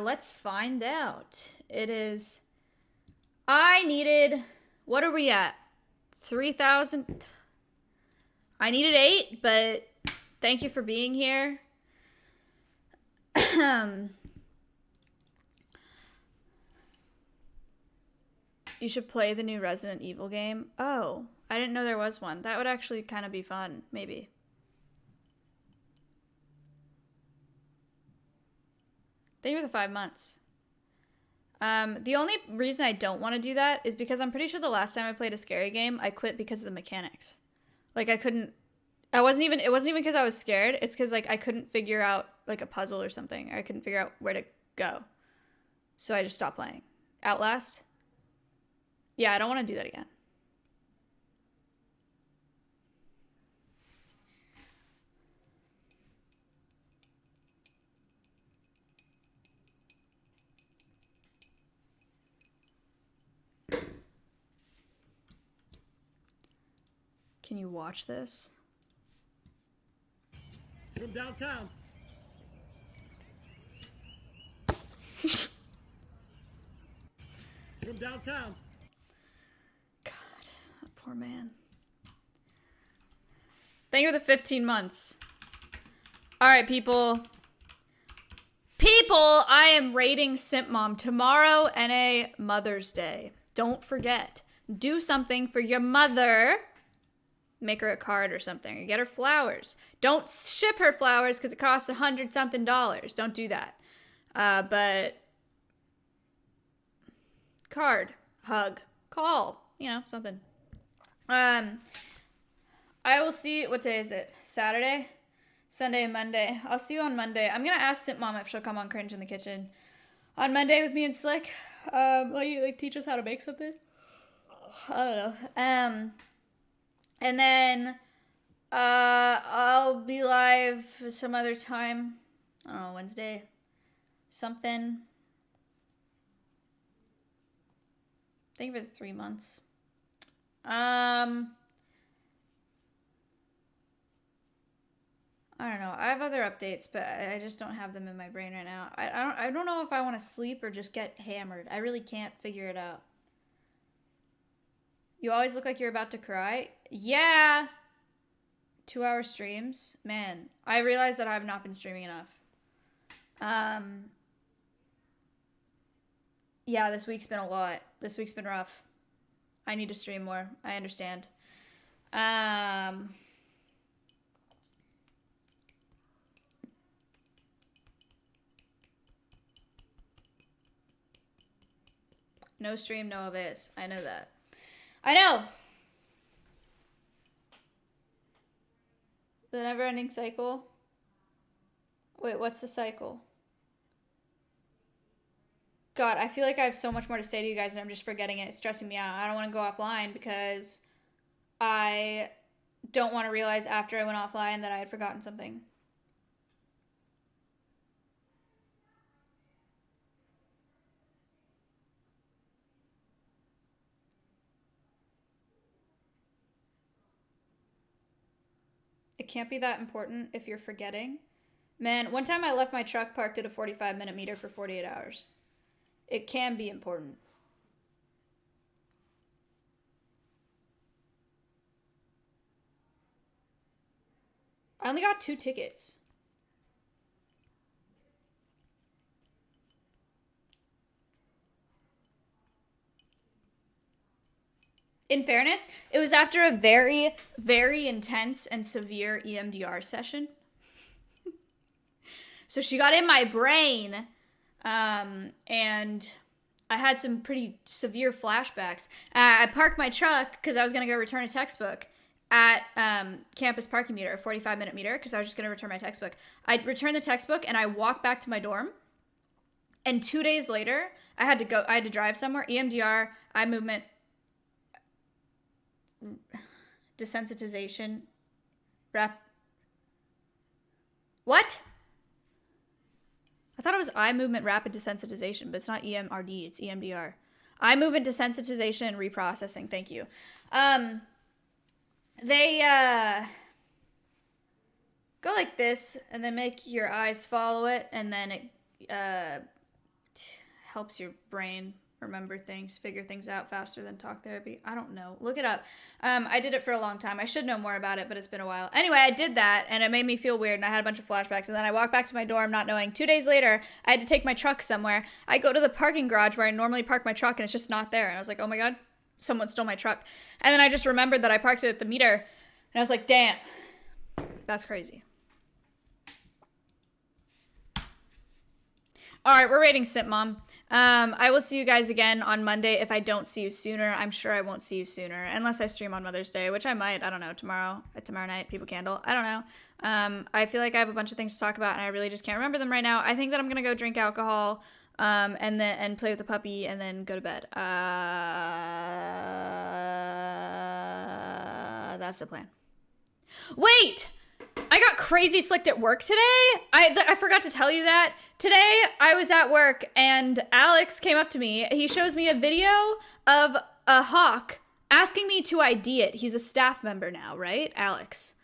Let's find out. It is... I needed... What are we at? 3,000... I needed 8, but thank you for being here. You should play the new Resident Evil game. Oh, I didn't know there was one. That would actually kind of be fun, maybe. Thank you for the 5 months. The only reason I don't want to do that is because I'm pretty sure the last time I played a scary game, I quit because of the mechanics. Like, I couldn't... It wasn't even because I was scared. It's because like I couldn't figure out like a puzzle or something. I couldn't figure out where to go. So I just stopped playing. Outlast? Yeah, I don't want to do that again. Can you watch this? From downtown. From downtown. God, that poor man. Thank you for the 15 months. All right, people. People, I am rating Simp Mom tomorrow, NA Mother's Day. Don't forget. Do something for your mother. Make her a card or something, or get her flowers. Don't ship her flowers because it costs $100-something. Don't do that. But card, hug, call, you know, something. I will see. What day is it? Saturday, Sunday, and Monday. I'll see you on Monday. I'm gonna ask Simp Mom if she'll come on Cringe in the Kitchen on Monday with me and Slick. Will you like teach us how to make something? I don't know. And then I'll be live some other time. I don't know, Wednesday. Something. Thank you for the 3 months. I don't know. I have other updates, but I just don't have them in my brain right now. I don't know if I want to sleep or just get hammered. I really can't figure it out. You always look like you're about to cry. Yeah. 2-hour streams. Man, I realize that I have not been streaming enough. Yeah, this week's been a lot. This week's been rough. I need to stream more. I understand. No stream, no abyss. I know that. I know! The never-ending cycle? Wait, what's the cycle? God, I feel like I have so much more to say to you guys and I'm just forgetting it. It's stressing me out. I don't want to go offline because I don't want to realize after I went offline that I had forgotten something. It can't be that important if you're forgetting. Man, one time I left my truck parked at a 45-minute meter for 48 hours. It can be important. I only got 2 tickets. In fairness, it was after a very, very intense and severe EMDR session. So she got in my brain, and I had some pretty severe flashbacks. I parked my truck because I was going to go return a textbook at campus parking meter, a 45-minute meter, because I was just going to return my textbook. I returned the textbook, and I walked back to my dorm. And 2 days later, I had to drive somewhere. EMDR, eye movement, desensitization, what? I thought it was eye movement rapid desensitization, but it's not EMRD, it's EMDR. Eye movement desensitization and reprocessing, thank you. They go like this, and then make your eyes follow it, and then it helps your brain remember things, figure things out faster than talk therapy. I don't know. Look it up. I did it for a long time. I should know more about it, but it's been a while. Anyway, I did that, and it made me feel weird, and I had a bunch of flashbacks, and then I walked back to my dorm not knowing. 2 days later, I had to take my truck somewhere. I go to the parking garage where I normally park my truck, and it's just not there. And I was like, oh my God, someone stole my truck. And then I just remembered that I parked it at the meter, and I was like, damn, that's crazy. All right, we're rating Simp Mom. I will see you guys again on Monday. If I don't see you sooner, I'm sure I won't see you sooner, unless I stream on Mother's Day, which I might. I don't know. Tomorrow night, People Candle. I don't know. I feel like I have a bunch of things to talk about, and I really just can't remember them right now. I think that I'm gonna go drink alcohol, and play with the puppy, and then go to bed. That's the plan. Wait! I got crazy slicked at work today. I forgot to tell you that. Today, I was at work, and Alex came up to me. He shows me a video of a hawk asking me to ID it. He's a staff member now, right? Alex.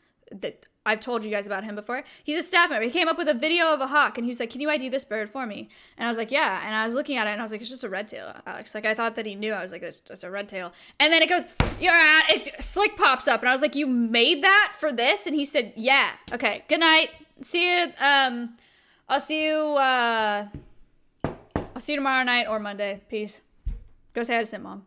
I've told you guys about him before. He's a staff member. He came up with a video of a hawk, and he was like, can you ID this bird for me? And I was like, yeah. And I was looking at it, and I was like, it's just a red tail, Alex. Like, I thought that he knew. I was like, it's a red tail. And then it goes, yeah, Slick pops up, and I was like, you made that for this? And he said, yeah. Okay, good night. See you, I'll see you tomorrow night or Monday. Peace. Go say hi to Sim Mom.